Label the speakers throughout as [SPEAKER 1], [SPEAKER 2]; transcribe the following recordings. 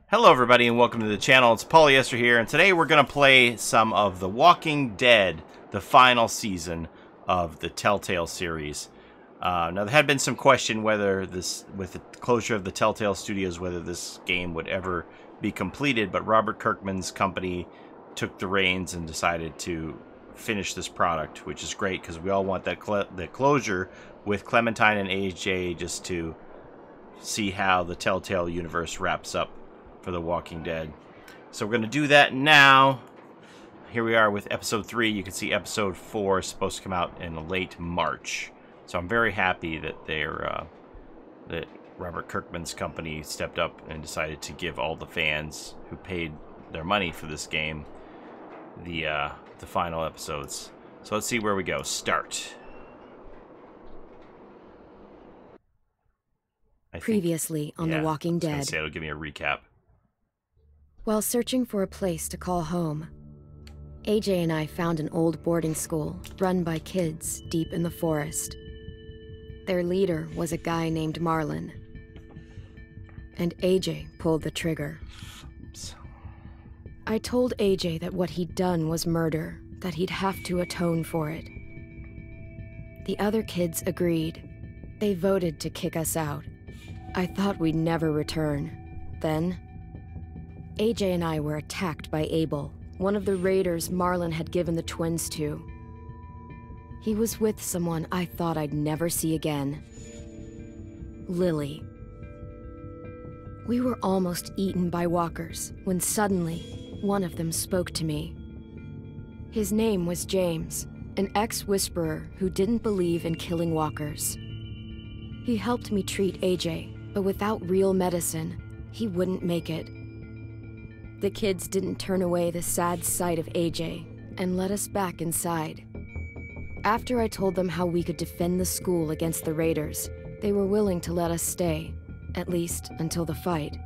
[SPEAKER 1] Hello everybody and welcome to the channel. It's Polyester here, and today we're going to play some of The Walking Dead, the final season of the Telltale series. Now there had been some question whether this, with the closure of the Telltale Studios, whether this game would ever be completed, but Robert Kirkman's company took the reins and decided to finish this product, which is great because we all want that the closure with Clementine and AJ, just to see how the Telltale universe wraps up for The Walking Dead. So we're going to do that now. Here we are with episode 3. You can see episode 4 is supposed to come out in late March. So I'm very happy that that Robert Kirkman's company stepped up and decided to give all the fans who paid their money for this game the final episodes. So let's see where we go. Start.
[SPEAKER 2] Previously on The Walking Dead.
[SPEAKER 1] It'll give me a recap.
[SPEAKER 2] While searching for a place to call home, AJ and I found an old boarding school run by kids deep in the forest. Their leader was a guy named Marlon, and AJ pulled the trigger. I told AJ that what he'd done was murder, that he'd have to atone for it. The other kids agreed. They voted to kick us out. I thought we'd never return. Then, AJ and I were attacked by Abel, one of the raiders Marlon had given the twins to. He was with someone I thought I'd never see again. Lily. We were almost eaten by walkers when suddenly one of them spoke to me. His name was James, an ex-whisperer who didn't believe in killing walkers. He helped me treat AJ, but without real medicine, he wouldn't make it. The kids didn't turn away the sad sight of AJ and let us back inside. After I told them how we could defend the school against the raiders, they were willing to let us stay, at least until the fight.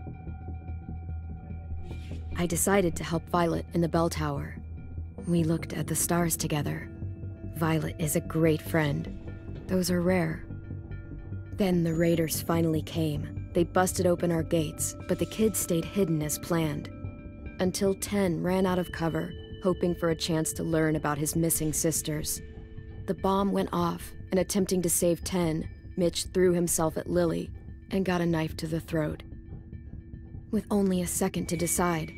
[SPEAKER 2] I decided to help Violet in the bell tower. We looked at the stars together. Violet is a great friend. Those are rare. Then the raiders finally came. They busted open our gates, but the kids stayed hidden as planned. Until 10 ran out of cover, hoping for a chance to learn about his missing sisters. The bomb went off, and attempting to save 10, Mitch threw himself at Lily and got a knife to the throat. With only a second to decide,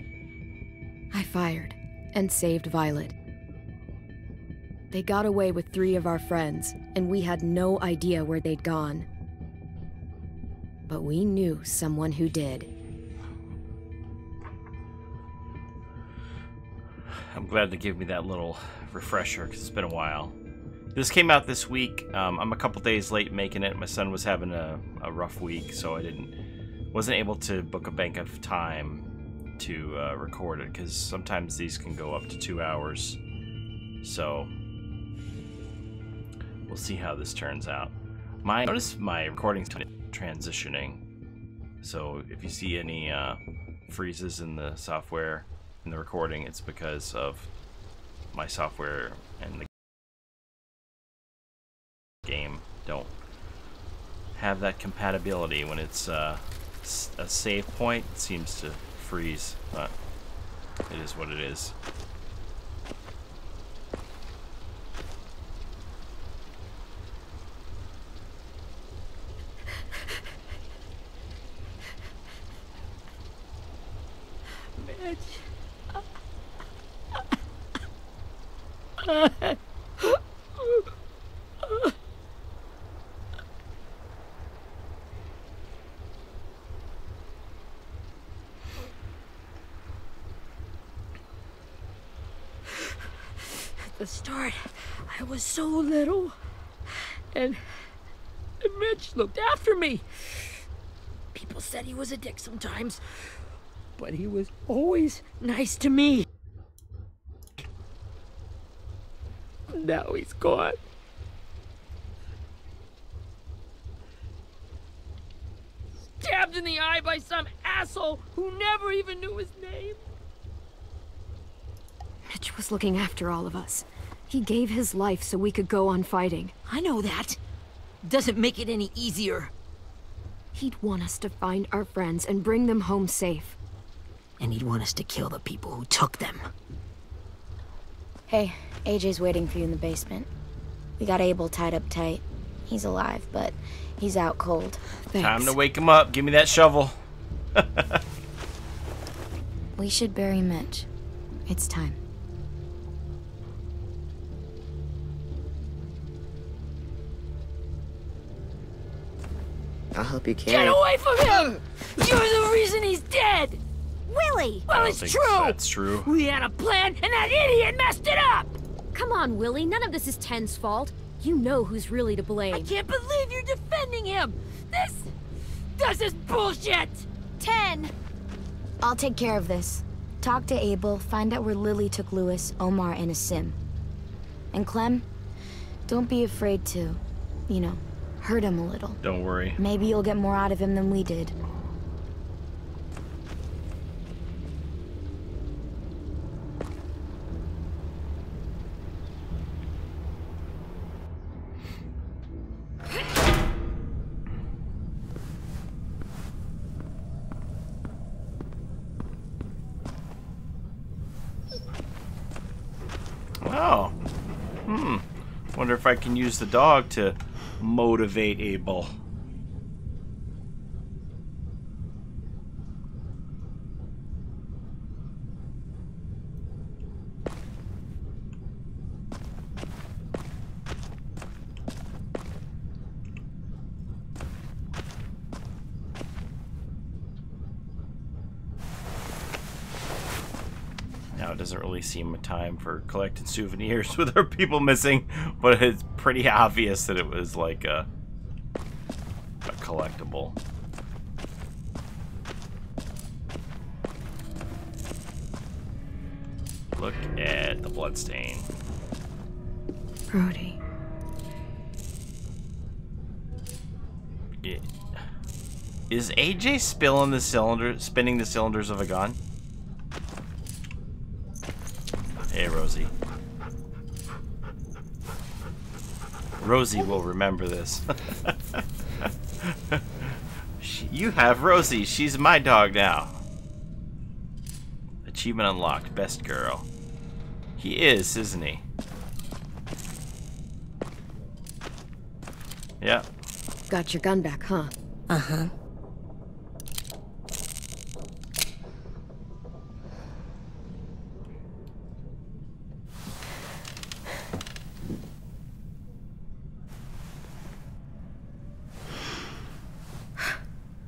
[SPEAKER 2] I fired and saved Violet. They got away with 3 of our friends, and we had no idea where they'd gone. But we knew someone who did.
[SPEAKER 1] I'm glad they gave me that little refresher because it's been a while. This came out this week. I'm a couple days late making it. My son was having a rough week, so I wasn't able to book a bank of time to record it, because sometimes these can go up to 2 hours. So we'll see how this turns out. Notice my recording's transitioning, so if you see any freezes in the software in the recording, it's because of my software and the game don't have that compatibility. When it's a save point, it seems to freeze, but it is what it is.
[SPEAKER 3] At the start, I was so little, and Mitch looked after me. People said he was a dick sometimes, but he was always nice to me. Now he's gone. Stabbed in the eye by some asshole who never even knew his name.
[SPEAKER 2] Mitch was looking after all of us. He gave his life so we could go on fighting.
[SPEAKER 3] I know that. Doesn't make it any easier.
[SPEAKER 2] He'd want us to find our friends and bring them home safe.
[SPEAKER 3] And he'd want us to kill the people who took them.
[SPEAKER 2] Hey, AJ's waiting for you in the basement. We got Abel tied up tight. He's alive, but he's out cold.
[SPEAKER 3] Thanks.
[SPEAKER 1] Time to wake him up. Give me that shovel.
[SPEAKER 2] We should bury Mitch. It's time.
[SPEAKER 4] I'll help you carry.
[SPEAKER 3] Get away from him! You're the reason he's dead!
[SPEAKER 5] Willie!
[SPEAKER 3] Well,
[SPEAKER 1] I
[SPEAKER 3] it's
[SPEAKER 1] don't
[SPEAKER 3] true!
[SPEAKER 1] think that's true.
[SPEAKER 3] We had a plan, and that idiot messed it up!
[SPEAKER 5] Come on, Willie. None of this is Ten's fault. You know who's really to blame.
[SPEAKER 3] I can't believe you're defending him! This is bullshit!
[SPEAKER 5] 10!
[SPEAKER 2] I'll take care of this. Talk to Abel, find out where Lily took Lewis, Omar, and Aasim. And Clem, don't be afraid to, hurt him a little.
[SPEAKER 1] Don't worry.
[SPEAKER 2] Maybe you'll get more out of him than we did.
[SPEAKER 1] Oh. Wonder if I can use the dog to motivate Abel. Now it doesn't really seem a time for collecting souvenirs with our people missing, but it's pretty obvious that it was like a collectible. Look at the bloodstain.
[SPEAKER 2] Brody.
[SPEAKER 1] Is AJ spinning the cylinders of a gun? Hey, Rosie. Rosie will remember this. You have Rosie. She's my dog now. Achievement unlocked. Best girl. He is, isn't he? Yeah.
[SPEAKER 2] Got your gun back, huh?
[SPEAKER 3] Uh-huh.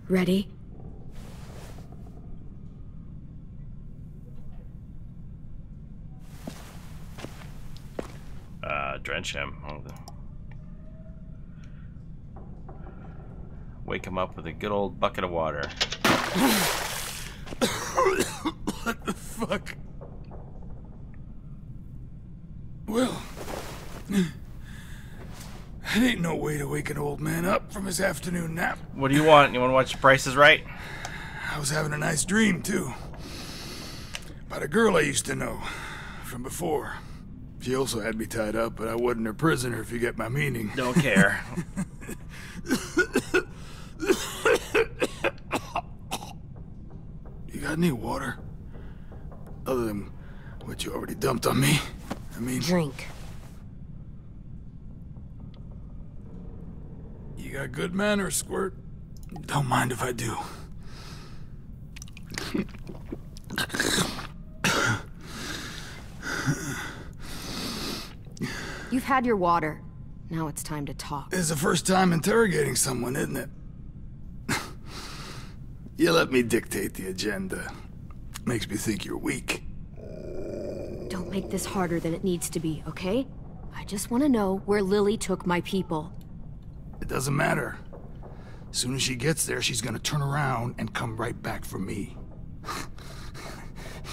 [SPEAKER 2] Ready?
[SPEAKER 1] Drench him. Wake him up with a good old bucket of water.
[SPEAKER 6] What the fuck? Well, that ain't no way to wake an old man up from his afternoon nap.
[SPEAKER 1] What do you want? You want to watch The Price is Right?
[SPEAKER 6] I was having a nice dream, too. About a girl I used to know from before. She also had me tied up, but I wasn't her prisoner, if you get my meaning.
[SPEAKER 1] Don't care.
[SPEAKER 6] You got any water? Other than what you already dumped on me? I mean...
[SPEAKER 3] Drink.
[SPEAKER 6] You got good manners, Squirt. Don't mind if I do.
[SPEAKER 2] You've had your water. Now it's time to talk.
[SPEAKER 6] It's the first time interrogating someone, isn't it? You let me dictate the agenda. Makes me think you're weak.
[SPEAKER 2] Don't make this harder than it needs to be, okay? I just want to know where Lily took my people.
[SPEAKER 6] It doesn't matter. As soon as she gets there, she's gonna turn around and come right back for me.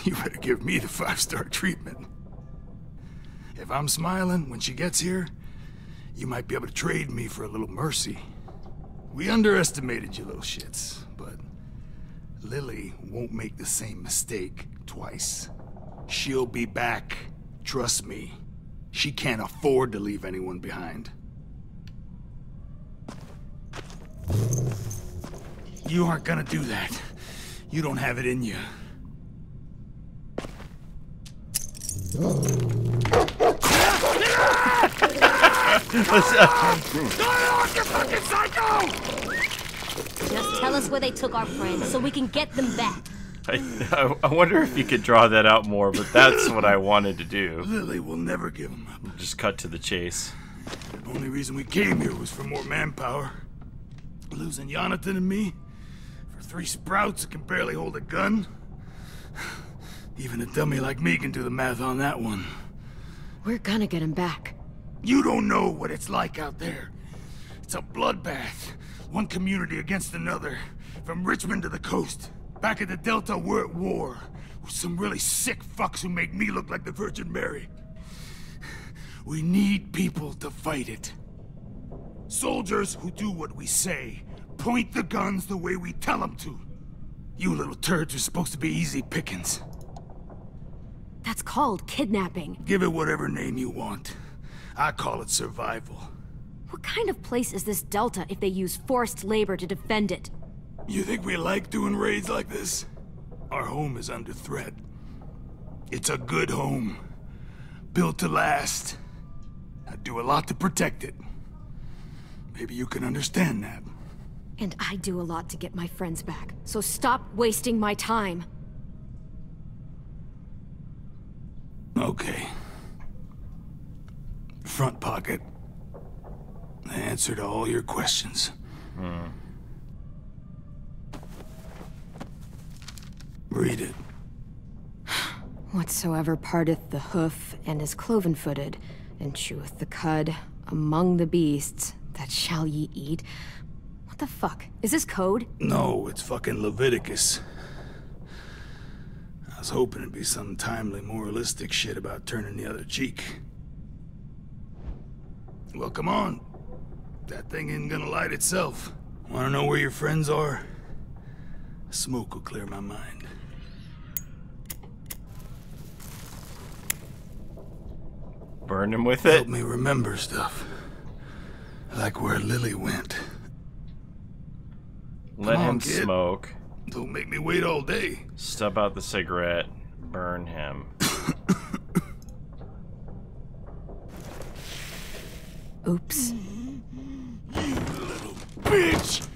[SPEAKER 6] You better give me the 5-star treatment. If I'm smiling when she gets here, you might be able to trade me for a little mercy. We underestimated you little shits, but Lily won't make the same mistake twice. She'll be back. Trust me. She can't afford to leave anyone behind. You aren't gonna do that. You don't have it in you.
[SPEAKER 5] Just tell us where they took our friends so we can get them back.
[SPEAKER 1] I wonder if you could draw that out more, but that's what I wanted to do.
[SPEAKER 6] Lily will never give him up.
[SPEAKER 1] Just cut to the chase.
[SPEAKER 6] The only reason we came here was for more manpower. Losing Jonathan and me for 3 sprouts that can barely hold a gun. Even a dummy like me can do the math on that one.
[SPEAKER 2] We're gonna get him back.
[SPEAKER 6] You don't know what it's like out there. It's a bloodbath. One community against another. From Richmond to the coast. Back at the Delta, we're at war. With some really sick fucks who make me look like the Virgin Mary. We need people to fight it. Soldiers who do what we say. Point the guns the way we tell them to. You little turds are supposed to be easy pickings.
[SPEAKER 5] That's called kidnapping.
[SPEAKER 6] Give it whatever name you want. I call it survival.
[SPEAKER 5] What kind of place is this Delta if they use forced labor to defend it?
[SPEAKER 6] You think we like doing raids like this? Our home is under threat. It's a good home. Built to last. I do a lot to protect it. Maybe you can understand that.
[SPEAKER 5] And I do a lot to get my friends back, so stop wasting my time.
[SPEAKER 6] Okay. Front pocket. The answer to all your questions. Read it.
[SPEAKER 2] Whatsoever parteth the hoof and is cloven-footed, and cheweth the cud among the beasts, that shall ye eat. What the fuck? Is this code?
[SPEAKER 6] No, it's fucking Leviticus. I was hoping it'd be some timely, moralistic shit about turning the other cheek. Well, come on. That thing ain't gonna light itself. Wanna know where your friends are? Smoke will clear my mind.
[SPEAKER 1] Burn him with it.
[SPEAKER 6] Help me remember stuff. Like where Lily went.
[SPEAKER 1] Let
[SPEAKER 6] Come on,
[SPEAKER 1] him
[SPEAKER 6] kid.
[SPEAKER 1] smoke.
[SPEAKER 6] Don't make me wait all day.
[SPEAKER 1] Stub out the cigarette. Burn him.
[SPEAKER 2] Oops.
[SPEAKER 6] You little bitch!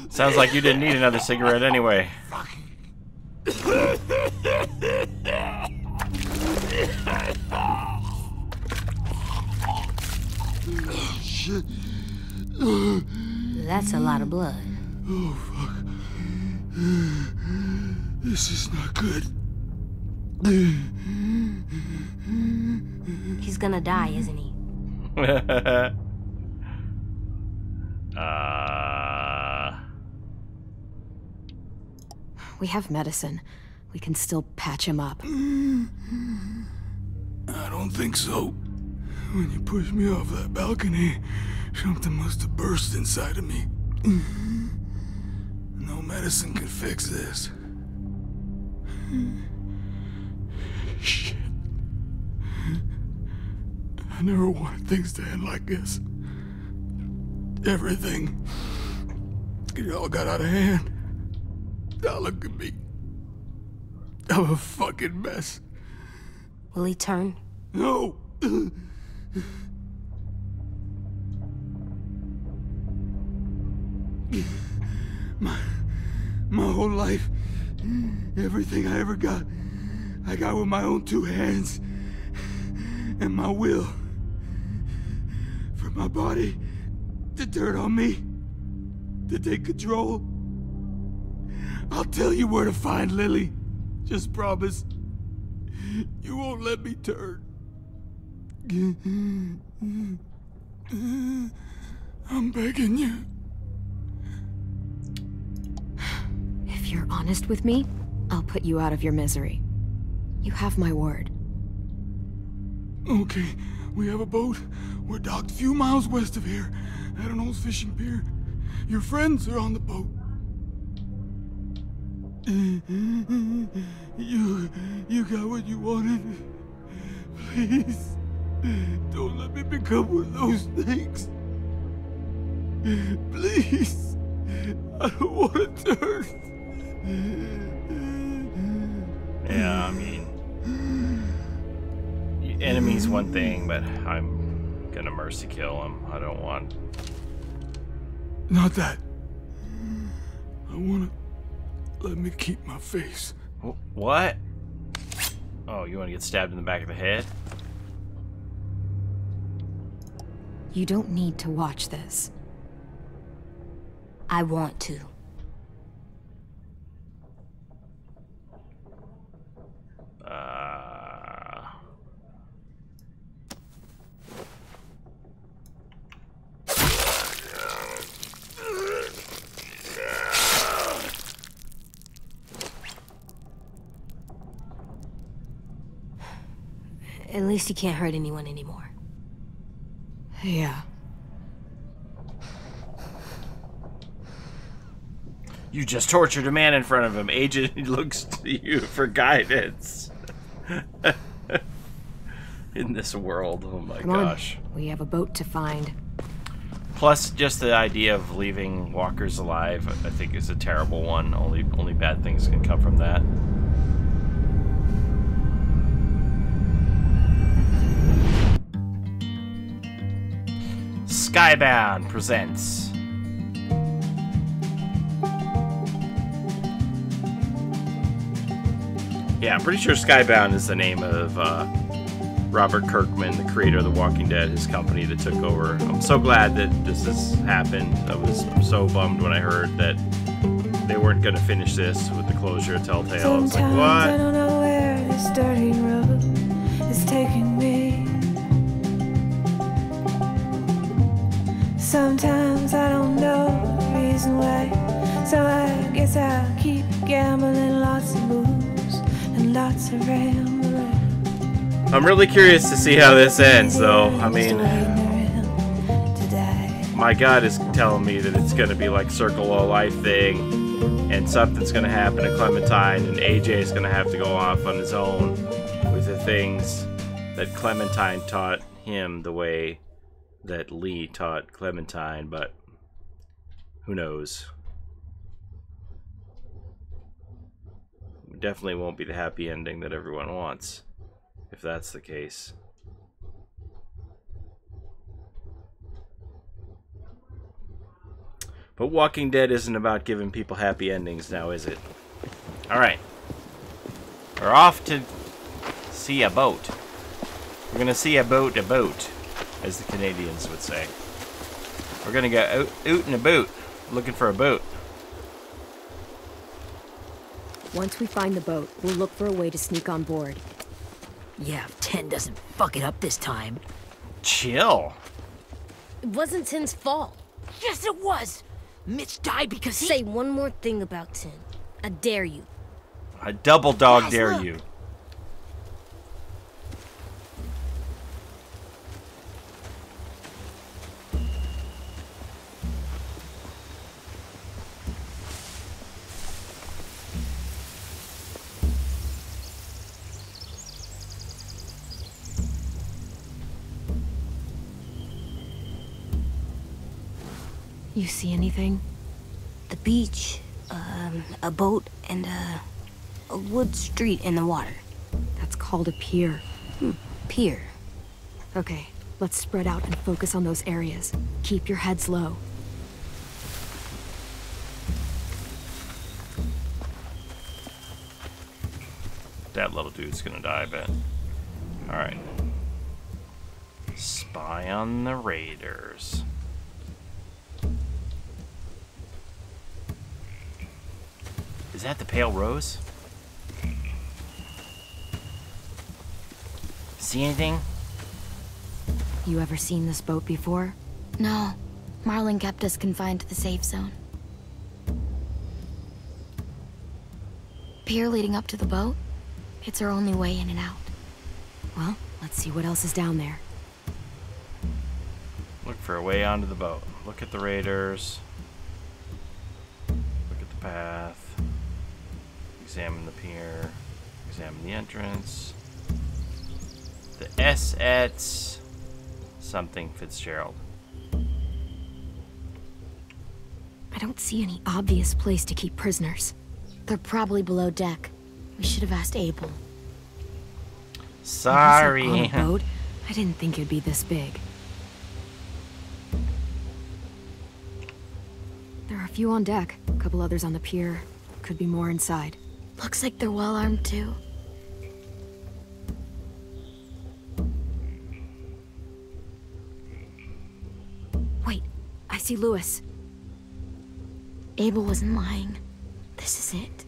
[SPEAKER 1] Sounds like you didn't need another cigarette anyway.
[SPEAKER 6] Shit.
[SPEAKER 5] That's a lot of blood.
[SPEAKER 6] Oh, fuck. This is not good.
[SPEAKER 5] He's gonna die, isn't he?
[SPEAKER 2] We have medicine. We can still patch him up.
[SPEAKER 6] I don't think so. When you pushed me off that balcony, something must have burst inside of me. No medicine can fix this. Shit. I never wanted things to end like this. Everything. It all got out of hand. Now look at me. I'm a fucking mess.
[SPEAKER 5] Will he turn?
[SPEAKER 6] No! My whole life, everything I ever got, I got with my own 2 hands. And my will. For my body to turn on me. To take control. I'll tell you where to find Lily. Just promise. You won't let me turn. I'm begging you.
[SPEAKER 2] If you're honest with me, I'll put you out of your misery. You have my word.
[SPEAKER 6] Okay, we have a boat. We're docked a few miles west of here, at an old fishing pier. Your friends are on the boat. You got what you wanted. Please, don't let me become one of those things. Please, I don't want to turn.
[SPEAKER 1] Yeah, I mean, enemy's one thing, but I'm gonna mercy kill him. I don't want...
[SPEAKER 6] Not that. I wanna... Let me keep my face.
[SPEAKER 1] What? Oh, you want to get stabbed in the back of the head?
[SPEAKER 2] You don't need to watch this.
[SPEAKER 3] I want to. At least he can't hurt anyone anymore.
[SPEAKER 2] Yeah.
[SPEAKER 1] You just tortured a man in front of him. Agent looks to you for guidance. In this world, oh my gosh.
[SPEAKER 2] On. We have a boat to find.
[SPEAKER 1] Plus, just the idea of leaving walkers alive, I think, is a terrible one. Only bad things can come from that. Skybound presents Yeah, I'm pretty sure Skybound is the name of Robert Kirkman, the creator of The Walking Dead, his company that took over. I'm so glad that this has happened. I was so bummed when I heard that they weren't going to finish this with the closure of Telltale. I was like, what?
[SPEAKER 4] I don't know where this dirty road is taking me. Sometimes I don't know the reason why, so I guess I'll keep gambling. Lots of moves and lots of rambling.
[SPEAKER 1] I'm really curious to see how this ends, though. I mean, my gut is telling me that it's going to be like Circle of Life thing, and something's going to happen to Clementine, and AJ is going to have to go off on his own with the things that Clementine taught him the way that Lee taught Clementine, but who knows? It definitely won't be the happy ending that everyone wants, if that's the case. But Walking Dead isn't about giving people happy endings now, is it? Alright. We're off to see a boat. We're gonna see a boat, as the Canadians would say. We're gonna go out in a boat, looking for a boat.
[SPEAKER 2] Once we find the boat, we'll look for a way to sneak on board.
[SPEAKER 3] Yeah, if 10 doesn't fuck it up this time.
[SPEAKER 1] Chill.
[SPEAKER 5] It wasn't Tin's fault.
[SPEAKER 3] Yes, it was! Mitch died because he...
[SPEAKER 5] Say one more thing about Tin. I dare you.
[SPEAKER 1] I double dog
[SPEAKER 3] Guys,
[SPEAKER 1] dare
[SPEAKER 3] look.
[SPEAKER 1] you.
[SPEAKER 2] You see anything?
[SPEAKER 3] The beach, a boat, and a wood street in the water.
[SPEAKER 2] That's called a pier.
[SPEAKER 3] Pier.
[SPEAKER 2] Okay, let's spread out and focus on those areas. Keep your heads low.
[SPEAKER 1] That little dude's gonna die, I bet. Alright. Spy on the raiders. Is that the Pale Rose? See anything?
[SPEAKER 2] You ever seen this boat before?
[SPEAKER 7] No. Marlin kept us confined to the safe zone. Pier leading up to the boat? It's our only way in and out.
[SPEAKER 2] Well, let's see what else is down there.
[SPEAKER 1] Look for a way onto the boat. Look at the raiders. Look at the path. Examine the pier. Examine the entrance. The S-ets. Something Fitzgerald.
[SPEAKER 2] I don't see any obvious place to keep prisoners.
[SPEAKER 7] They're probably below deck. We should have asked Abel.
[SPEAKER 1] Sorry.
[SPEAKER 2] On a boat? I didn't think it'd be this big. There are a few on deck, a couple others on the pier. Could be more inside.
[SPEAKER 7] Looks like they're well armed too.
[SPEAKER 2] Wait, I see Lewis.
[SPEAKER 7] Abel wasn't lying. This is it.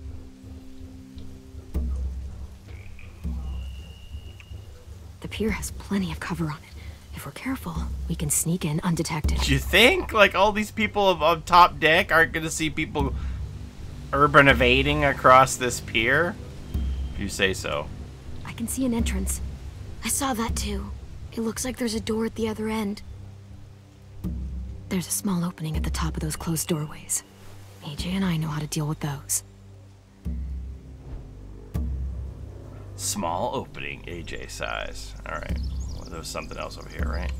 [SPEAKER 2] The pier has plenty of cover on it. If we're careful, we can sneak in undetected.
[SPEAKER 1] Do you think, like, all these people on top deck aren't going to see people urban evading across this pier? If you say so.
[SPEAKER 2] I can see an entrance.
[SPEAKER 7] I saw that too. It looks like there's a door at the other end.
[SPEAKER 2] There's a small opening at the top of those closed doorways. AJ and I know how to deal with those.
[SPEAKER 1] Small opening, AJ size. Alright. Well, there was something else over here, right?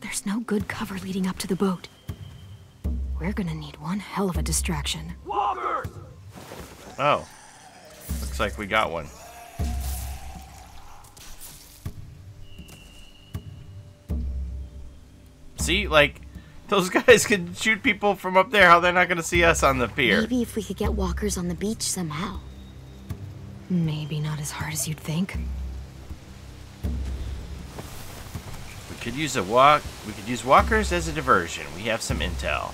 [SPEAKER 2] There's no good cover leading up to the boat. We're gonna need one hell of a distraction.
[SPEAKER 6] Walkers!
[SPEAKER 1] Oh. Looks like we got one. See, like, those guys can shoot people from up there. How they're not gonna see us on the pier?
[SPEAKER 7] Maybe if we could get walkers on the beach somehow.
[SPEAKER 2] Maybe not as hard as you'd think.
[SPEAKER 1] We could use we could use walkers as a diversion. We have some intel.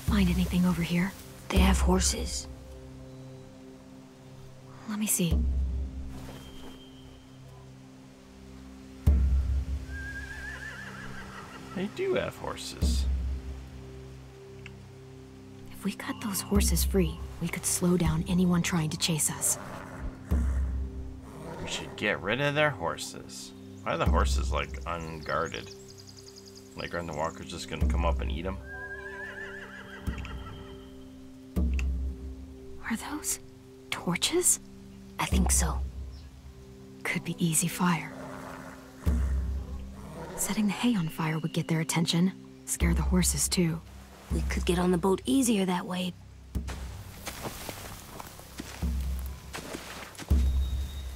[SPEAKER 2] Find anything over here?
[SPEAKER 3] They have horses.
[SPEAKER 2] Let me see.
[SPEAKER 1] They do have horses.
[SPEAKER 2] If we cut those horses free, we could slow down anyone trying to chase us.
[SPEAKER 1] We should get rid of their horses. Why are the horses, like, unguarded? Like, aren't the walkers just gonna come up and eat them?
[SPEAKER 2] Are those torches?
[SPEAKER 3] I think so.
[SPEAKER 2] Could be easy fire. Setting the hay on fire would get their attention. Scare the horses, too.
[SPEAKER 3] We could get on the boat easier that way.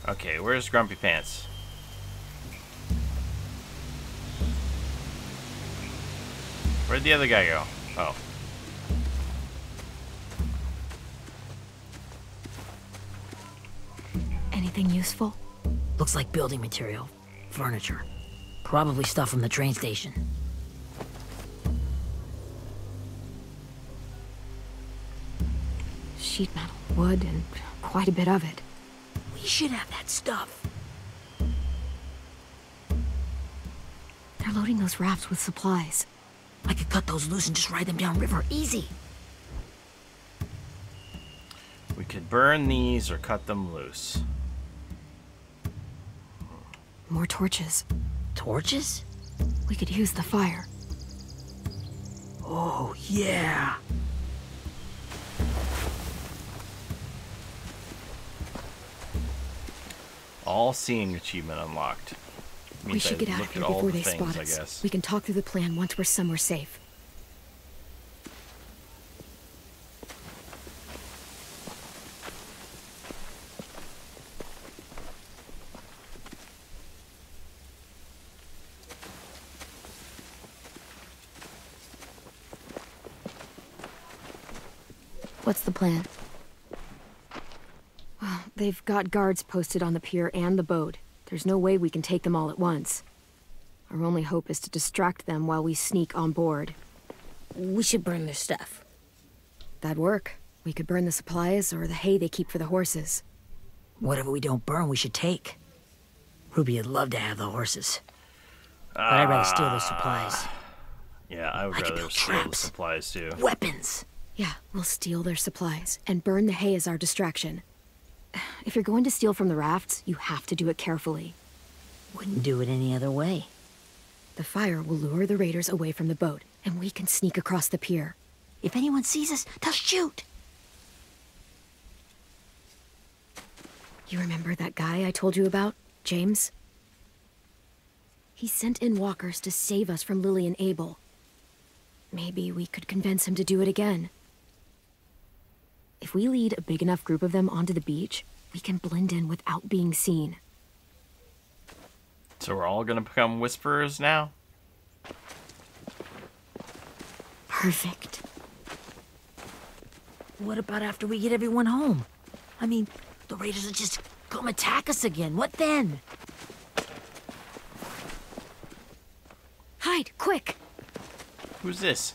[SPEAKER 1] Okay, where's Grumpy Pants? Where'd the other guy go? Oh.
[SPEAKER 2] Anything useful?
[SPEAKER 3] Looks like building material. Furniture. Probably stuff from the train station.
[SPEAKER 2] Sheet metal, wood, and quite a bit of it.
[SPEAKER 3] We should have that stuff.
[SPEAKER 2] They're loading those rafts with supplies.
[SPEAKER 3] I could cut those loose and just ride them downriver. Easy.
[SPEAKER 1] We could burn these or cut them loose.
[SPEAKER 2] More torches.
[SPEAKER 3] Torches?
[SPEAKER 2] We could use the fire.
[SPEAKER 3] Oh, yeah.
[SPEAKER 1] All-seeing achievement unlocked.
[SPEAKER 2] We
[SPEAKER 1] Means
[SPEAKER 2] should
[SPEAKER 1] I
[SPEAKER 2] get out of
[SPEAKER 1] looked
[SPEAKER 2] here
[SPEAKER 1] at all
[SPEAKER 2] before
[SPEAKER 1] the
[SPEAKER 2] they
[SPEAKER 1] things,
[SPEAKER 2] spot
[SPEAKER 1] I
[SPEAKER 2] us.
[SPEAKER 1] guess.
[SPEAKER 2] We can talk through the plan once we're somewhere safe. What's the plan? Well, they've got guards posted on the pier and the boat. There's no way we can take them all at once. Our only hope is to distract them while we sneak on board.
[SPEAKER 3] We should burn their stuff.
[SPEAKER 2] That'd work. We could burn the supplies or the hay they keep for the horses.
[SPEAKER 3] Whatever we don't burn, we should take. Ruby'd love to have the horses. But I'd rather steal their supplies.
[SPEAKER 1] Yeah, I would
[SPEAKER 3] I could
[SPEAKER 1] rather
[SPEAKER 3] build
[SPEAKER 1] steal the
[SPEAKER 3] traps.
[SPEAKER 1] supplies too.
[SPEAKER 3] Weapons!
[SPEAKER 2] Yeah, we'll steal their supplies and burn the hay as our distraction. If you're going to steal from the rafts, you have to do it carefully.
[SPEAKER 3] Wouldn't do it any other way.
[SPEAKER 2] The fire will lure the raiders away from the boat, and we can sneak across the pier.
[SPEAKER 3] If anyone sees us, they'll shoot.
[SPEAKER 2] You remember that guy I told you about, James? He sent in walkers to save us from Lily and Abel. Maybe we could convince him to do it again. If we lead a big enough group of them onto the beach, we can blend in without being seen.
[SPEAKER 1] So we're all gonna become whisperers now?
[SPEAKER 2] Perfect.
[SPEAKER 3] What about after we get everyone home? I mean, the raiders will just come attack us again. What then?
[SPEAKER 2] Hide, quick!
[SPEAKER 1] Who's this?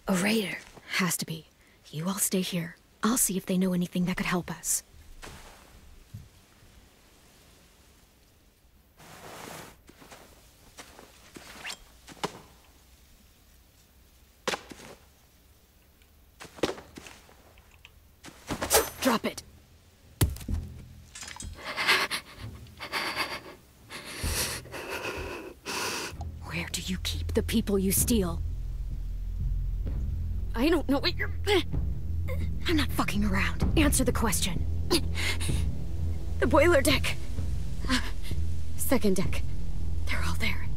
[SPEAKER 2] A raider. Has to be. You all stay here. I'll see if they know anything that could help us. Drop it. Where do you keep the people you steal? I don't know what you're... I'm not fucking around. Answer the question. The boiler deck. Second deck. They're all there.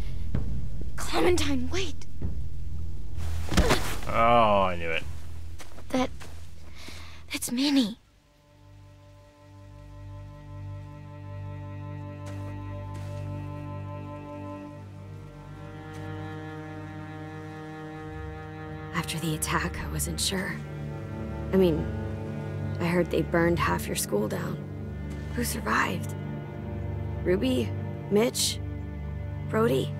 [SPEAKER 2] Clementine, wait.
[SPEAKER 1] Oh, I knew it.
[SPEAKER 7] That's Minnie.
[SPEAKER 2] After the attack, I wasn't sure. I mean, I heard they burned half your school down. Who survived? Ruby? Mitch? Brody?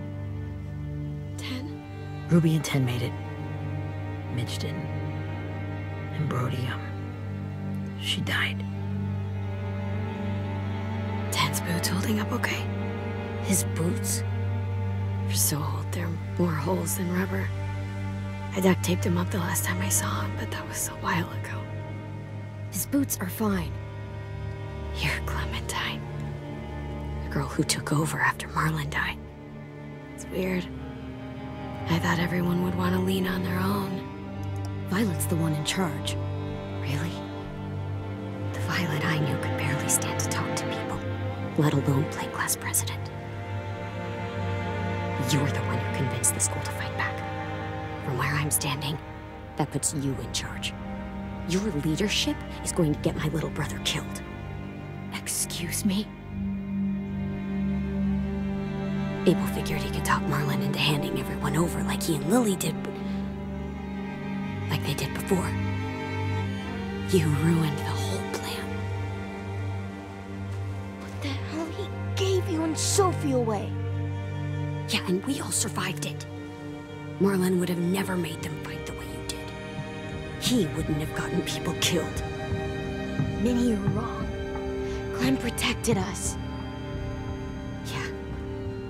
[SPEAKER 2] 10?
[SPEAKER 3] Ruby and 10 made it. Mitch didn't. And Brody, she died.
[SPEAKER 2] 10's boots holding up okay?
[SPEAKER 3] His boots?
[SPEAKER 2] They're so old, there are more holes than rubber. I duct taped him up the last time I saw him, but that was a while ago. His boots are fine. You're Clementine. The girl who took over after Marlon died. It's weird. I thought everyone would want to lean on their own.
[SPEAKER 5] Violet's the one in charge.
[SPEAKER 2] Really? The Violet I knew could barely stand to talk to people, let alone play class president. You're the one who convinced the school to fight back. From where I'm standing, that puts you in charge. Your leadership is going to get my little brother killed. Excuse me? Abel figured he could talk Marlon into handing everyone over like he and Lily did, but... like they did before. You ruined the whole plan.
[SPEAKER 7] What the hell? He gave you and Sophie away.
[SPEAKER 2] Yeah, and we all survived it. Marlon would have never made them fight the way you did. He wouldn't have gotten people killed.
[SPEAKER 7] Minnie, you're wrong. Clem protected us.
[SPEAKER 2] Yeah.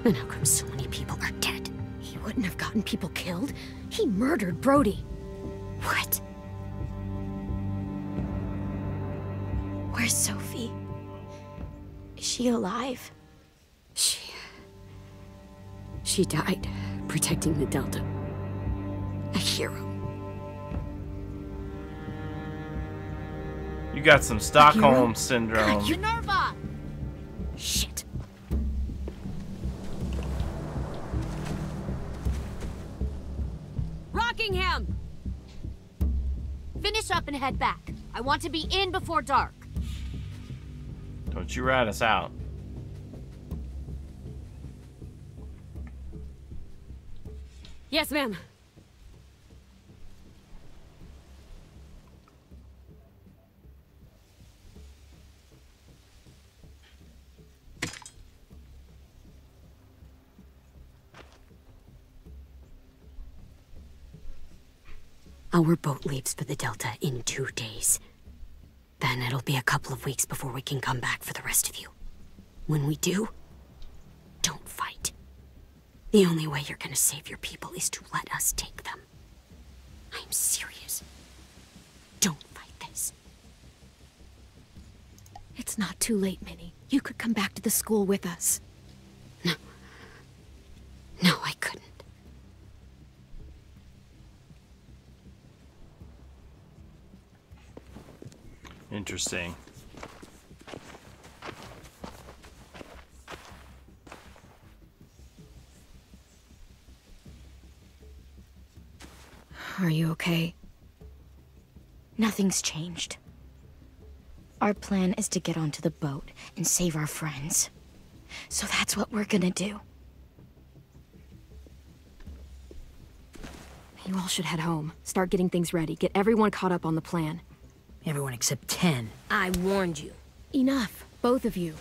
[SPEAKER 2] And how come so many people are dead? He wouldn't have gotten people killed. He murdered Brody. What?
[SPEAKER 7] Where's Sophie? Is she alive?
[SPEAKER 2] She died protecting the Delta. A hero.
[SPEAKER 1] You got some Stockholm syndrome.
[SPEAKER 5] Minerva!
[SPEAKER 2] Shit.
[SPEAKER 5] Rockingham! Finish up and head back. I want to be in before dark.
[SPEAKER 1] Don't you rat us out.
[SPEAKER 2] Yes, ma'am. Our boat leaves for the Delta in 2 days. Then it'll be a couple of weeks before we can come back for the rest of you. When we do, don't fight. The only way you're gonna save your people is to let us take them. I'm serious. Don't fight this. It's not too late, Minnie. You could come back to the school with us. No. No, I couldn't.
[SPEAKER 1] Interesting.
[SPEAKER 2] Are you okay?
[SPEAKER 7] Nothing's changed. Our plan is to get onto the boat and save our friends. So that's what we're gonna do.
[SPEAKER 2] You all should head home. Start getting things ready. Get everyone caught up on the plan.
[SPEAKER 3] Everyone except 10.
[SPEAKER 5] I warned you.
[SPEAKER 2] Enough, both of you.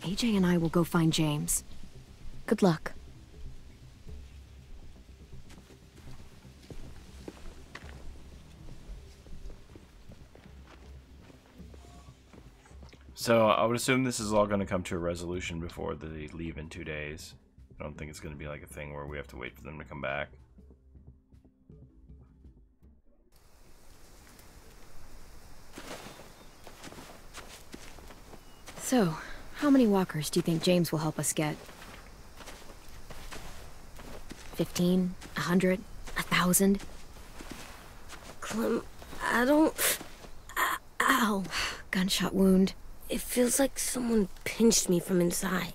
[SPEAKER 2] AJ and I will go find James. Good luck.
[SPEAKER 1] So I would assume this is all going to come to a resolution before they leave in 2 days. I don't think it's going to be like a thing where we have to wait for them to come back.
[SPEAKER 2] So, how many walkers do you think James will help us get? 15? 100? 1,000?
[SPEAKER 5] Clem, I don't... Ow.
[SPEAKER 2] Gunshot wound.
[SPEAKER 5] It feels like someone pinched me from inside.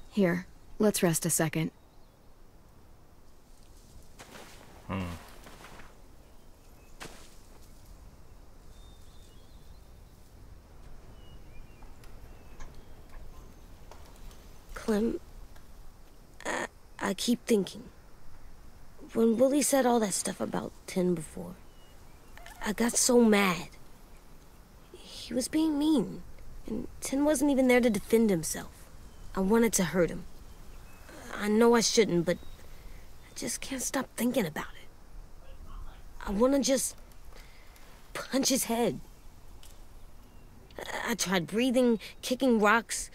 [SPEAKER 2] Here, let's rest a second.
[SPEAKER 5] Clem, I keep thinking. When Willie said all that stuff about 10 before, I got so mad. He was being mean, and 10 wasn't even there to defend himself. I wanted to hurt him. I know I shouldn't, but I just can't stop thinking about it. I want to just punch his head. I tried breathing, kicking rocks.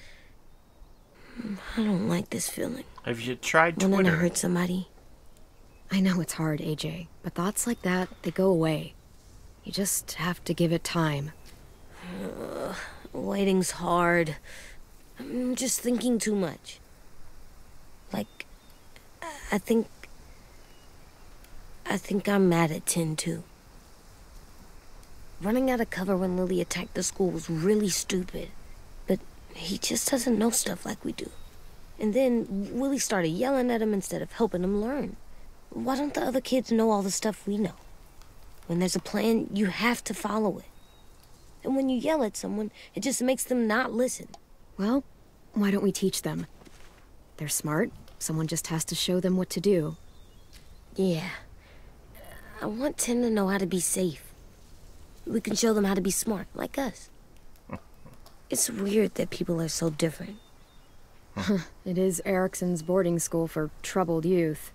[SPEAKER 5] I don't like this feeling.
[SPEAKER 1] Have you tried Twitter?
[SPEAKER 5] Wanting to hurt somebody.
[SPEAKER 2] I know it's hard, AJ, but thoughts like that, they go away. You just have to give it time.
[SPEAKER 5] Waiting's hard. I'm just thinking too much. Like, I think I'm mad at 10 too. Running out of cover when Lily attacked the school was really stupid. But he just doesn't know stuff like we do. And then Willie started yelling at him instead of helping him learn. Why don't the other kids know all the stuff we know? When there's a plan, you have to follow it. And when you yell at someone, it just makes them not listen.
[SPEAKER 2] Well, why don't we teach them? They're smart. Someone just has to show them what to do.
[SPEAKER 5] Yeah. I want Tim to know how to be safe. We can show them how to be smart, like us. It's weird that people are so different.
[SPEAKER 2] It is Erickson's boarding school for troubled youth.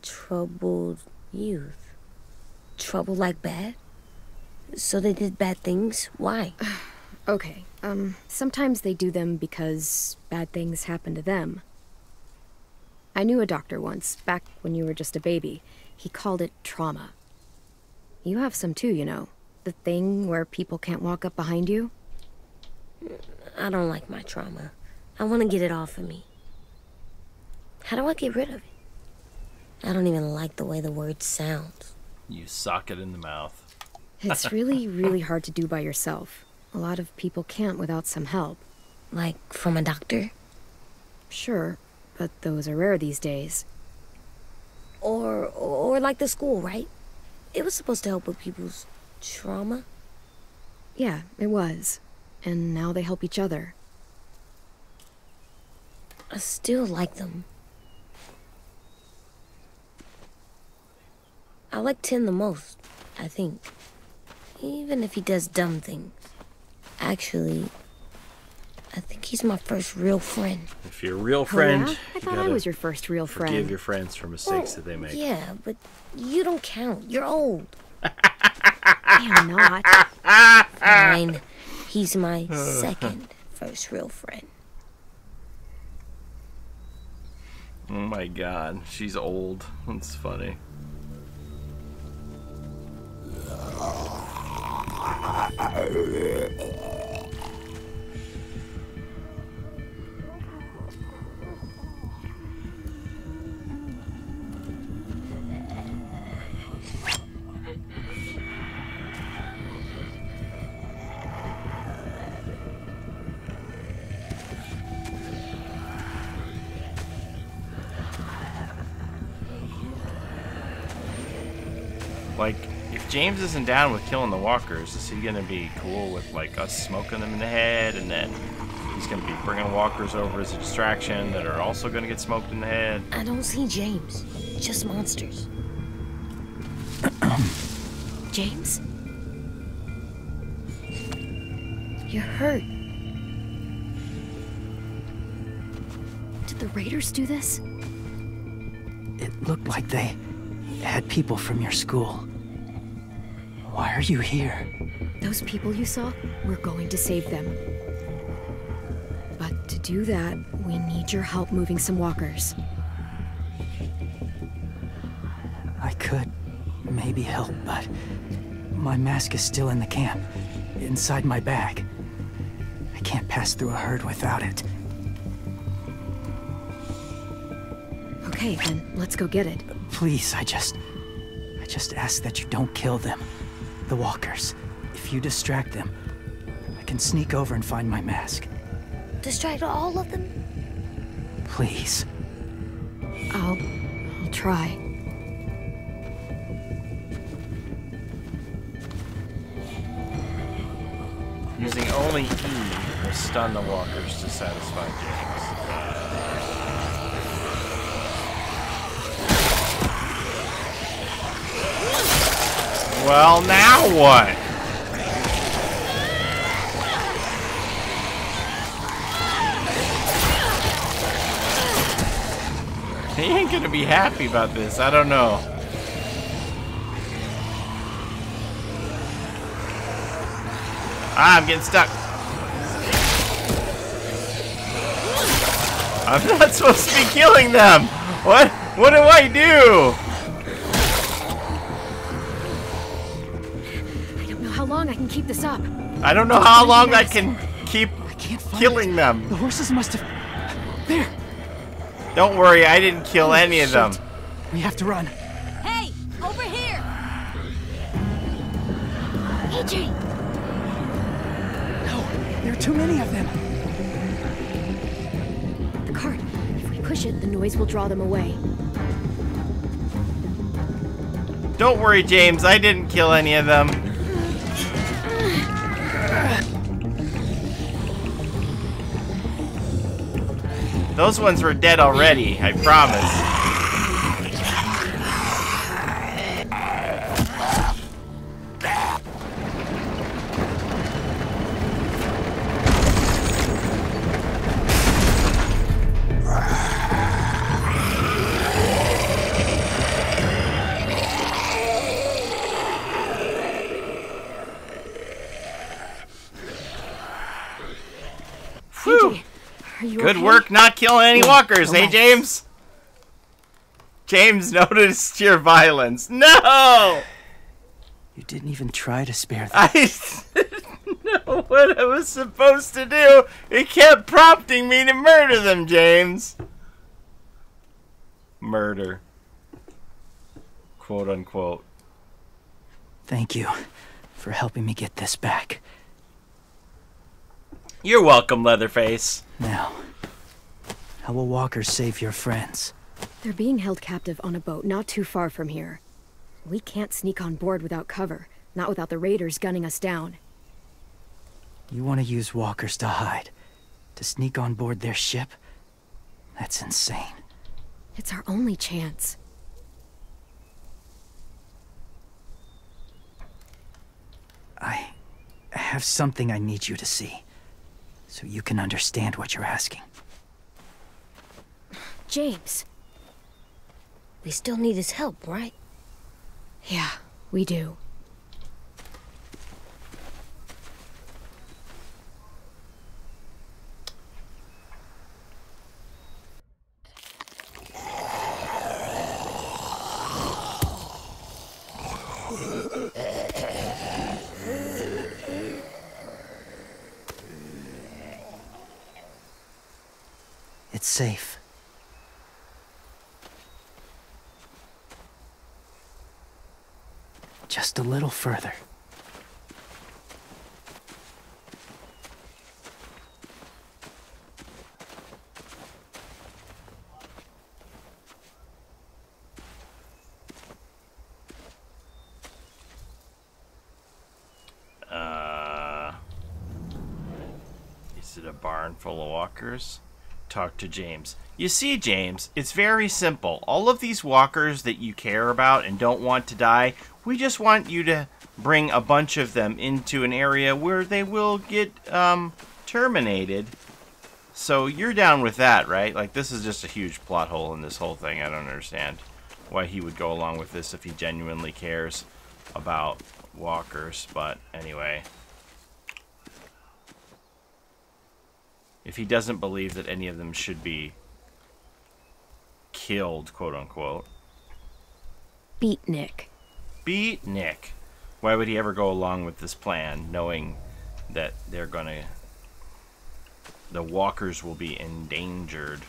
[SPEAKER 5] Troubled youth? Trouble like bad? So they did bad things? Why?
[SPEAKER 2] Okay, sometimes they do them because bad things happen to them. I knew a doctor once, back when you were just a baby. He called it trauma. You have some too, you know. The thing where people can't walk up behind you.
[SPEAKER 5] I don't like my trauma. I want to get it off of me. How do I get rid of it? I don't even like the way the word sounds.
[SPEAKER 1] You sock it in the mouth.
[SPEAKER 2] It's really, really hard to do by yourself. A lot of people can't without some help.
[SPEAKER 5] Like from a doctor?
[SPEAKER 2] Sure, but those are rare these days.
[SPEAKER 5] Or like the school, right? It was supposed to help with people's trauma.
[SPEAKER 2] Yeah, it was. And now they help each other.
[SPEAKER 5] I still like them. I like Tim the most, I think. Even if he does dumb things. Actually, I think he's my first real friend.
[SPEAKER 1] If you're a real friend,
[SPEAKER 2] oh, yeah? I thought I was your first real friend.
[SPEAKER 1] Forgive your friends for mistakes that they make.
[SPEAKER 5] Yeah, but you don't count. You're old.
[SPEAKER 2] I'm not.
[SPEAKER 5] Fine. He's my second first real friend.
[SPEAKER 1] Oh my god, she's old. That's funny. Like, if James isn't down with killing the walkers, is he gonna be cool with, like, us smoking them in the head, and then he's gonna be bringing walkers over as a distraction that are also gonna get smoked in the head?
[SPEAKER 5] I don't see James. Just monsters.
[SPEAKER 2] James? You're hurt. Did the raiders do this?
[SPEAKER 8] It looked like they had people from your school. Why are you here?
[SPEAKER 2] Those people you saw, we're going to save them. But to do that, we need your help moving some walkers.
[SPEAKER 8] I could maybe help, but my mask is still in the camp, inside my bag. I can't pass through a herd without it.
[SPEAKER 2] Okay, then let's go get it.
[SPEAKER 8] Please, I just ask that you don't kill them. The walkers. If you distract them, I can sneak over and find my mask.
[SPEAKER 5] Distract all of them?
[SPEAKER 8] Please.
[SPEAKER 2] I'll try.
[SPEAKER 1] Using only E will stun the walkers to satisfy James. Well, now what? He ain't gonna be happy about this. I don't know. I'm getting stuck. I'm not supposed to be killing them. What? What do I do?
[SPEAKER 2] How long I can keep this up?
[SPEAKER 1] I don't know how long I can keep killing them.
[SPEAKER 8] The horses must have... There!
[SPEAKER 1] Don't worry, I didn't kill any of them.
[SPEAKER 8] We have to run.
[SPEAKER 7] Hey, over here!
[SPEAKER 2] AJ!
[SPEAKER 8] No, there are too many of them.
[SPEAKER 2] The cart. If we push it, the noise will draw them away.
[SPEAKER 1] Don't worry, James, I didn't kill any of them. Those ones were dead already, I promise. Whew. Good
[SPEAKER 2] Okay?
[SPEAKER 1] work not killing any walkers, hey
[SPEAKER 8] relax.
[SPEAKER 1] James? James noticed your violence. No!
[SPEAKER 8] You didn't even try to spare them.
[SPEAKER 1] I didn't know what I was supposed to do. It kept prompting me to murder them, James. Murder. Quote unquote.
[SPEAKER 8] Thank you for helping me get this back.
[SPEAKER 1] You're welcome, Leatherface.
[SPEAKER 8] Now, how will walkers save your friends?
[SPEAKER 2] They're being held captive on a boat not too far from here. We can't sneak on board without cover, not without the raiders gunning us down.
[SPEAKER 8] You want to use walkers to hide? To sneak on board their ship? That's insane.
[SPEAKER 2] It's our only chance.
[SPEAKER 8] I have something I need you to see, so you can understand what you're asking.
[SPEAKER 2] James.
[SPEAKER 5] We still need his help, right?
[SPEAKER 2] Yeah, we do.
[SPEAKER 8] It's safe. Just a little further.
[SPEAKER 1] Is it a barn full of walkers? Talk to James. You see, James, it's very simple. All of these walkers that you care about and don't want to die, we just want you to bring a bunch of them into an area where they will get terminated. So you're down with that, right? Like, this is just a huge plot hole in this whole thing. I don't understand why he would go along with this if he genuinely cares about walkers. But anyway, if he doesn't believe that any of them should be killed, quote unquote.
[SPEAKER 2] Beat Nick.
[SPEAKER 1] Beat Nick. Why would he ever go along with this plan, knowing that they're gonna... the walkers will be endangered?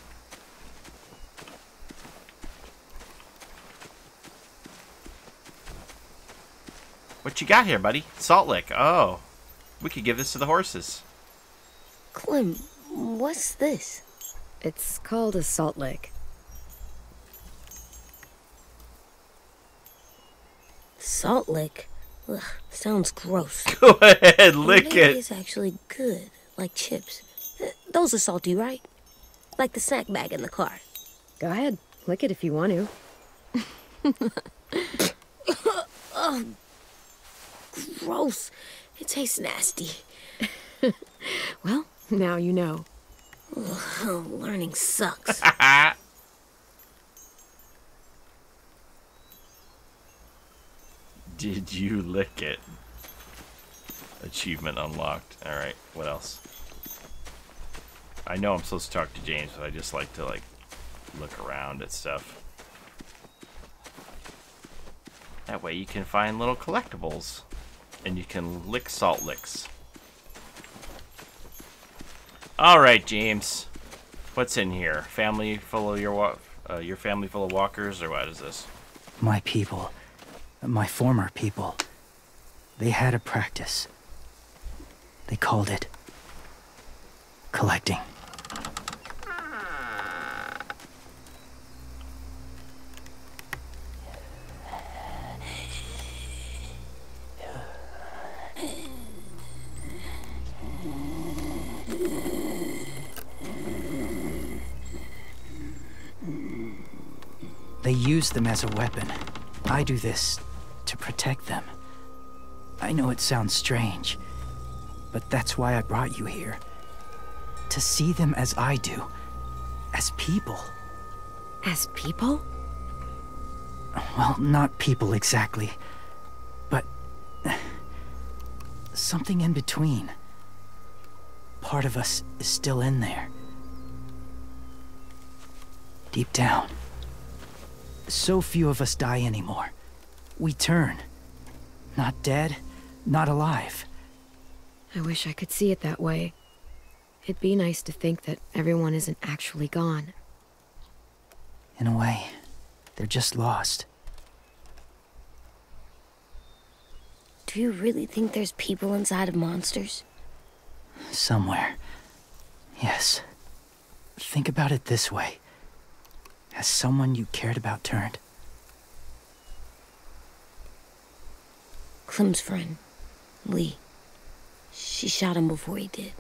[SPEAKER 1] What you got here, buddy? Salt lick. Oh. We could give this to the horses.
[SPEAKER 5] Clem, what's this?
[SPEAKER 2] It's called a salt lick.
[SPEAKER 5] Salt lick? Ugh, sounds gross.
[SPEAKER 1] Go ahead, lick
[SPEAKER 5] Maybe
[SPEAKER 1] it.
[SPEAKER 5] it's actually good, like chips. Those are salty, right? Like the snack bag in the car.
[SPEAKER 2] Go ahead, lick it if you want to.
[SPEAKER 5] Ugh, gross. It tastes nasty.
[SPEAKER 2] Well, now you know.
[SPEAKER 5] Ugh, learning sucks.
[SPEAKER 1] Did you lick it? Achievement unlocked. Alright, what else? I know I'm supposed to talk to James, but I just like to, like, look around at stuff. That way you can find little collectibles. And you can lick salt licks. Alright, James. What's in here? Family full of your family full of walkers, or what is this?
[SPEAKER 8] My people. My former people. They had a practice. They called it collecting. They use them as a weapon. I do this to protect them. I know it sounds strange, but that's why I brought you here. To see them as I do. As people.
[SPEAKER 2] As people?
[SPEAKER 8] Well, not people exactly, but something in between. Part of us is still in there. Deep down. So few of us die anymore. We turn. Not dead, not alive.
[SPEAKER 2] I wish I could see it that way. It'd be nice to think that everyone isn't actually gone.
[SPEAKER 8] In a way, they're just lost.
[SPEAKER 5] Do you really think there's people inside of monsters?
[SPEAKER 8] Somewhere. Yes. Think about it this way. Has someone you cared about turned?
[SPEAKER 5] Clem's friend, Lee. She shot him before he did.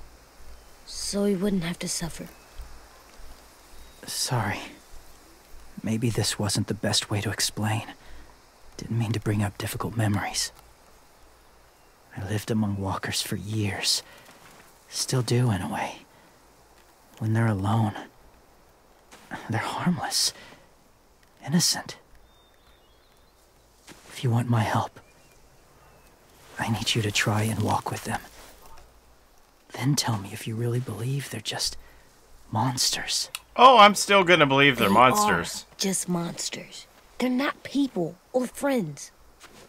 [SPEAKER 5] So he wouldn't have to suffer.
[SPEAKER 8] Sorry. Maybe this wasn't the best way to explain. Didn't mean to bring up difficult memories. I lived among walkers for years. Still do, in a way. When they're alone, they're harmless. Innocent. If you want my help, I need you to try and walk with them. Then tell me if you really believe they're just monsters.
[SPEAKER 1] Oh, I'm still gonna believe they're monsters.
[SPEAKER 5] Are just monsters. They're not people or friends.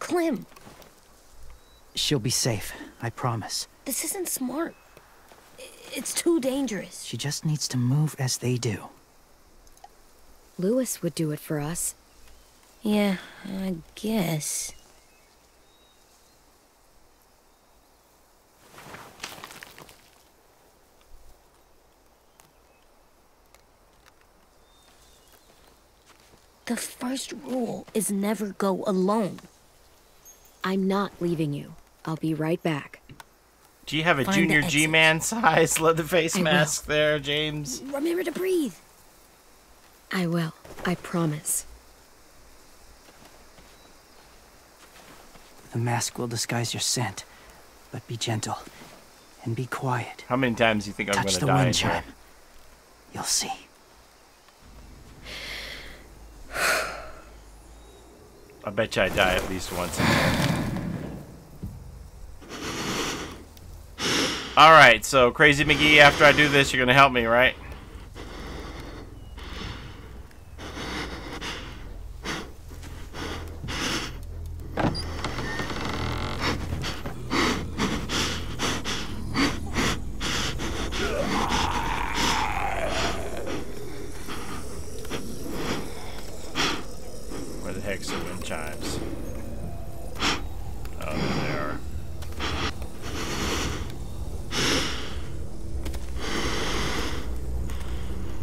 [SPEAKER 5] Clem.
[SPEAKER 8] She'll be safe, I promise.
[SPEAKER 5] This isn't smart. It's too dangerous.
[SPEAKER 8] She just needs to move as they do.
[SPEAKER 2] Lewis would do it for us.
[SPEAKER 5] Yeah, I guess. The first rule is never go alone.
[SPEAKER 2] I'm not leaving you. I'll be right back.
[SPEAKER 1] Do you have a
[SPEAKER 5] Find the
[SPEAKER 1] Junior
[SPEAKER 5] exit.
[SPEAKER 1] G-Man size Leatherface
[SPEAKER 2] I will.
[SPEAKER 1] mask there, James?
[SPEAKER 5] Remember to breathe.
[SPEAKER 2] I will. I promise.
[SPEAKER 8] The mask will disguise your scent, but be gentle and be quiet.
[SPEAKER 1] How many times do you think I'm going
[SPEAKER 8] Touch
[SPEAKER 1] to
[SPEAKER 8] the
[SPEAKER 1] die in
[SPEAKER 8] wind
[SPEAKER 1] here?
[SPEAKER 8] chime. You'll see.
[SPEAKER 1] I bet you I die at least once. Alright, so Crazy McGee, after I do this, you're going to help me, right? Where the heck's the wind chimes? Oh, there they are.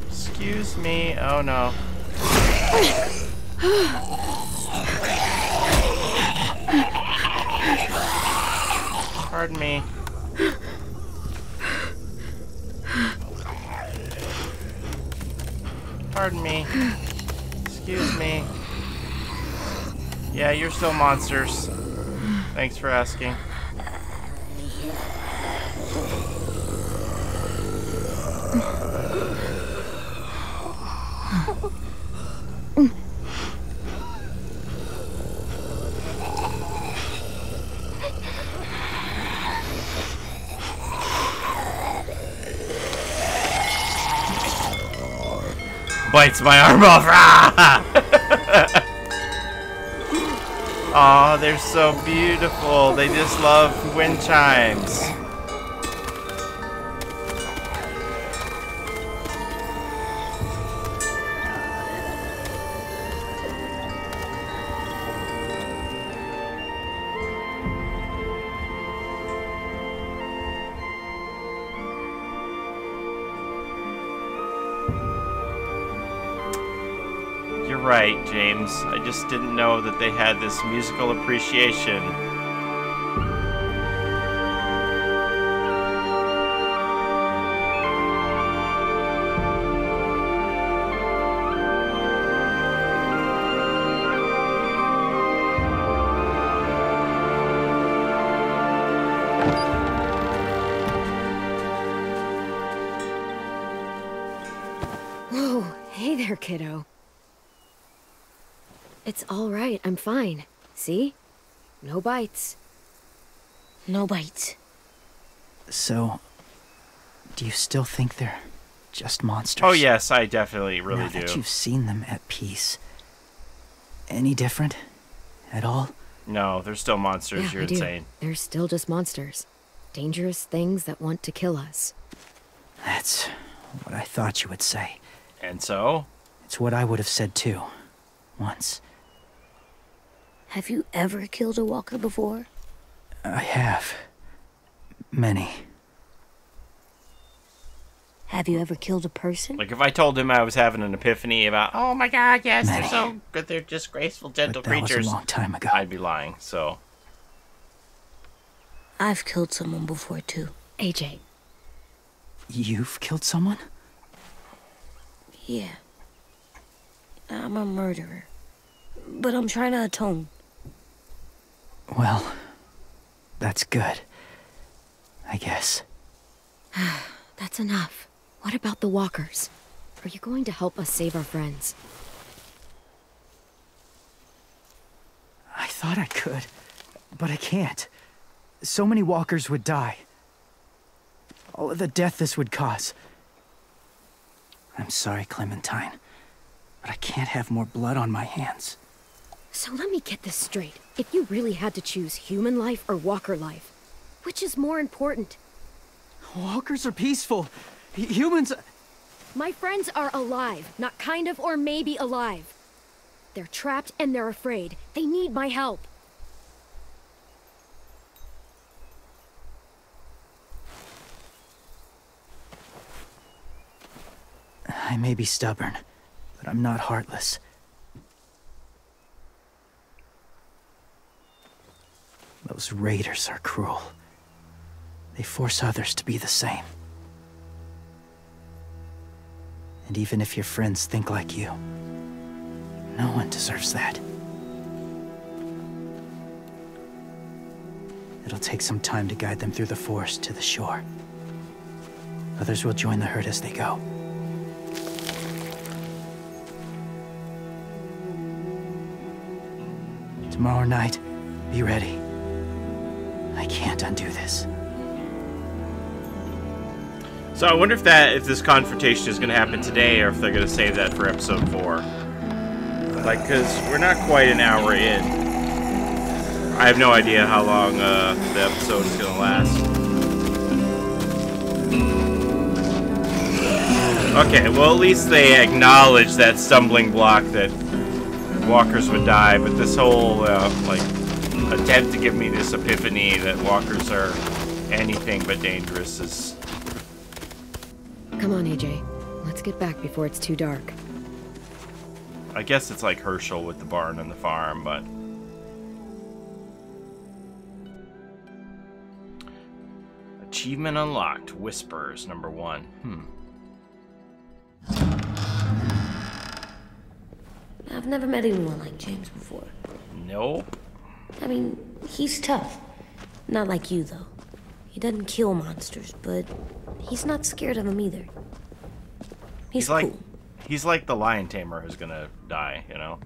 [SPEAKER 1] Excuse me. Oh no. Pardon me. Pardon me. Excuse me. Yeah, you're still monsters. Thanks for asking. Bites my arm off. Aw, they're so beautiful. They just love wind chimes. You're right, James. I just didn't know that they had this musical appreciation.
[SPEAKER 2] Whoa, hey there, kiddo. It's all right. I'm fine. See? No bites.
[SPEAKER 5] No bites.
[SPEAKER 8] So, do you still think they're just monsters?
[SPEAKER 1] Oh yes, I definitely really
[SPEAKER 8] Now that
[SPEAKER 1] do.
[SPEAKER 8] you've seen them at peace. Any different? At all?
[SPEAKER 1] No, they're still monsters.
[SPEAKER 2] Yeah,
[SPEAKER 1] You're
[SPEAKER 2] I do.
[SPEAKER 1] insane.
[SPEAKER 2] They're still just monsters. Dangerous things that want to kill us.
[SPEAKER 8] That's what I thought you would say.
[SPEAKER 1] And so?
[SPEAKER 8] It's what I would have said too. Once.
[SPEAKER 5] Have you ever killed a walker before?
[SPEAKER 8] I have. Many.
[SPEAKER 5] Have you ever killed a person?
[SPEAKER 1] Like if I told him I was having an epiphany about, oh my god, yes,
[SPEAKER 8] Many.
[SPEAKER 1] they're so good, they're just graceful, gentle
[SPEAKER 8] But that
[SPEAKER 1] creatures.
[SPEAKER 8] was a long time ago.
[SPEAKER 1] I'd be lying, so.
[SPEAKER 5] I've killed someone before too.
[SPEAKER 2] AJ.
[SPEAKER 8] You've killed someone?
[SPEAKER 5] Yeah. I'm a murderer. But I'm trying to atone.
[SPEAKER 8] Well, that's good. I guess.
[SPEAKER 2] That's enough. What about the walkers? Are you going to help us save our friends?
[SPEAKER 8] I thought I could, but I can't. So many walkers would die. All of the death this would cause. I'm sorry, Clementine, but I can't have more blood on my hands.
[SPEAKER 2] So let me get this straight. If you really had to choose human life or walker life, which is more important?
[SPEAKER 8] Walkers are peaceful. Humans...
[SPEAKER 2] My friends are alive, not kind of or maybe alive. They're trapped and they're afraid. They need my help.
[SPEAKER 8] I may be stubborn, but I'm not heartless. Those raiders are cruel. They force others to be the same. And even if your friends think like you, no one deserves that. It'll take some time to guide them through the forest to the shore. Others will join the herd as they go. Tomorrow night, be ready. I can't undo this.
[SPEAKER 1] So I wonder if this confrontation is going to happen today, or if they're going to save that for episode 4. Like, because we're not quite an hour in. I have no idea how long the episode is going to last. Okay, well at least they acknowledge that stumbling block that walkers would die, but this whole like attempt to give me this epiphany that walkers are anything but dangerous is...
[SPEAKER 2] Come on, AJ. Let's get back before it's too dark.
[SPEAKER 1] I guess it's like Herschel with the barn and the farm, but... Achievement unlocked. Whispers, number 1.
[SPEAKER 5] I've never met anyone like James before.
[SPEAKER 1] Nope.
[SPEAKER 5] I mean, he's tough. Not like you, though. He doesn't kill monsters, but he's not scared of them either. He's cool.
[SPEAKER 1] He's like the lion tamer who's gonna die, you know?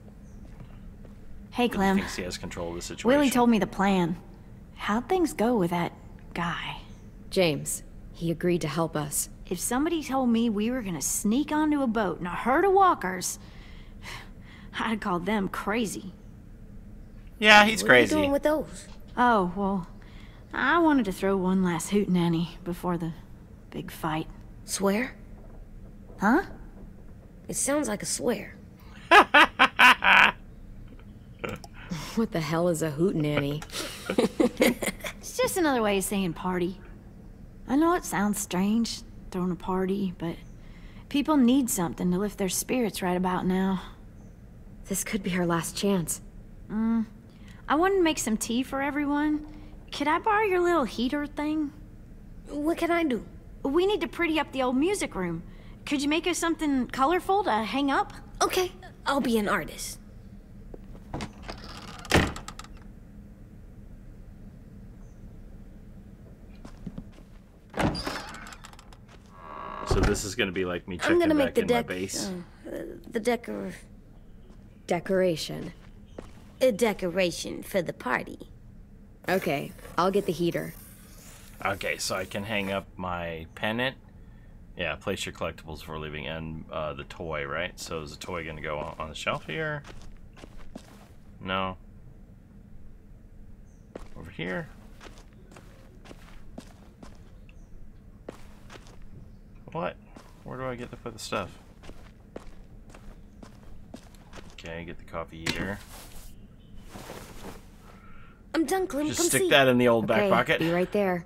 [SPEAKER 7] Hey,
[SPEAKER 1] He
[SPEAKER 7] Clem.
[SPEAKER 1] thinks he has control of the situation.
[SPEAKER 7] Willie told me the plan. How'd things go with that guy?
[SPEAKER 2] James, he agreed to help us.
[SPEAKER 7] If somebody told me we were gonna sneak onto a boat in a herd of walkers, I'd call them crazy.
[SPEAKER 1] Yeah, he's crazy.
[SPEAKER 5] What are you doing with those?
[SPEAKER 7] Oh, well, I wanted to throw one last hootenanny before the big fight.
[SPEAKER 5] Swear?
[SPEAKER 7] Huh?
[SPEAKER 5] It sounds like a swear.
[SPEAKER 2] What the hell is a hootenanny?
[SPEAKER 7] It's just another way of saying party. I know it sounds strange, throwing a party, but people need something to lift their spirits right about now.
[SPEAKER 2] This could be our last chance.
[SPEAKER 7] I wanted to make some tea for everyone. Could I borrow your little heater thing?
[SPEAKER 5] What can I do?
[SPEAKER 7] We need to pretty up the old music room. Could you make us something colorful to hang up?
[SPEAKER 5] Okay, I'll be an artist.
[SPEAKER 1] So this is gonna be like me
[SPEAKER 5] I'm
[SPEAKER 1] checking
[SPEAKER 5] gonna
[SPEAKER 1] back
[SPEAKER 5] make the
[SPEAKER 1] in my
[SPEAKER 5] deck.
[SPEAKER 1] base.
[SPEAKER 2] Decoration.
[SPEAKER 5] A decoration for the party.
[SPEAKER 2] Okay, I'll get the heater.
[SPEAKER 1] Okay, so I can hang up my pennant. Yeah, place your collectibles before leaving, and the toy, right? So is the toy gonna go on the shelf here? No. Over here? What? Where do I get to put the stuff? Okay, get the coffee heater.
[SPEAKER 5] I'm done, Clem.
[SPEAKER 1] Just
[SPEAKER 5] Come
[SPEAKER 1] stick
[SPEAKER 5] see.
[SPEAKER 1] that in the old back
[SPEAKER 2] Okay,
[SPEAKER 1] pocket.
[SPEAKER 2] be right there.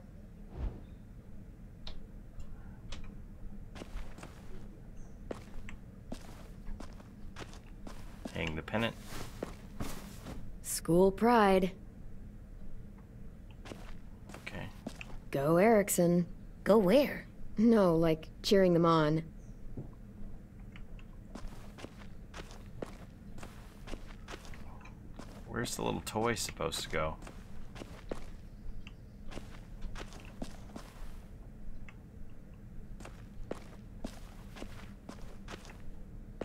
[SPEAKER 1] Hang the pennant.
[SPEAKER 2] School pride.
[SPEAKER 1] Okay.
[SPEAKER 2] Go Erickson.
[SPEAKER 5] Go where?
[SPEAKER 2] No, like cheering them on.
[SPEAKER 1] Where's the little toy supposed to go?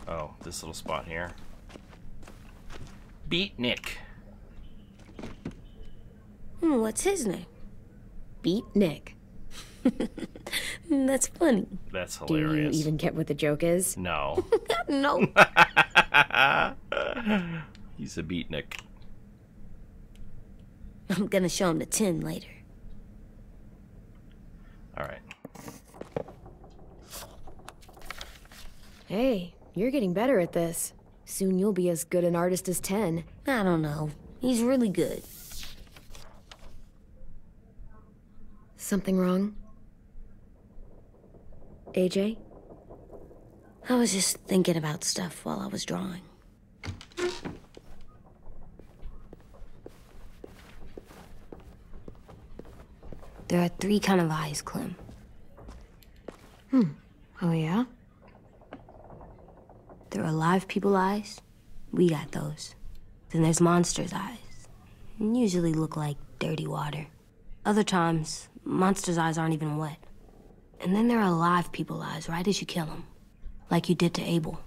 [SPEAKER 1] Oh, this little spot here. Beatnik.
[SPEAKER 5] What's his name?
[SPEAKER 2] Beat Nick.
[SPEAKER 5] That's funny.
[SPEAKER 1] That's
[SPEAKER 2] Do you
[SPEAKER 1] hilarious.
[SPEAKER 2] even get what the joke is?
[SPEAKER 1] No.
[SPEAKER 5] No.
[SPEAKER 1] He's a beatnik.
[SPEAKER 5] I'm gonna show him the tin later.
[SPEAKER 1] Alright.
[SPEAKER 2] Hey, you're getting better at this. Soon you'll be as good an artist as 10.
[SPEAKER 5] I don't know. He's really good.
[SPEAKER 2] Something wrong? AJ?
[SPEAKER 5] I was just thinking about stuff while I was drawing. There are 3 kind of eyes, Clem.
[SPEAKER 2] Oh yeah?
[SPEAKER 5] There are live people eyes. We got those. Then there's monsters' eyes. Usually look like dirty water. Other times, monsters' eyes aren't even wet. And then there are live people eyes right as you kill them. Like you did to Abel.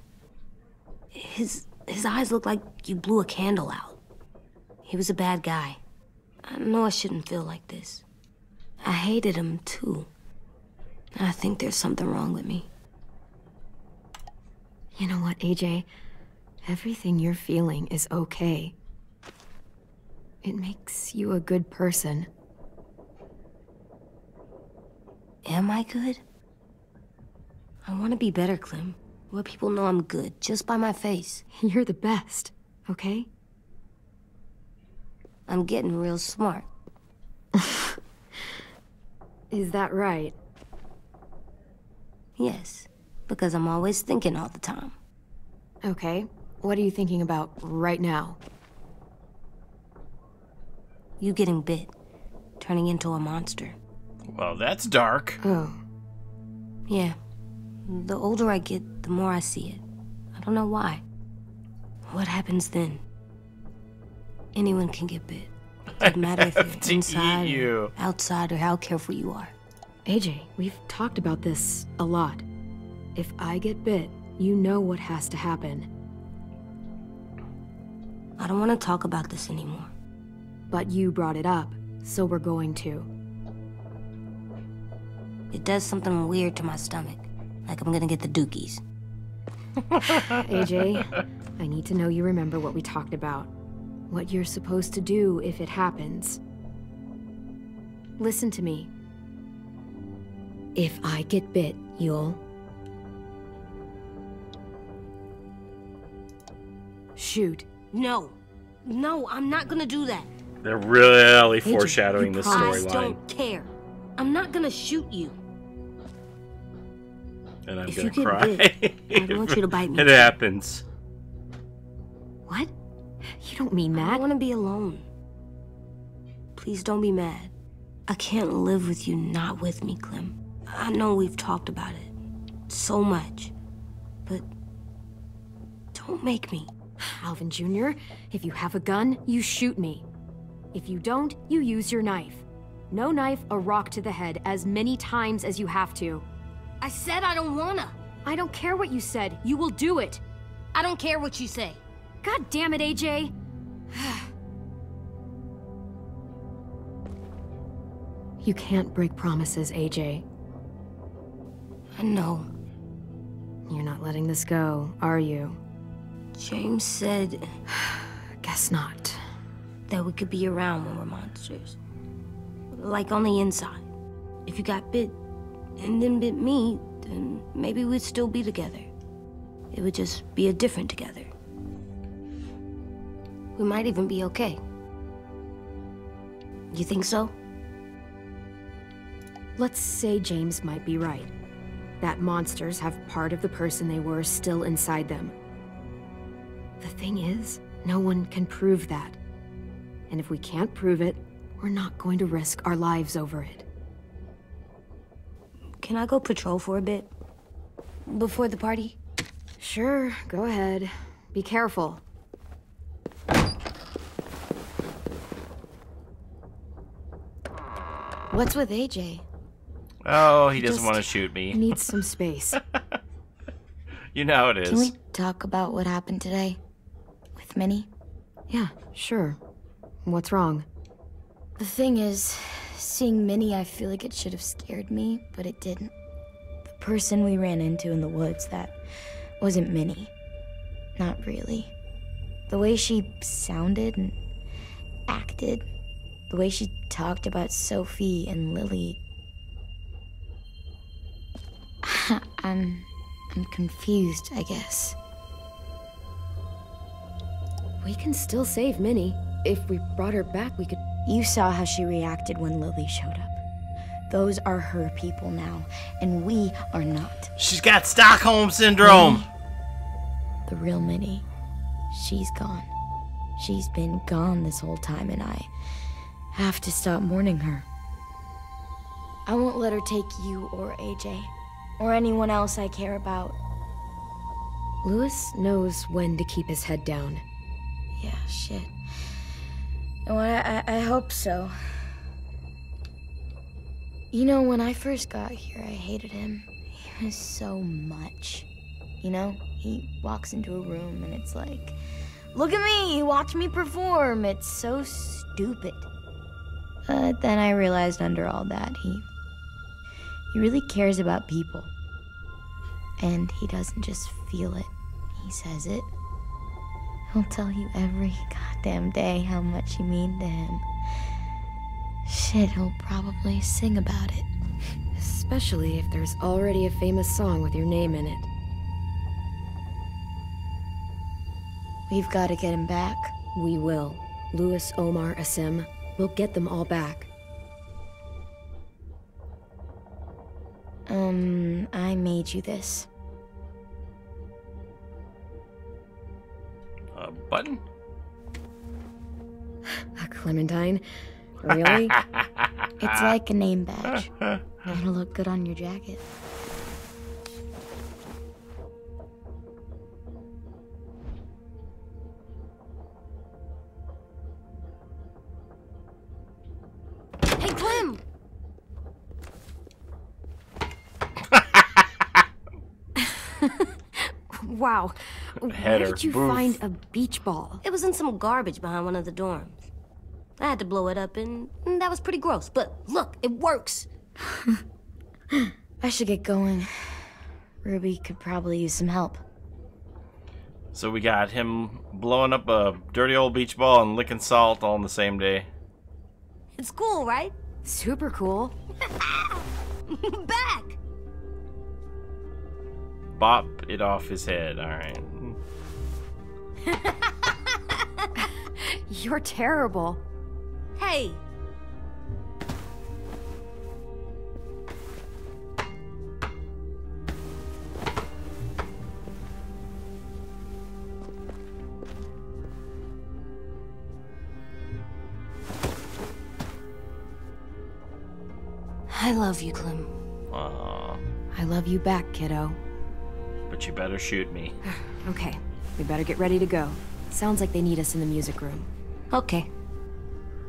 [SPEAKER 5] His eyes look like you blew a candle out. He was a bad guy. I know I shouldn't feel like this. I hated him, too. I think there's something wrong with me.
[SPEAKER 2] You know what, AJ? Everything you're feeling is okay. It makes you a good person.
[SPEAKER 5] Am I good? I want to be better, Clem. Let people know I'm good, just by my face.
[SPEAKER 2] You're the best, okay?
[SPEAKER 5] I'm getting real smart.
[SPEAKER 2] Is that right?
[SPEAKER 5] Yes, because I'm always thinking all the time.
[SPEAKER 2] Okay, what are you thinking about right now?
[SPEAKER 5] You getting bit, turning into a monster.
[SPEAKER 1] Well, that's dark.
[SPEAKER 2] Oh.
[SPEAKER 5] Yeah. The older I get, the more I see it. I don't know why. What happens then? Anyone can get bit. Doesn't matter if you're inside or outside or how careful you are.
[SPEAKER 2] AJ, we've talked about this a lot. If I get bit, you know what has to happen.
[SPEAKER 5] I don't want to talk about this anymore.
[SPEAKER 2] But you brought it up, so we're going to.
[SPEAKER 5] It does something weird to my stomach. Like I'm gonna get the dookies.
[SPEAKER 2] AJ, I need to know you remember what we talked about. What you're supposed to do if it happens. Listen to me. If I get bit, you'll... shoot.
[SPEAKER 5] No. No, I'm not gonna do that.
[SPEAKER 1] They're really
[SPEAKER 2] AJ,
[SPEAKER 1] foreshadowing this
[SPEAKER 5] I
[SPEAKER 1] storyline.
[SPEAKER 5] don't care. I'm not gonna shoot you.
[SPEAKER 1] And I'm
[SPEAKER 5] If
[SPEAKER 1] gonna
[SPEAKER 5] you get
[SPEAKER 1] cry.
[SPEAKER 5] bit, I don't want you to bite me.
[SPEAKER 1] It happens.
[SPEAKER 2] What? You don't mean
[SPEAKER 5] I
[SPEAKER 2] that.
[SPEAKER 5] want to be alone. Please don't be mad. I can't live with you not with me, Clem. I know we've talked about it so much, but don't make me.
[SPEAKER 2] Alvin Jr., if you have a gun, you shoot me. If you don't, you use your knife. No knife, a rock to the head as many times as you have to.
[SPEAKER 5] I said I don't wanna.
[SPEAKER 2] I don't care what you said. You will do it.
[SPEAKER 5] I don't care what you say.
[SPEAKER 2] God damn it, AJ. You can't break promises, AJ.
[SPEAKER 5] I know.
[SPEAKER 2] You're not letting this go, are you?
[SPEAKER 5] James said
[SPEAKER 2] Guess not.
[SPEAKER 5] that we could be around when we're monsters. Like on the inside. If you got bit and then bit me, then maybe we'd still be together. It would just be a different together. We might even be okay. You think so?
[SPEAKER 2] Let's say James might be right. That monsters have part of the person they were still inside them. The thing is, no one can prove that. And if we can't prove it, we're not going to risk our lives over it.
[SPEAKER 5] Can I go patrol for a bit? Before the party?
[SPEAKER 2] Sure, go ahead. Be careful.
[SPEAKER 7] What's with AJ?
[SPEAKER 1] Oh, he doesn't
[SPEAKER 2] just
[SPEAKER 1] want to shoot me.
[SPEAKER 2] Needs some space.
[SPEAKER 1] You know how it is.
[SPEAKER 7] Can we talk about what happened today? With Minnie?
[SPEAKER 2] Yeah, sure. What's wrong?
[SPEAKER 7] The thing is, seeing Minnie, I feel like it should have scared me, but it didn't. The person we ran into in the woods, that wasn't Minnie. Not really. The way she sounded and acted, the way she talked about Sophie and Lily. I'm I'm confused, I guess.
[SPEAKER 2] We can still save Minnie. If we brought her back, we could...
[SPEAKER 7] You saw how she reacted when Lily showed up. Those are her people now, and we are not.
[SPEAKER 1] She's got Stockholm Syndrome!
[SPEAKER 7] Minnie, the real Minnie, she's gone. She's been gone this whole time, and I have to stop mourning her. I won't let her take you or AJ, or anyone else I care about.
[SPEAKER 2] Louis knows when to keep his head down.
[SPEAKER 7] Yeah, shit. Oh, I hope so. You know, when I first got here, I hated him. He was so much. You know, he walks into a room and it's like, look at me, watch me perform. It's so stupid. But then I realized under all that, he really cares about people. And he doesn't just feel it, he says it. He'll tell you every goddamn day how much you mean to him. Shit, he'll probably sing about it.
[SPEAKER 2] Especially if there's already a famous song with your name in it.
[SPEAKER 7] We've got to get him back.
[SPEAKER 2] We will. Louis, Omar, Aasim. We'll get them all back.
[SPEAKER 7] I made you this.
[SPEAKER 1] A button?
[SPEAKER 2] A Clementine? Really?
[SPEAKER 7] It's like a name badge. It'll look good on your jacket.
[SPEAKER 5] Hey, Clem!
[SPEAKER 2] Wow. Where did you find a beach ball?
[SPEAKER 5] It was in some garbage behind one of the dorms. I had to blow it up, and that was pretty gross. But look, it works.
[SPEAKER 7] I should get going. Ruby could probably use some help.
[SPEAKER 1] So we got him blowing up a dirty old beach ball and licking salt all in the same day.
[SPEAKER 5] It's cool, right?
[SPEAKER 2] Super cool.
[SPEAKER 5] Back!
[SPEAKER 1] Bop it off his head, alright.
[SPEAKER 2] You're terrible.
[SPEAKER 5] Hey! I love you, Clem.
[SPEAKER 1] Aww.
[SPEAKER 2] I love you back, kiddo.
[SPEAKER 1] But you better shoot me.
[SPEAKER 2] Okay, we better get ready to go. Sounds like they need us in the music room.
[SPEAKER 5] Okay.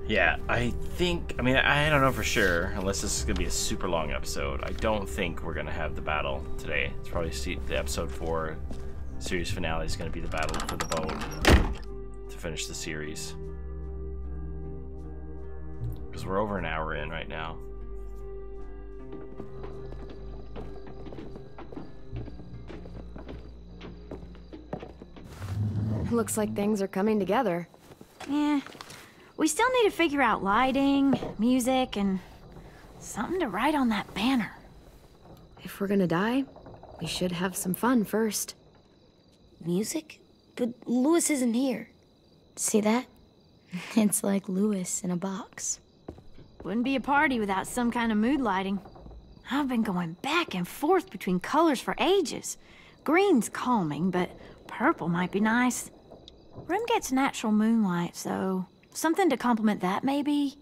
[SPEAKER 1] Yeah, I mean, I don't know for sure, unless this is going to be a super long episode. I don't think we're going to have the battle today. It's probably the episode 4 series finale is going to be the battle for the vote to finish the series. Because we're over an hour in right now.
[SPEAKER 2] Looks like things are coming together.
[SPEAKER 9] Yeah. We still need to figure out lighting, music, and something to write on that banner.
[SPEAKER 2] If we're gonna die, we should have some fun first.
[SPEAKER 5] Music? But Louis isn't here.
[SPEAKER 7] See that? It's like Louis in a box.
[SPEAKER 9] Wouldn't be a party without some kind of mood lighting. I've been going back and forth between colors for ages. Green's calming, but purple might be nice. Room gets natural moonlight, so something to complement that, maybe?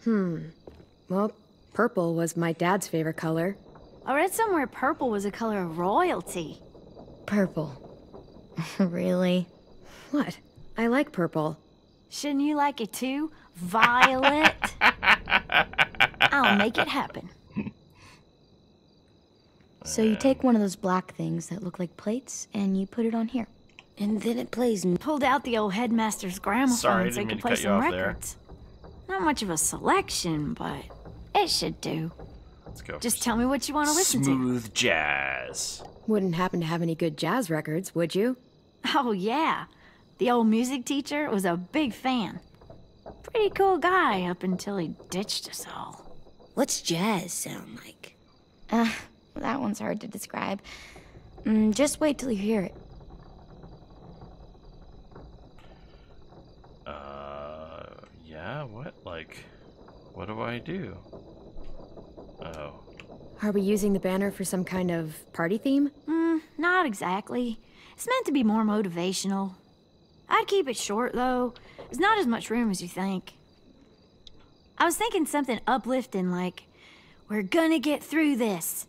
[SPEAKER 2] Well, purple was my dad's favorite color.
[SPEAKER 9] I read somewhere purple was a color of royalty.
[SPEAKER 2] Purple.
[SPEAKER 7] Really?
[SPEAKER 2] What? I like purple.
[SPEAKER 9] Shouldn't you like it too? Violet? I'll make it happen.
[SPEAKER 7] So you take one of those black things that look like plates, and you put it on here.
[SPEAKER 5] And then it plays...
[SPEAKER 9] Pulled out the old headmaster's gramophone
[SPEAKER 1] Sorry,
[SPEAKER 9] so he
[SPEAKER 1] didn't
[SPEAKER 9] could
[SPEAKER 1] mean
[SPEAKER 9] play
[SPEAKER 1] to cut you
[SPEAKER 9] some
[SPEAKER 1] off there.
[SPEAKER 9] records. Not much of a selection, but it should do.
[SPEAKER 1] Let's go.
[SPEAKER 9] Just tell me what you want to listen to.
[SPEAKER 1] Smooth jazz.
[SPEAKER 2] Wouldn't happen to have any good jazz records, would you?
[SPEAKER 9] Oh, yeah. The old music teacher was a big fan. Pretty cool guy up until he ditched us all.
[SPEAKER 5] What's jazz sound like?
[SPEAKER 7] That one's hard to describe. Just wait till you hear it.
[SPEAKER 1] Yeah, what? Like, what do I do? Oh.
[SPEAKER 2] Are we using the banner for some kind of party theme?
[SPEAKER 9] Not exactly. It's meant to be more motivational. I'd keep it short, though. There's not as much room as you think. I was thinking something uplifting like, we're gonna get through this.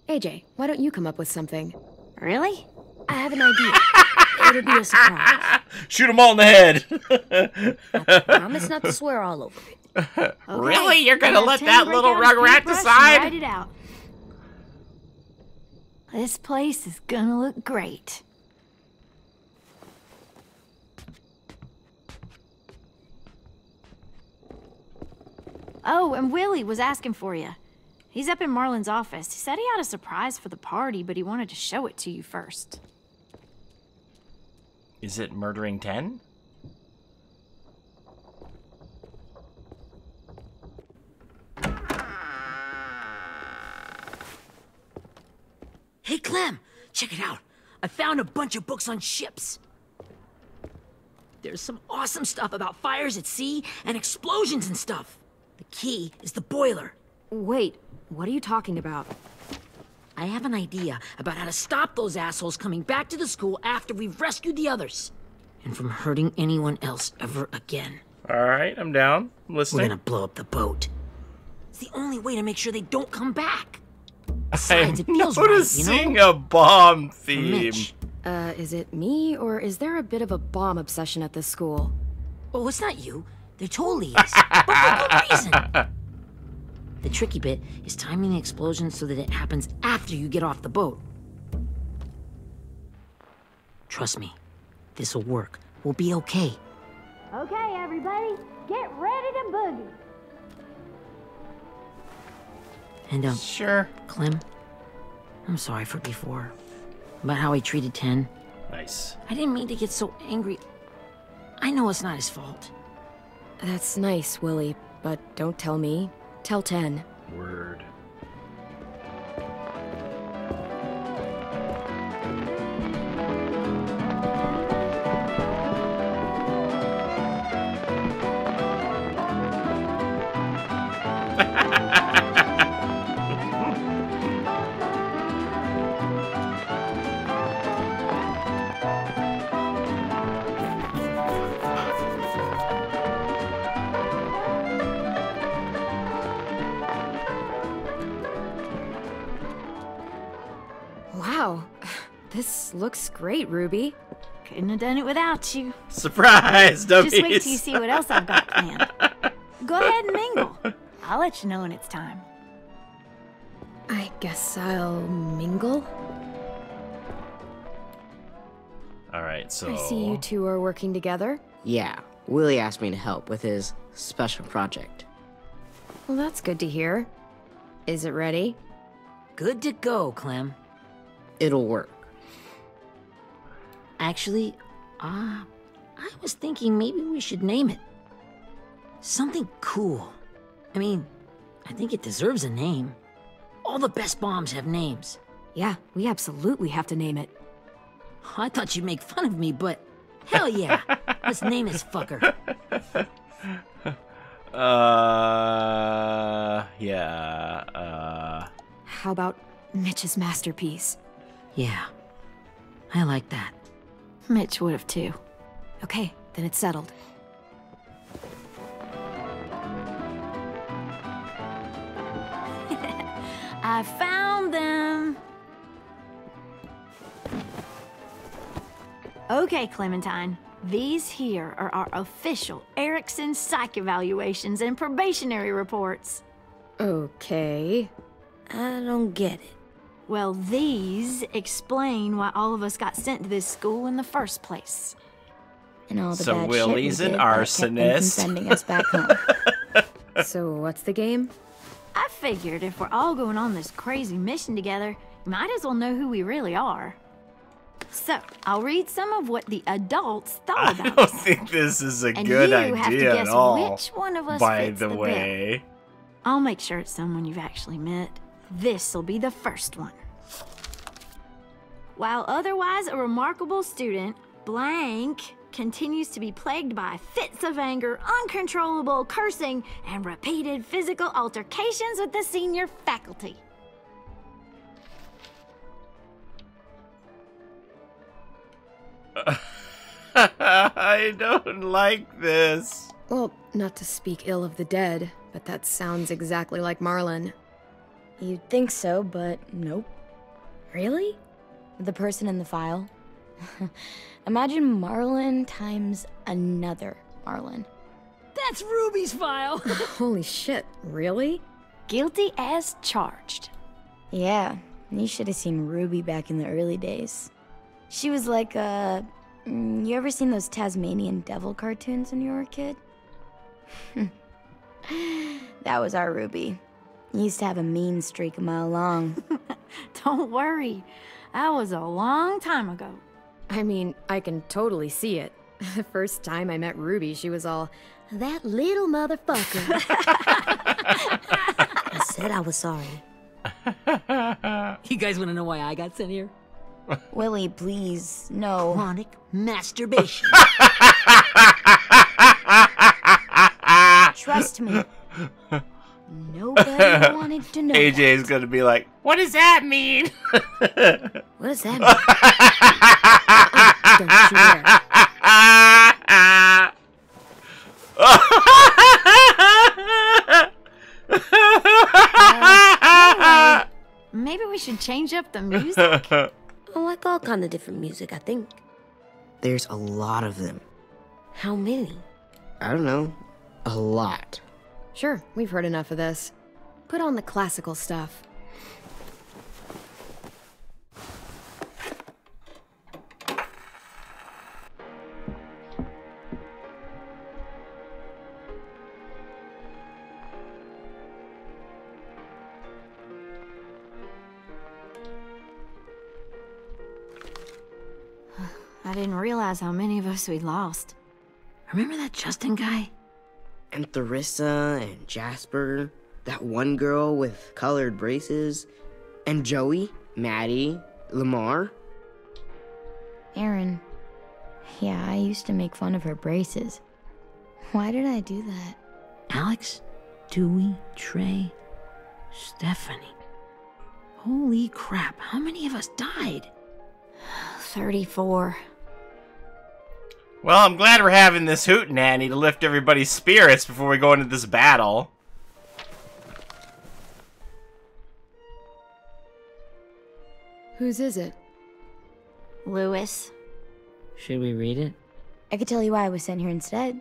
[SPEAKER 2] AJ, why don't you come up with something?
[SPEAKER 9] Really?
[SPEAKER 5] I have an idea. It'll be a surprise.
[SPEAKER 1] Shoot them all in the head.
[SPEAKER 5] I promise not to swear all over it.
[SPEAKER 9] Okay.
[SPEAKER 1] Really? You're gonna let
[SPEAKER 9] Tim,
[SPEAKER 1] that
[SPEAKER 9] break
[SPEAKER 1] little
[SPEAKER 9] out a
[SPEAKER 1] rugrat
[SPEAKER 9] paintbrush and
[SPEAKER 1] decide?
[SPEAKER 9] Write it out. This place is gonna look great. Oh, and Willie was asking for you. He's up in Marlin's office. He said he had a surprise for the party, but he wanted to show it to you first.
[SPEAKER 1] Is it Murdering 10?
[SPEAKER 3] Hey, Clem, check it out. I found a bunch of books on ships. There's some awesome stuff about fires at sea and explosions and stuff. The key is the boiler.
[SPEAKER 2] Wait, what are you talking about?
[SPEAKER 3] I have an idea about how to stop those assholes coming back to the school after we've rescued the others. And from hurting anyone else ever again.
[SPEAKER 1] Alright, I'm down. I'm listening.
[SPEAKER 3] We're gonna blow up the boat. It's the only way to make sure they don't come back. Besides, it feels right, you
[SPEAKER 1] noticing
[SPEAKER 3] know?
[SPEAKER 1] a bomb
[SPEAKER 3] For
[SPEAKER 1] theme.
[SPEAKER 3] Mitch.
[SPEAKER 2] Is it me, or is there a bit of a bomb obsession at this school?
[SPEAKER 3] Oh, it's not you. There totally is. But for good reason. The tricky bit is timing the explosion so that it happens after you get off the boat. Trust me, this'll work. We'll be okay.
[SPEAKER 9] Okay, everybody, get ready to boogie.
[SPEAKER 3] And,
[SPEAKER 1] Sure.
[SPEAKER 3] Clem, I'm sorry for before. About how he treated Ten.
[SPEAKER 1] Nice.
[SPEAKER 3] I didn't mean to get so angry. I know it's not his fault.
[SPEAKER 2] That's nice, Willie, but don't tell me. Tell 10.
[SPEAKER 1] Word.
[SPEAKER 2] Wow, this looks great, Ruby.
[SPEAKER 9] Couldn't have done it without you.
[SPEAKER 1] Surprise, dummies.
[SPEAKER 9] Just wait till you see what else I've got planned. Go ahead and mingle. I'll let you know when it's time.
[SPEAKER 2] I guess I'll mingle?
[SPEAKER 1] Alright, so...
[SPEAKER 2] I see you two are working together.
[SPEAKER 10] Yeah, Willie asked me to help with his special project.
[SPEAKER 2] Well, that's good to hear. Is it ready?
[SPEAKER 3] Good to go, Clem.
[SPEAKER 10] It'll work.
[SPEAKER 3] Actually, I was thinking maybe we should name it. Something cool. I mean, I think it deserves a name. All the best bombs have names.
[SPEAKER 2] Yeah, we absolutely have to name it.
[SPEAKER 3] I thought you'd make fun of me, but hell yeah. Let's name this fucker.
[SPEAKER 1] Yeah,
[SPEAKER 2] How about Mitch's masterpiece?
[SPEAKER 3] Yeah, I like that.
[SPEAKER 9] Mitch would have too.
[SPEAKER 2] Okay, then it's settled.
[SPEAKER 9] I found them. Okay, Clementine. These here are our official Erickson psych evaluations and probationary reports.
[SPEAKER 2] Okay.
[SPEAKER 5] I don't get it.
[SPEAKER 9] Well, these explain why all of us got sent to this school in the first place.
[SPEAKER 7] And all the
[SPEAKER 1] So
[SPEAKER 7] bad
[SPEAKER 1] Willie's
[SPEAKER 7] shit we
[SPEAKER 1] an
[SPEAKER 7] did that kept them from
[SPEAKER 1] arsonist.
[SPEAKER 7] sending us back home.
[SPEAKER 2] So what's the game?
[SPEAKER 9] I figured if we're all going on this crazy mission together, you might as well know who we really are. So, I'll read some of what the adults
[SPEAKER 1] I
[SPEAKER 9] thought about
[SPEAKER 1] don't
[SPEAKER 9] us.
[SPEAKER 1] think this is a
[SPEAKER 9] And
[SPEAKER 1] good
[SPEAKER 9] you have to
[SPEAKER 1] idea
[SPEAKER 9] guess
[SPEAKER 1] at all.
[SPEAKER 9] which one of us
[SPEAKER 1] By
[SPEAKER 9] fits
[SPEAKER 1] the
[SPEAKER 9] the
[SPEAKER 1] way.
[SPEAKER 9] I'll make sure it's someone you've actually met. This'll be the first one. While otherwise a remarkable student, blank continues to be plagued by fits of anger, uncontrollable cursing, and repeated physical altercations with the senior faculty.
[SPEAKER 1] I don't like this.
[SPEAKER 2] Well, not to speak ill of the dead, but that sounds exactly like Marlon.
[SPEAKER 7] You'd think so, but nope.
[SPEAKER 2] Really?
[SPEAKER 7] The person in the file. Imagine Marlon times another Marlon.
[SPEAKER 3] That's Ruby's file.
[SPEAKER 2] Holy shit, really?
[SPEAKER 9] Guilty as charged.
[SPEAKER 7] Yeah, you should have seen Ruby back in the early days. She was like you ever seen those Tasmanian devil cartoons when you were a kid? That was our Ruby. He used to have a mean streak a mile long.
[SPEAKER 9] Don't worry, that was a long time ago.
[SPEAKER 2] I mean, I can totally see it. The first time I met Ruby, she was all, "That little motherfucker."
[SPEAKER 5] I said I was sorry.
[SPEAKER 3] You guys want to know why I got sent here?
[SPEAKER 7] Willie, please, no.
[SPEAKER 3] Chronic masturbation.
[SPEAKER 7] Trust me. Nobody wanted to know.
[SPEAKER 1] AJ's gonna be like, what does that mean?
[SPEAKER 5] What does that mean?
[SPEAKER 2] Don't you dare.
[SPEAKER 9] Anyway, maybe we should change up the music.
[SPEAKER 5] I like all kind of different music, I think.
[SPEAKER 10] There's a lot of them.
[SPEAKER 5] How many?
[SPEAKER 10] I don't know. A lot.
[SPEAKER 2] Sure, we've heard enough of this. Put on the classical stuff.
[SPEAKER 9] I didn't realize how many of us we'd lost.
[SPEAKER 3] Remember that Justin guy?
[SPEAKER 10] And Theresa and Jasper. That one girl with colored braces. And Joey, Maddie, Lamar.
[SPEAKER 7] Aaron. Yeah, I used to make fun of her braces. Why did I do that?
[SPEAKER 3] Alex, Dewey, Trey, Stephanie. Holy crap, how many of us died?
[SPEAKER 9] 34.
[SPEAKER 1] Well, I'm glad we're having this hootenanny to lift everybody's spirits before we go into this battle.
[SPEAKER 2] Whose is it?
[SPEAKER 9] Lewis.
[SPEAKER 3] Should we read it?
[SPEAKER 7] I could tell you why I was sent here instead.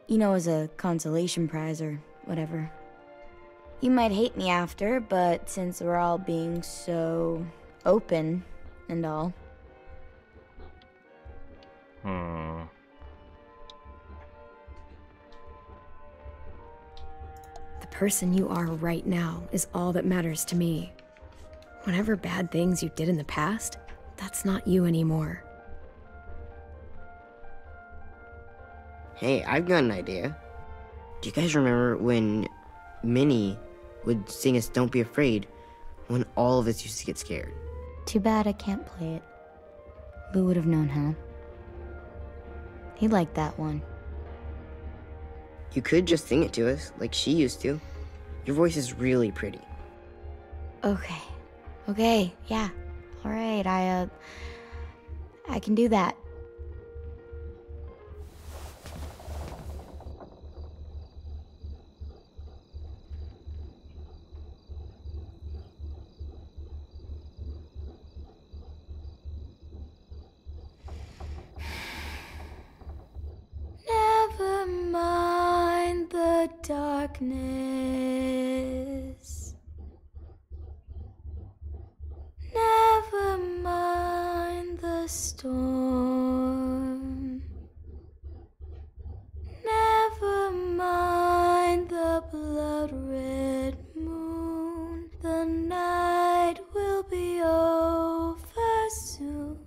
[SPEAKER 7] You know, as a consolation prize or whatever. You might hate me after, but since we're all being so open and all.
[SPEAKER 2] The person you are right now is all that matters to me. Whatever bad things you did in the past, that's not you anymore.
[SPEAKER 10] Hey, I've got an idea. Do you guys remember when Minnie would sing us Don't Be Afraid when all of us used to get scared?
[SPEAKER 7] Too bad I can't play it. Lou would have known how. He liked that one.
[SPEAKER 10] You could just sing it to us, like she used to. Your voice is really pretty.
[SPEAKER 7] Okay. Okay, yeah. Alright, I can do that. Never mind the darkness. Never mind the storm. Never mind the blood-red moon. The night will be over soon.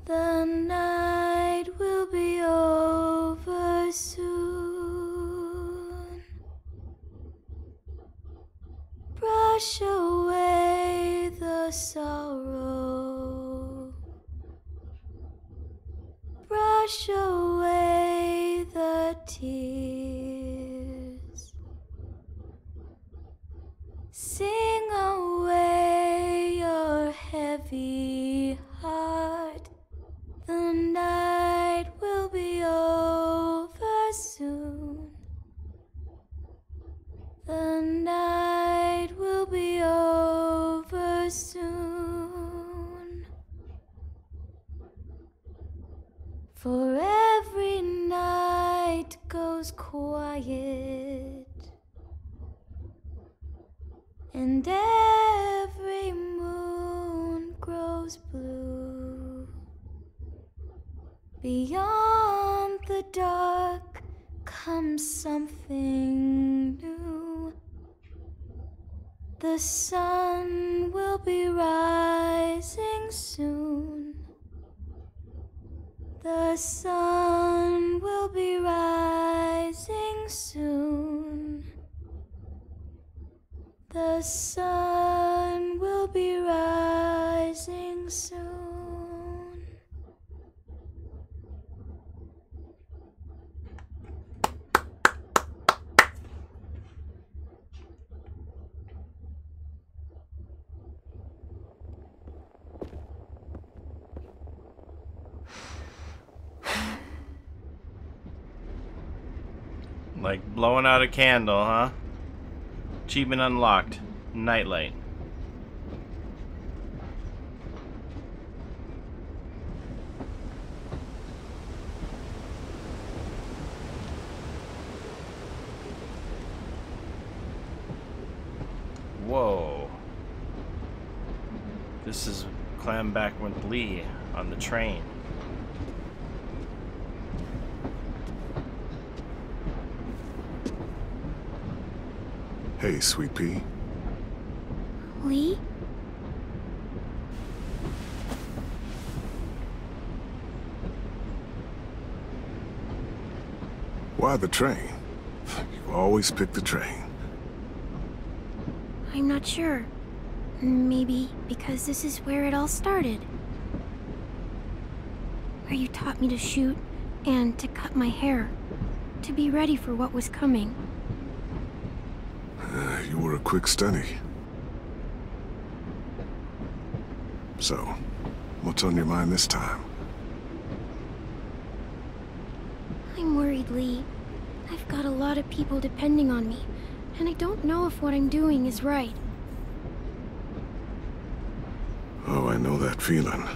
[SPEAKER 7] The night will be over soon. Brush away the
[SPEAKER 4] the sorrow, brush away the tears, sing away your heavy heart. The night will be over soon. The night will be over soon. For every night goes quiet, and every moon grows blue. Beyond the dark comes something new. The sun will be rising soon. The sun will be rising soon. The sun will be rising soon.
[SPEAKER 1] Like blowing out a candle, huh? Achievement unlocked. Nightlight. Whoa. This is Clem back with Lee on the train.
[SPEAKER 11] Hey, Sweet Pea.
[SPEAKER 5] Lee?
[SPEAKER 11] Why the train? You always pick the train.
[SPEAKER 2] I'm not sure. Maybe because this is where it all started. Where you taught me to shoot and to cut my hair. To be ready for what was coming.
[SPEAKER 11] You were a quick study. So, what's on your mind this time?
[SPEAKER 2] I'm worried, Lee. I've got a lot of people depending on me, and I don't know if what I'm doing is right.
[SPEAKER 11] Oh, I know that feeling.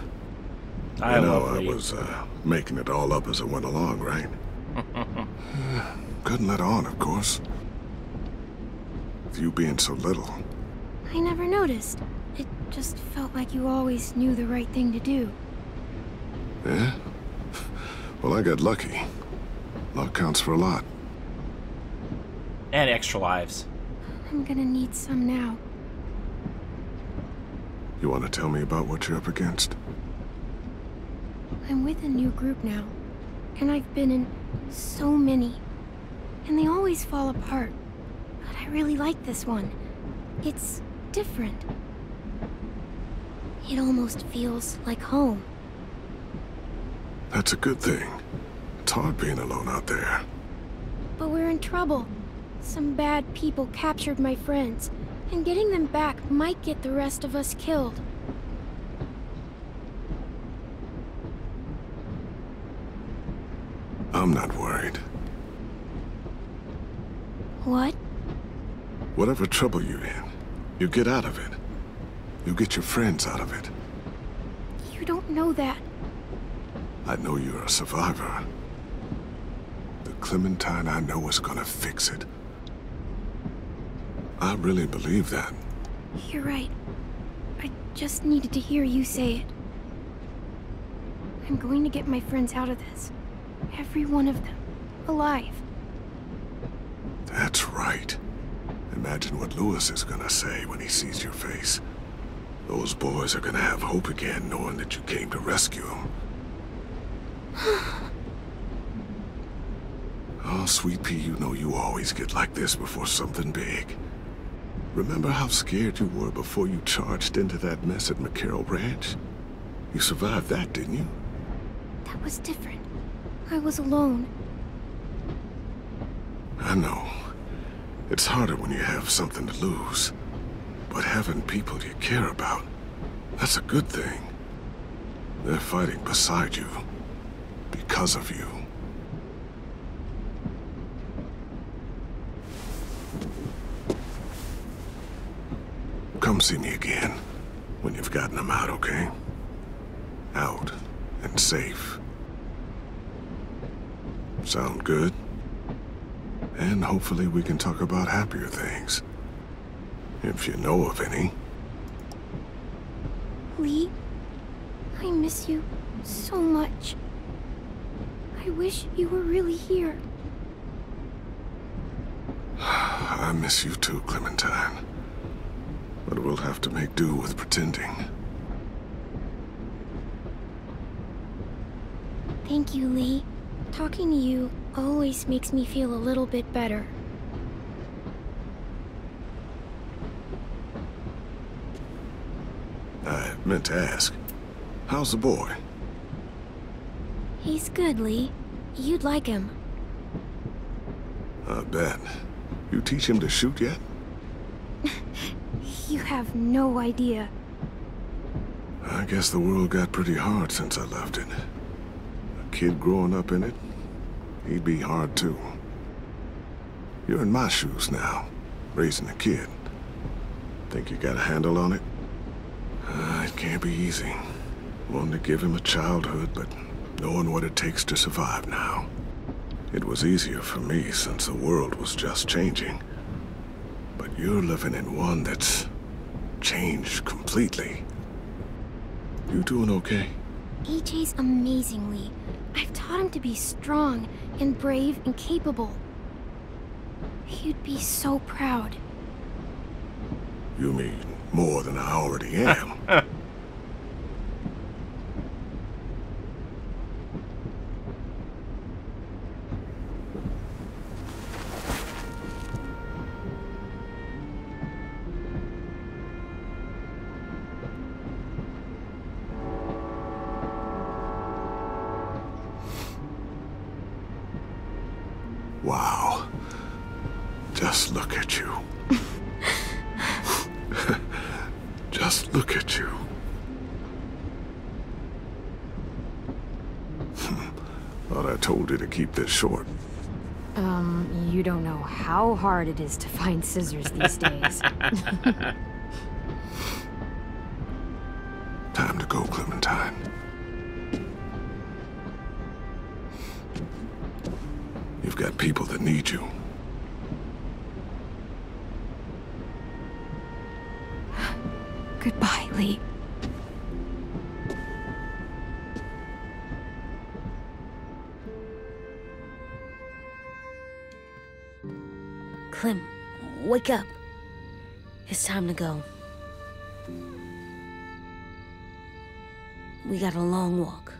[SPEAKER 11] I know I was making it all up as I went along, right? Couldn't let on, of course. With you being so little.
[SPEAKER 2] I never noticed. It just felt like you always knew the right thing to do.
[SPEAKER 11] Yeah? Well, I got lucky. Luck counts for a lot.
[SPEAKER 1] And extra lives.
[SPEAKER 2] I'm gonna need some now.
[SPEAKER 11] You want to tell me about what you're up against?
[SPEAKER 2] I'm with a new group now, and I've been in so many, and they always fall apart. But I really like this one. It's different. It almost feels like home.
[SPEAKER 11] That's a good thing. It's hard being alone out there.
[SPEAKER 2] But we're in trouble. Some bad people captured my friends, and getting them back might get the rest of us killed.
[SPEAKER 11] I'm not worried.
[SPEAKER 2] What?
[SPEAKER 11] Whatever trouble you're in, you get out of it. You get your friends out of it.
[SPEAKER 2] You don't know that.
[SPEAKER 11] I know you're a survivor. The Clementine I know is gonna fix it. I really believe that.
[SPEAKER 2] You're right. I just needed to hear you say it. I'm going to get my friends out of this. Every one of them. Alive.
[SPEAKER 11] That's right. Imagine what Lewis is gonna say when he sees your face. Those boys are gonna have hope again, knowing that you came to rescue them. Oh, Sweet Pea, you know you always get like this before something big. Remember how scared you were before you charged into that mess at McCarroll Ranch? You survived that, didn't you?
[SPEAKER 2] That was different. I was alone.
[SPEAKER 11] I know. It's harder when you have something to lose. But having people you care about, that's a good thing. They're fighting beside you. Because of you. Come see me again when you've gotten them out, okay? Out and safe. Sound good? And hopefully we can talk about happier things. If you know of any.
[SPEAKER 2] Lee, I miss you so much. I wish you were really here.
[SPEAKER 11] I miss you too, Clementine. But we'll have to make do with pretending.
[SPEAKER 2] Thank you, Lee. Talking to you always makes me feel a little bit better.
[SPEAKER 11] I meant to ask, how's the boy?
[SPEAKER 2] He's good, Lee. You'd like him.
[SPEAKER 11] I bet. You teach him to shoot yet?
[SPEAKER 2] You have no idea.
[SPEAKER 11] I guess the world got pretty hard since I left it. A kid growing up in it, he'd be hard too. You're in my shoes now, raising a kid. Think you got a handle on it? It can't be easy. Wanting to give him a childhood, but knowing what it takes to survive now. It was easier for me since the world was just changing. But you're living in one that's changed completely. You doing okay?
[SPEAKER 2] AJ's amazing, Lee. I've taught him to be strong and brave and capable. He'd be so proud.
[SPEAKER 11] You mean more than I already am? Wow. Just look at you. Just look at you. Thought I told you to keep this short.
[SPEAKER 2] You don't know how hard it is to find scissors these days.
[SPEAKER 11] Time to go, Clementine. You've got people that need you.
[SPEAKER 2] Goodbye, Lee.
[SPEAKER 5] Clem, wake up. It's time to go. We got a long walk.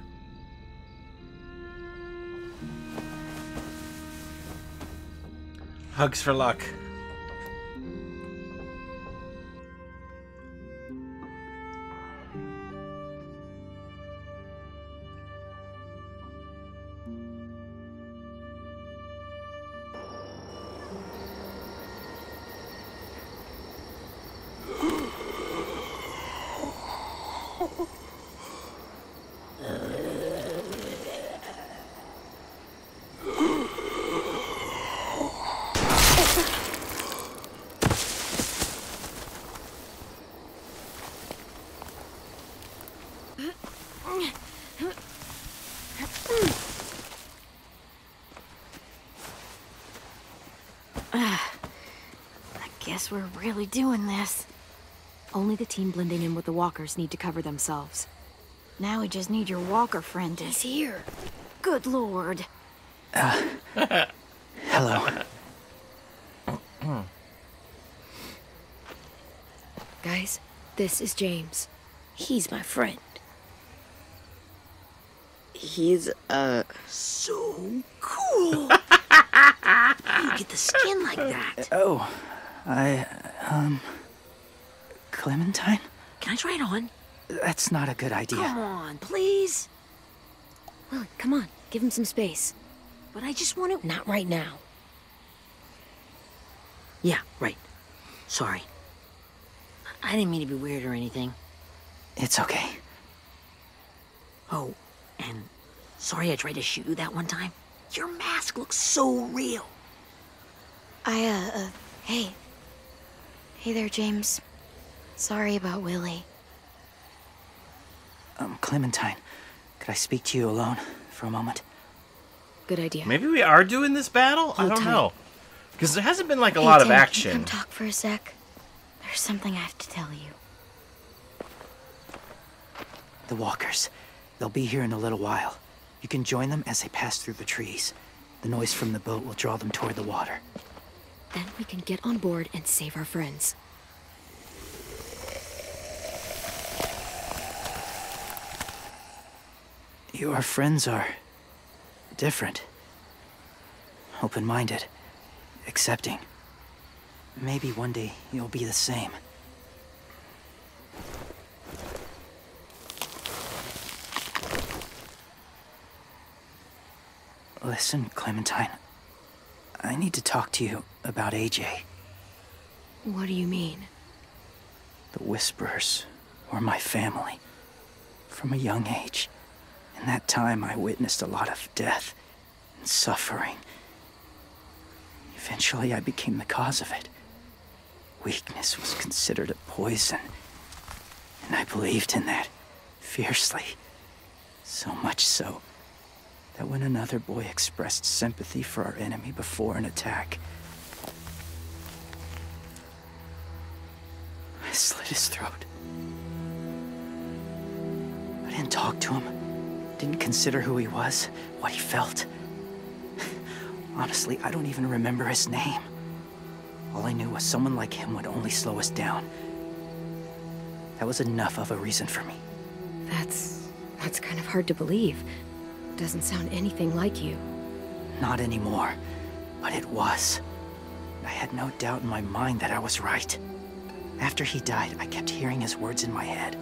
[SPEAKER 1] Hugs for luck.
[SPEAKER 9] Guess we're really doing this.
[SPEAKER 2] Only the team blending in with the walkers need to cover themselves.
[SPEAKER 9] Now we just need your walker friend to...
[SPEAKER 2] He's here.
[SPEAKER 9] Good lord.
[SPEAKER 8] Hello.
[SPEAKER 2] Guys, this is James.
[SPEAKER 5] He's my friend.
[SPEAKER 10] He's,
[SPEAKER 5] So cool. How do you get the skin like that?
[SPEAKER 8] Oh, Clementine?
[SPEAKER 3] Can I try it on?
[SPEAKER 8] That's not a good idea.
[SPEAKER 3] Come on, please.
[SPEAKER 2] Willie, come on. Give him some space.
[SPEAKER 3] But I just want to...
[SPEAKER 2] Not right now.
[SPEAKER 3] Yeah, right. Sorry. I didn't mean to be weird or anything.
[SPEAKER 8] It's okay.
[SPEAKER 3] Oh, and sorry I tried to shoot you that one time. Your mask looks so real.
[SPEAKER 7] Hey. Hey there, James. Sorry about Willie.
[SPEAKER 8] Clementine, could I speak to you alone for a moment?
[SPEAKER 2] Good idea.
[SPEAKER 1] Maybe we are doing this battle? I
[SPEAKER 2] Hold
[SPEAKER 1] don't
[SPEAKER 2] tight.
[SPEAKER 1] know. Because there hasn't been, like, a
[SPEAKER 7] Hey,
[SPEAKER 1] lot of
[SPEAKER 7] Tim, can you
[SPEAKER 1] action.
[SPEAKER 7] come talk for a sec? There's something I have to tell you.
[SPEAKER 8] The walkers. They'll be here in a little while. You can join them as they pass through the trees. The noise from the boat will draw them toward the water.
[SPEAKER 2] Then we can get on board and save our friends.
[SPEAKER 8] Your friends are different. Open-minded. Accepting. Maybe one day you'll be the same. Listen, Clementine. I need to talk to you about AJ.
[SPEAKER 2] What do you mean?
[SPEAKER 8] The Whisperers were my family. From a young age. In that time, I witnessed a lot of death and suffering. Eventually, I became the cause of it. Weakness was considered a poison. And I believed in that fiercely. So much so that when another boy expressed sympathy for our enemy before an attack, I slit his throat. I didn't talk to him, didn't consider who he was, what he felt. Honestly, I don't even remember his name. All I knew was someone like him would only slow us down. That was enough of a reason for me.
[SPEAKER 2] That's kind of hard to believe. Doesn't sound anything like you.
[SPEAKER 8] Not anymore, but it was. I had no doubt in my mind that I was right. After he died, I kept hearing his words in my head.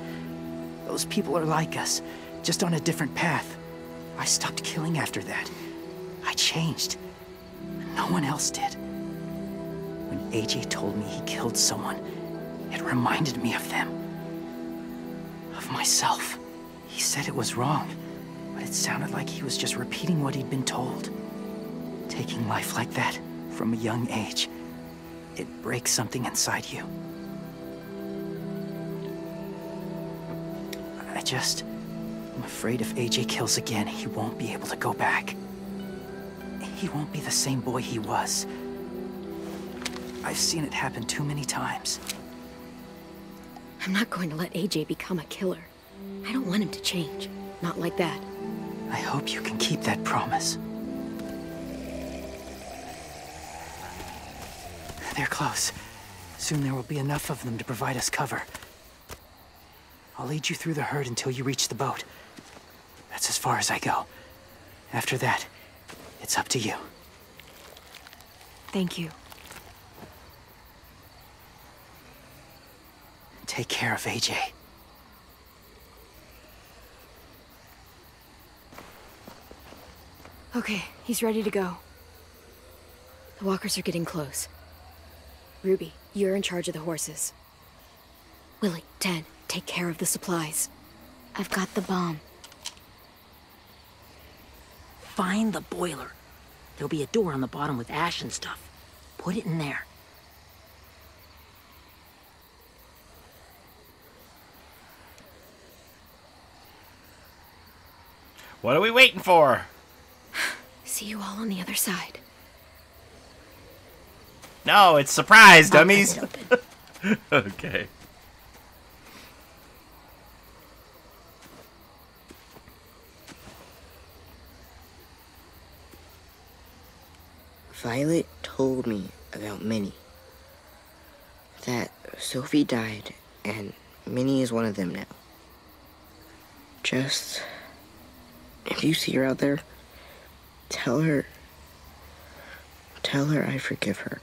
[SPEAKER 8] Those people are like us, just on a different path. I stopped killing after that. I changed. No one else did. When AJ told me he killed someone, it reminded me of them. Of myself. He said it was wrong, but it sounded like he was just repeating what he'd been told. Taking life like that, from a young age, it breaks something inside you. I'm afraid if AJ kills again, he won't be able to go back. He won't be the same boy he was. I've seen it happen too many times.
[SPEAKER 2] I'm not going to let AJ become a killer. I don't want him to change. Not like that.
[SPEAKER 8] I hope you can keep that promise. They're close. Soon there will be enough of them to provide us cover. I'll lead you through the herd until you reach the boat. That's as far as I go. After that, it's up to you.
[SPEAKER 2] Thank you.
[SPEAKER 8] Take care of AJ.
[SPEAKER 2] Okay, he's ready to go. The walkers are getting close. Ruby, you're in charge of the horses. Willie, Ted, take care of the supplies.
[SPEAKER 7] I've got the bomb.
[SPEAKER 3] Find the boiler. There'll be a door on the bottom with ash and stuff. Put it in there.
[SPEAKER 1] What are we waiting for?
[SPEAKER 2] See you all on the other side.
[SPEAKER 1] No, it's surprise,
[SPEAKER 2] I'll
[SPEAKER 1] dummies.
[SPEAKER 2] cut it open.
[SPEAKER 1] Okay.
[SPEAKER 10] Violet told me about Minnie. That Sophie died, and Minnie is one of them now. Just... if you see her out there, tell her I forgive her.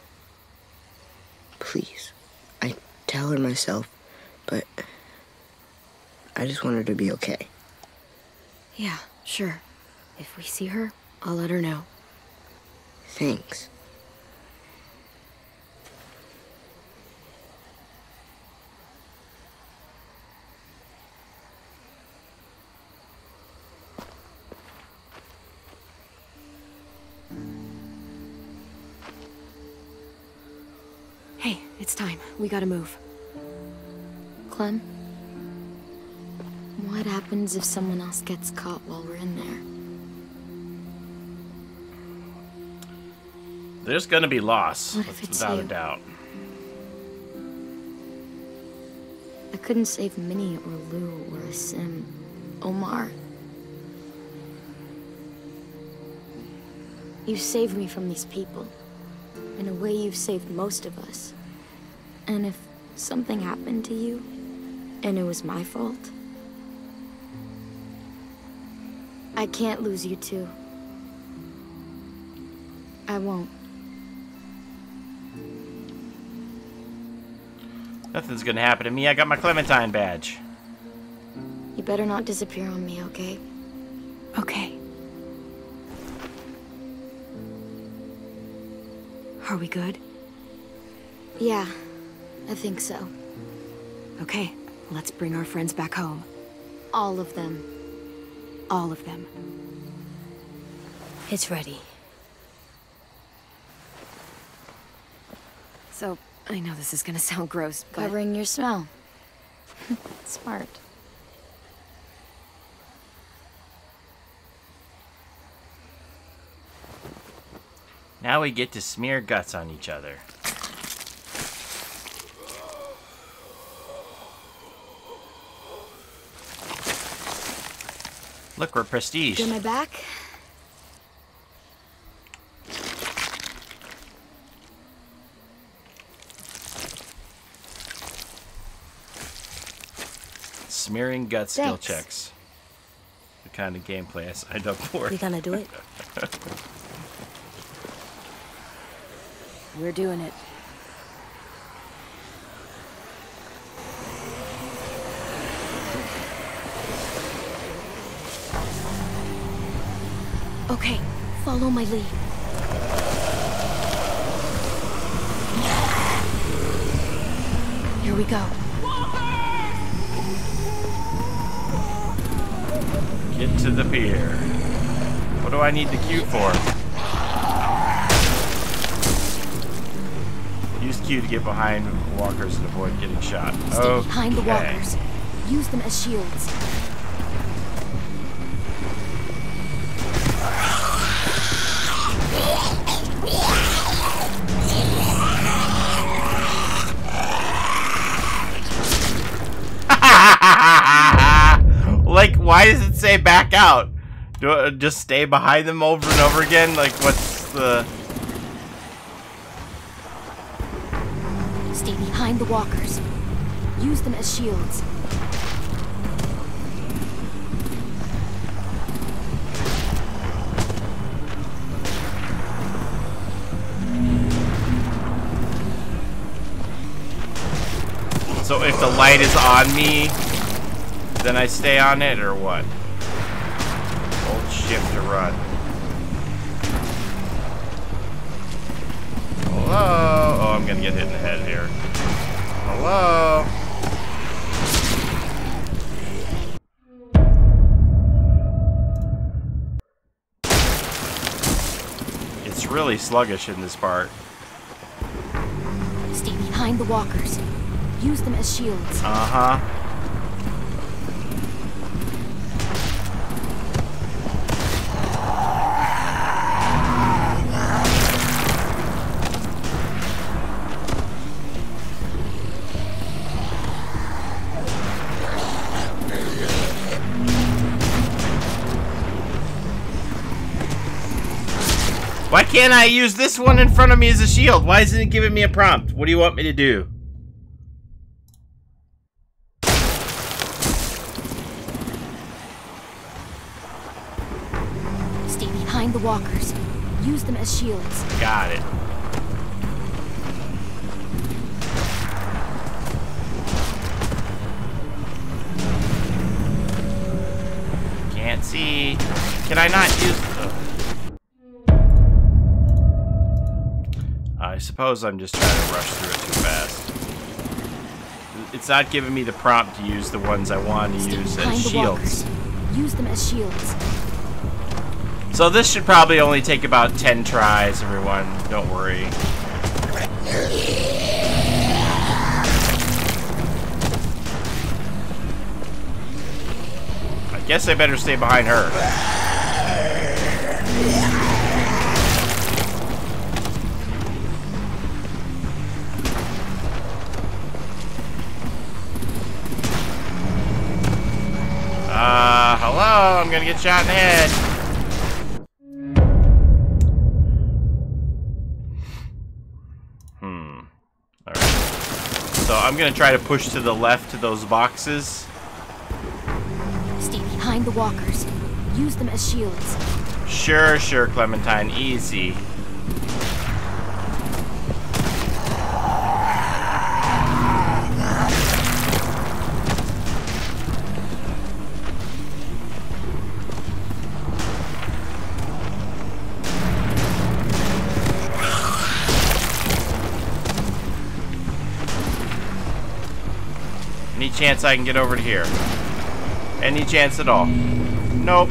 [SPEAKER 10] Please. tell her myself, but I just want her to be okay.
[SPEAKER 2] Yeah, sure. If we see her, I'll let her know.
[SPEAKER 10] Thanks.
[SPEAKER 2] Hey, it's time. We gotta move.
[SPEAKER 7] Clem? What happens if someone else gets caught while we're in there?
[SPEAKER 1] There's gonna be loss.
[SPEAKER 7] What if it's
[SPEAKER 1] without a
[SPEAKER 7] you?
[SPEAKER 1] doubt.
[SPEAKER 7] I couldn't save Minnie or Lou or Aasim. Omar. You saved me from these people. In a way, you've saved most of us. And if something happened to you, and it was my fault, I can't lose you too. I won't.
[SPEAKER 1] Nothing's gonna happen to me. I got my Clementine badge.
[SPEAKER 7] You better not disappear on me, okay?
[SPEAKER 2] Okay. Are we good?
[SPEAKER 7] Yeah, I think so.
[SPEAKER 2] Okay, let's bring our friends back home.
[SPEAKER 7] All of them.
[SPEAKER 2] All of them.
[SPEAKER 5] It's ready.
[SPEAKER 2] So, I know this is gonna sound gross, but...
[SPEAKER 7] Covering your smell. Smart.
[SPEAKER 1] Now we get to smear guts on each other. Look, we're prestige.
[SPEAKER 7] Get my back?
[SPEAKER 1] Smearing gut skill
[SPEAKER 7] Thanks.
[SPEAKER 1] checks. The kind of gameplay I signed up for.
[SPEAKER 5] We gonna do it?
[SPEAKER 2] We're doing it.
[SPEAKER 5] Okay, follow my lead.
[SPEAKER 2] Here we go.
[SPEAKER 1] Get to the pier. What do I need the Q for? Use Q to get behind walkers and avoid getting shot.
[SPEAKER 5] Stay behind the
[SPEAKER 1] Okay.
[SPEAKER 5] walkers. Use them as shields.
[SPEAKER 1] Like, why does it say back out? Do I just stay behind them over and over again? Like, what's the...
[SPEAKER 5] Stay behind the walkers. Use them as shields.
[SPEAKER 1] So if the light is on me, then I stay on it, or what? Hold shift to run. Hello? Oh, I'm gonna get hit in the head here. Hello? It's really sluggish in this part.
[SPEAKER 5] Stay behind the walkers. Use them as shields.
[SPEAKER 1] Uh-huh. Why can't I use this one in front of me as a shield? Why isn't it giving me a prompt? What do you want me to do?
[SPEAKER 5] Stay behind the walkers. Use them as shields.
[SPEAKER 1] Got it. See, can I not use... I suppose I'm just trying to rush through it too fast. It's not giving me the prompt to use the ones I want to use as shields.
[SPEAKER 7] Use them as shields.
[SPEAKER 1] So this should probably only take about 10 tries, everyone. Don't worry. I guess I better stay behind her. Hello, I'm gonna get shot in the head. Alright. So I'm gonna try to push to the left to those boxes.
[SPEAKER 7] Stay behind the walkers. Use them as shields.
[SPEAKER 1] Sure, sure, Clementine. Easy. Any chance I can get over to here? Any chance at all? Nope.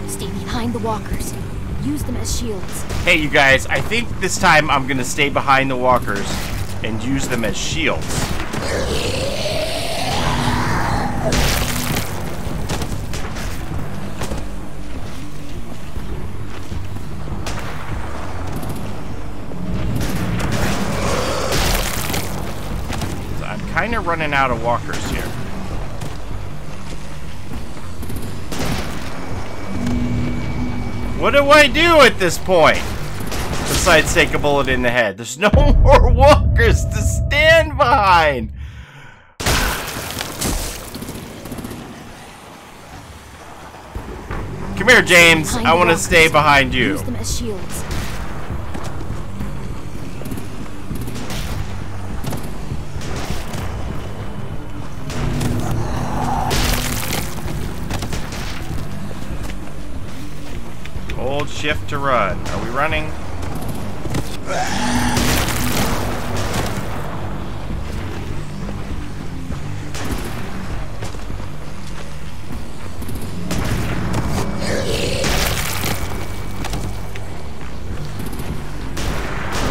[SPEAKER 7] Stay behind the walkers. Use them as shields.
[SPEAKER 1] Hey, you guys, I think this time I'm gonna stay behind the walkers and use them as shields. Kind of running out of walkers here. What do I do at this point? Besides take a bullet in the head. There's no more walkers to stand behind. Come here, James. I want to stay behind you.
[SPEAKER 7] Use them as shields.
[SPEAKER 1] Hold shift to run. Are we running?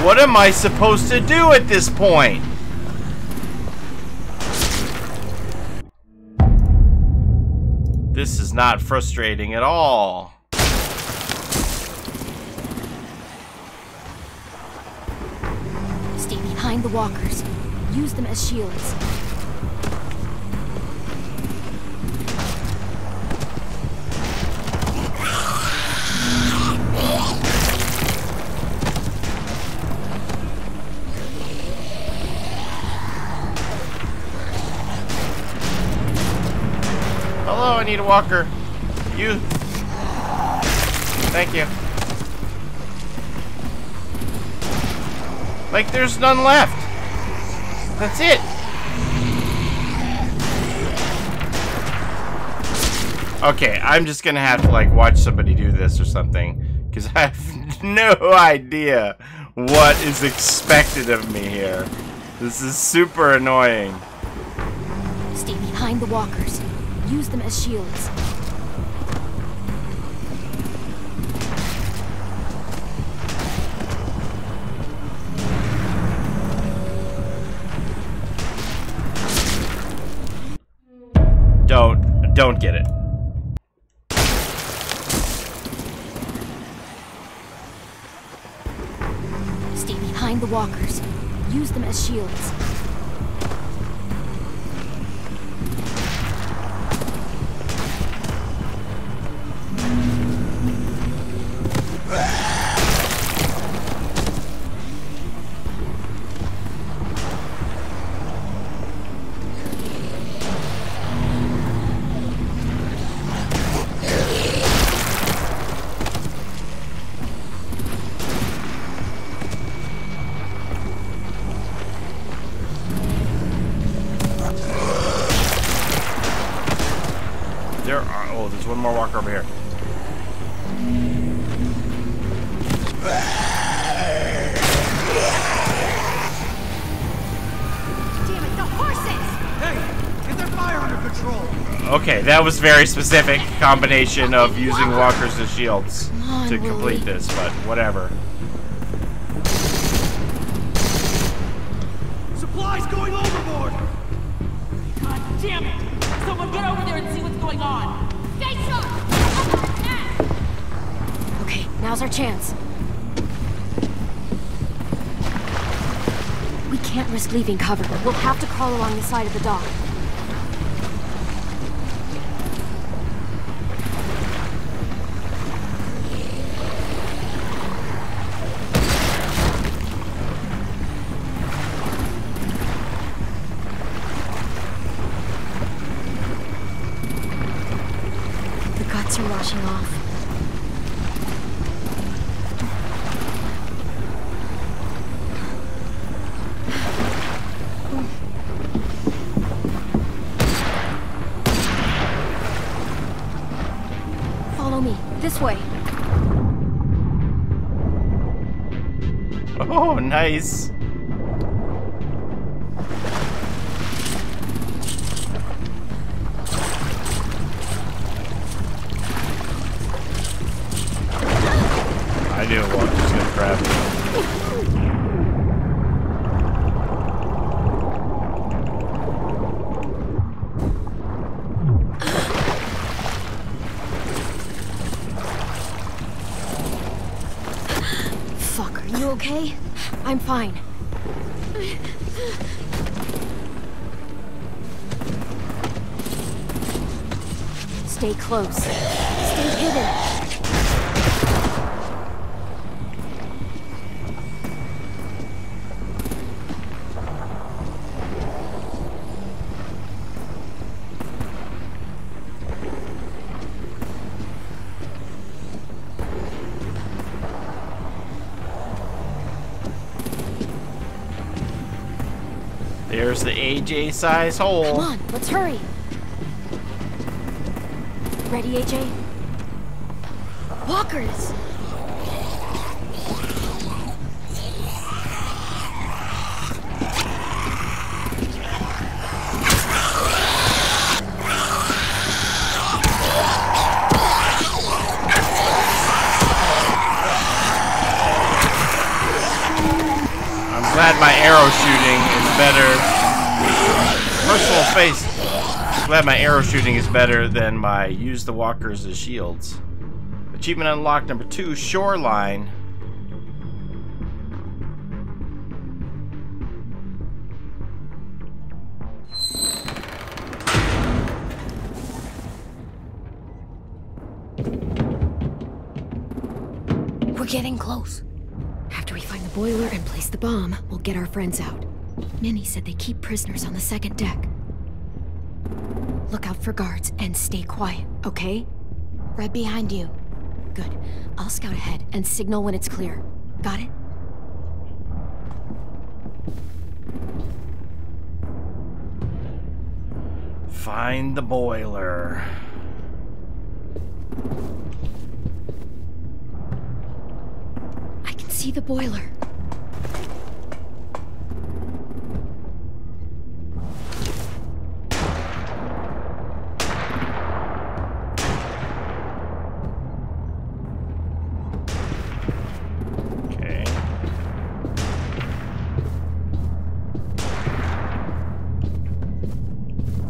[SPEAKER 1] What am I supposed to do at this point? This is not frustrating at all.
[SPEAKER 7] Stay behind the walkers. Use them as shields.
[SPEAKER 1] Hello, I need a walker. You. Thank you. Like, there's none left. That's it. Okay, I'm just gonna have to, like, watch somebody do this or something. Because I have no idea what is expected of me here. This is super annoying.
[SPEAKER 7] Stay behind the walkers. Use them as shields.
[SPEAKER 1] Don't get it.
[SPEAKER 7] Stay behind the walkers. Use them as shields.
[SPEAKER 1] There's one more walker over here.
[SPEAKER 9] Damn it, the horses!
[SPEAKER 12] Hey, get their fire under control.
[SPEAKER 1] Okay, that was very specific combination of using walkers as shields
[SPEAKER 2] on,
[SPEAKER 1] to complete
[SPEAKER 2] Willie.
[SPEAKER 1] this, but whatever.
[SPEAKER 12] Supplies going overboard.
[SPEAKER 3] God damn it! Someone get over there and see what's going on.
[SPEAKER 9] Stay sharp!
[SPEAKER 2] Okay, now's our chance. We can't risk leaving cover. We'll have to crawl along the side of the dock. The guts are washing off. Follow me. This way.
[SPEAKER 1] Oh, nice. I knew one was gonna grab me.
[SPEAKER 2] Fuck, are you okay? I'm fine. Stay close. Stay hidden.
[SPEAKER 1] There's the AJ size hole.
[SPEAKER 2] Come on, let's hurry. Ready, AJ? Walkers!
[SPEAKER 1] I'm glad my arrow shooting is better. Personal space. I'm glad my arrow shooting is better than my use the walkers as shields. Achievement unlocked number 2, shoreline.
[SPEAKER 2] We're getting close. After we find the boiler and place the bomb, we'll get our friends out. Minnie said they keep prisoners on the second deck. Look out for guards and stay quiet, okay?
[SPEAKER 7] Right behind you.
[SPEAKER 2] Good. I'll scout ahead and signal when it's clear. Got it?
[SPEAKER 1] Find the boiler.
[SPEAKER 2] I can see the boiler.
[SPEAKER 1] Okay.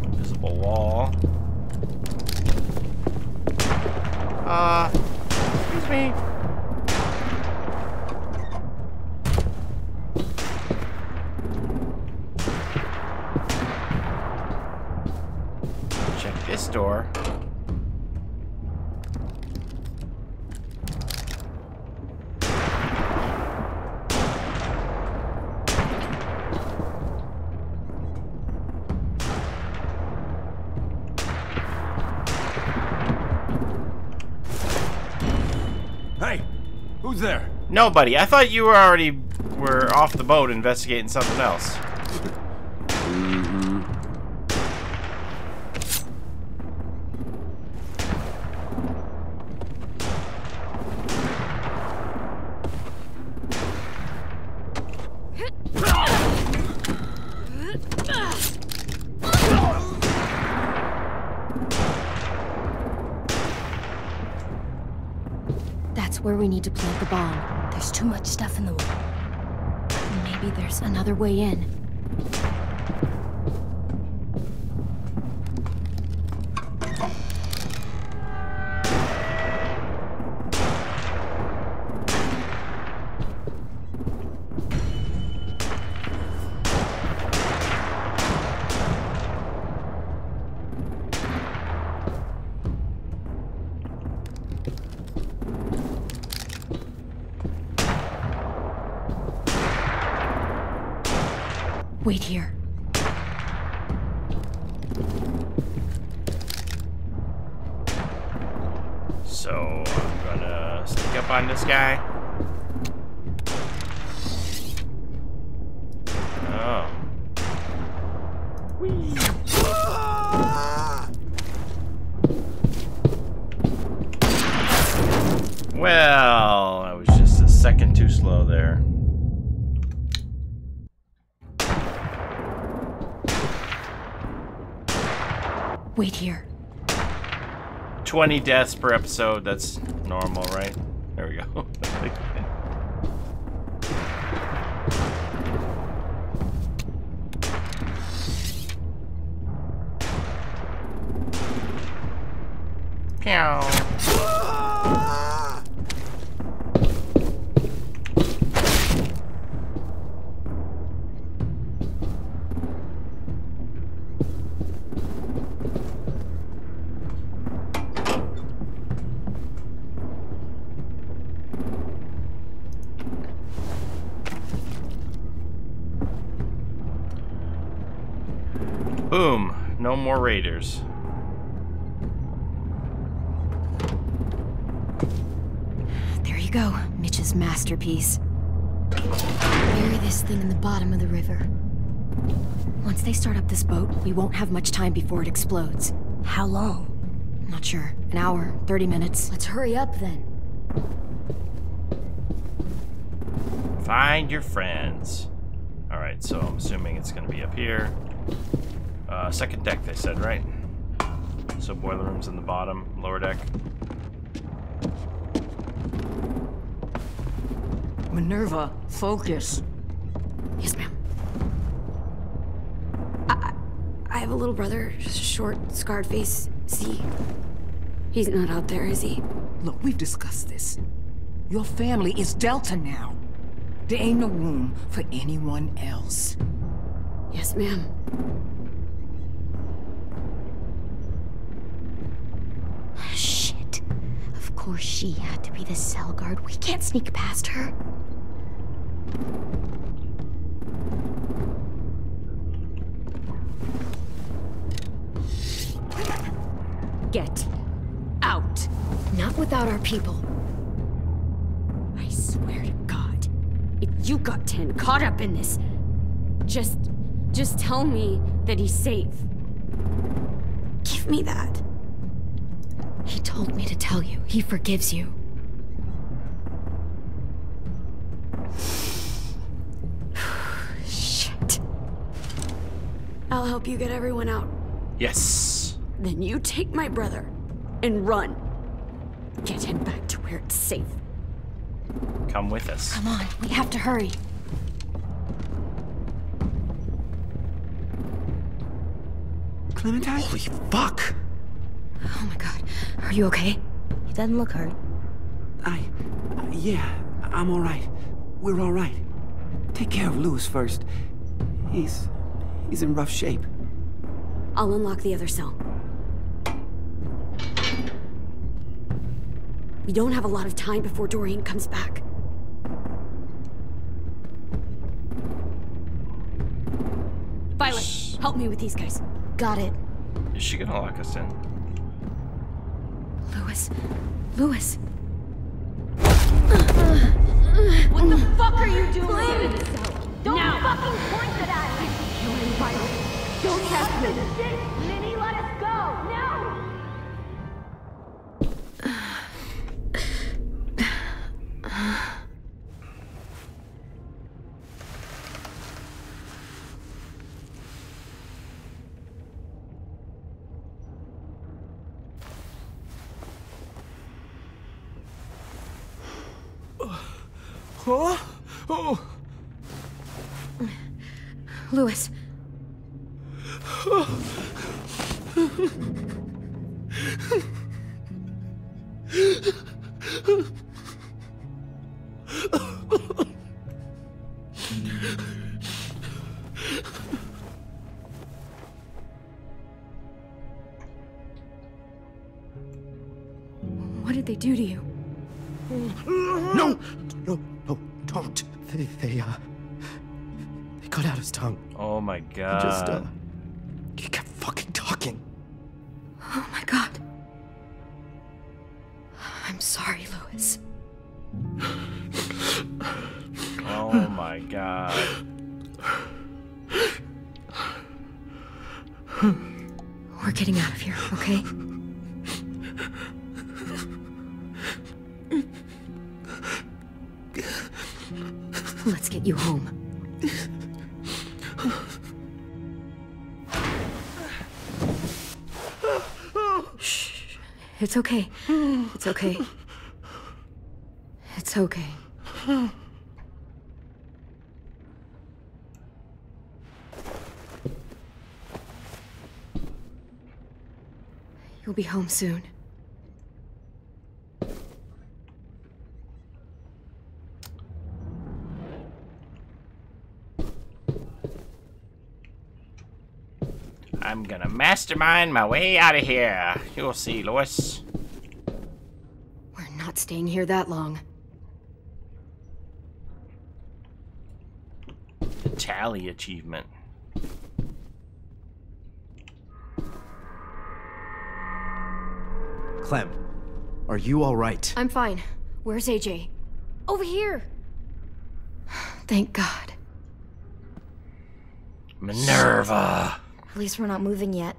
[SPEAKER 1] Invisible wall. Excuse me. Check this door.
[SPEAKER 12] Hey, who's there?
[SPEAKER 1] Nobody. I thought you were already off the boat investigating something else.
[SPEAKER 2] That's where we need to plant the bomb.
[SPEAKER 7] There's too much stuff in the way.
[SPEAKER 2] Maybe there's another way in. Wait here.
[SPEAKER 1] So, I'm gonna sneak up on this guy. Oh. Well, I was just a second too slow there.
[SPEAKER 2] Wait here.
[SPEAKER 1] 20 deaths per episode, that's normal, right? There we go. Pew. Boom. No more raiders.
[SPEAKER 2] There you go, Mitch's masterpiece. Bury this thing in the bottom of the river. Once they start up this boat, we won't have much time before it explodes.
[SPEAKER 7] How long?
[SPEAKER 2] Not sure. An hour, 30 minutes.
[SPEAKER 7] Let's hurry up then.
[SPEAKER 1] Find your friends. Alright, so I'm assuming it's gonna be up here. Second deck, they said, right? So boiler room's in the bottom, lower deck.
[SPEAKER 3] Minerva, focus.
[SPEAKER 2] Yes, ma'am. I have a little brother, short, scarred face. See? He's not out there, is he?
[SPEAKER 3] Look, we've discussed this. Your family is Delta now. There ain't no room for anyone else.
[SPEAKER 2] Yes, ma'am.
[SPEAKER 7] Shit. Of course she had to be the cell guard. We can't sneak past her.
[SPEAKER 2] Get out. Not without our people. I swear to God, if you got 10 caught up in this, just tell me that he's safe. Give me that. He told me to tell you. He forgives you. Shit. I'll help you get everyone out.
[SPEAKER 1] Yes.
[SPEAKER 2] Then you take my brother and run. Get him back to where it's safe.
[SPEAKER 1] Come with us.
[SPEAKER 2] Come on, we have to hurry.
[SPEAKER 13] Clementine?
[SPEAKER 8] Holy fuck!
[SPEAKER 2] Oh my God, are you okay?
[SPEAKER 7] He doesn't look hurt.
[SPEAKER 13] Yeah, I'm alright. We're alright. Take care of Louis first. He's in rough shape.
[SPEAKER 2] I'll unlock the other cell. We don't have a lot of time before Doreen comes back. Violet, help me with these guys.
[SPEAKER 7] Got it.
[SPEAKER 1] Is she gonna lock us in?
[SPEAKER 2] Louis.
[SPEAKER 9] What the fuck are you doing? Don't fucking point it at me!
[SPEAKER 3] Kill him, Violet. Don't test me.
[SPEAKER 9] Minnie, let us go! No!
[SPEAKER 2] Louis. What did they do to you?
[SPEAKER 14] No, don't. They cut out his tongue.
[SPEAKER 1] Oh my god.
[SPEAKER 14] He kept fucking talking.
[SPEAKER 2] Oh my god. I'm sorry, Louis.
[SPEAKER 1] Oh my god.
[SPEAKER 2] We're getting out of here, okay? Let's get you home. Shh. It's okay. It's okay. It's okay. You'll be home soon.
[SPEAKER 1] I'm gonna mastermind my way out of here. You'll see, Lois.
[SPEAKER 2] We're not staying here that long.
[SPEAKER 1] The tally achievement.
[SPEAKER 14] Clem, are you all right?
[SPEAKER 2] I'm fine. Where's AJ? Over here! Thank God.
[SPEAKER 1] Minerva!
[SPEAKER 7] At least we're not moving yet.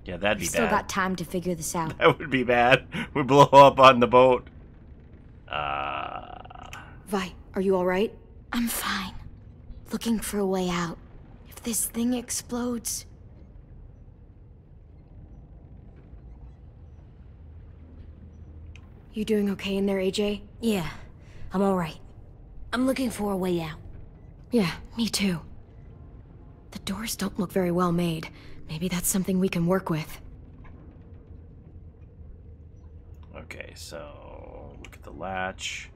[SPEAKER 1] Yeah, that'd be
[SPEAKER 7] We've still
[SPEAKER 1] bad.
[SPEAKER 7] got time to figure this out.
[SPEAKER 1] That would be bad. We blow up on the boat.
[SPEAKER 2] Vi, are you alright?
[SPEAKER 7] I'm fine. Looking for a way out. If this thing explodes...
[SPEAKER 2] You doing okay in there, AJ?
[SPEAKER 5] Yeah, I'm alright. I'm looking for a way out.
[SPEAKER 2] Yeah, me too. The doors don't look very well made. Maybe that's something we can work with.
[SPEAKER 1] Okay, so look at the latch.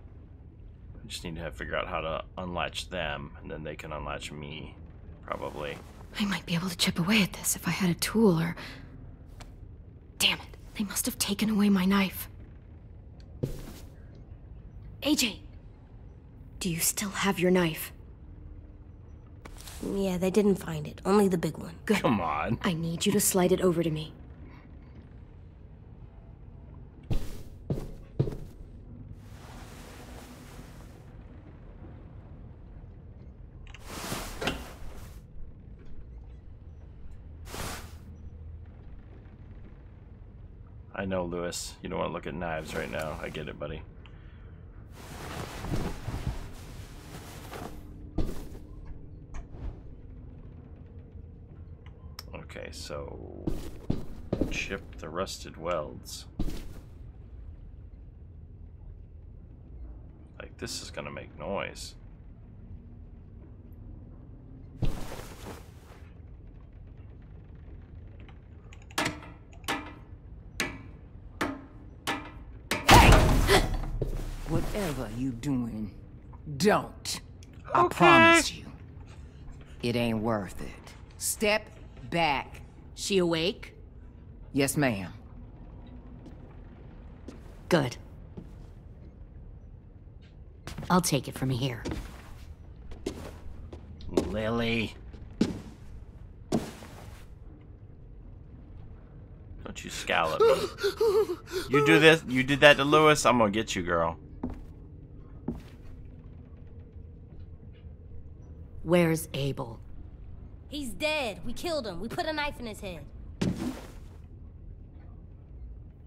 [SPEAKER 1] I just need to figure out how to unlatch them, and then they can unlatch me, probably.
[SPEAKER 2] I might be able to chip away at this if I had a tool or... Damn it, they must have taken away my knife. AJ! Do you still have your knife?
[SPEAKER 5] Yeah, they didn't find it. Only the big one.
[SPEAKER 2] Good.
[SPEAKER 1] Come on.
[SPEAKER 2] I need you to slide it over to me.
[SPEAKER 1] I know, Lewis. You don't want to look at knives right now. I get it, buddy. Okay, so chip the rusted welds. Like, this is gonna make noise.
[SPEAKER 3] Whatever you doing, don't. I
[SPEAKER 1] Okay.
[SPEAKER 3] promise you. It ain't worth it. Step back.
[SPEAKER 5] She awake?
[SPEAKER 3] Yes, ma'am.
[SPEAKER 5] Good. I'll take it from here.
[SPEAKER 1] Lily. Don't you scowl at me. You do this, you did that to Lewis, I'm gonna get you, girl.
[SPEAKER 5] Where's Abel? He's dead. We killed him. We put a knife in his head.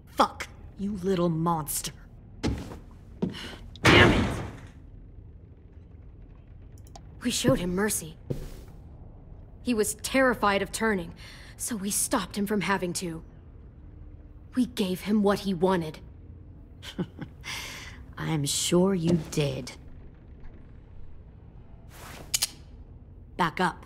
[SPEAKER 5] Fuck, you little monster. Damn it!
[SPEAKER 2] We showed him mercy. He was terrified of turning, so we stopped him from having to. We gave him what he wanted.
[SPEAKER 5] I'm sure you did.
[SPEAKER 15] Back up.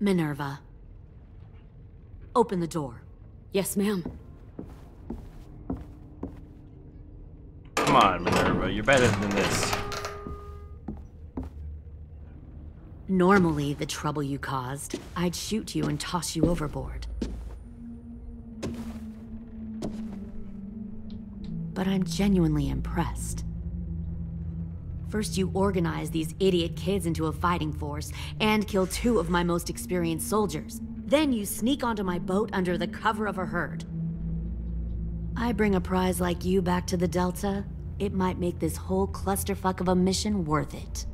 [SPEAKER 15] Minerva. Open the door.
[SPEAKER 2] Yes, ma'am.
[SPEAKER 1] Come on, Minerva, you're better than this.
[SPEAKER 15] Normally, the trouble you caused, I'd shoot you and toss you overboard. But I'm genuinely impressed. First, you organize these idiot kids into a fighting force and kill 2 of my most experienced soldiers. Then you sneak onto my boat under the cover of a herd. I bring a prize like you back to the Delta, it might make this whole clusterfuck of a mission worth it.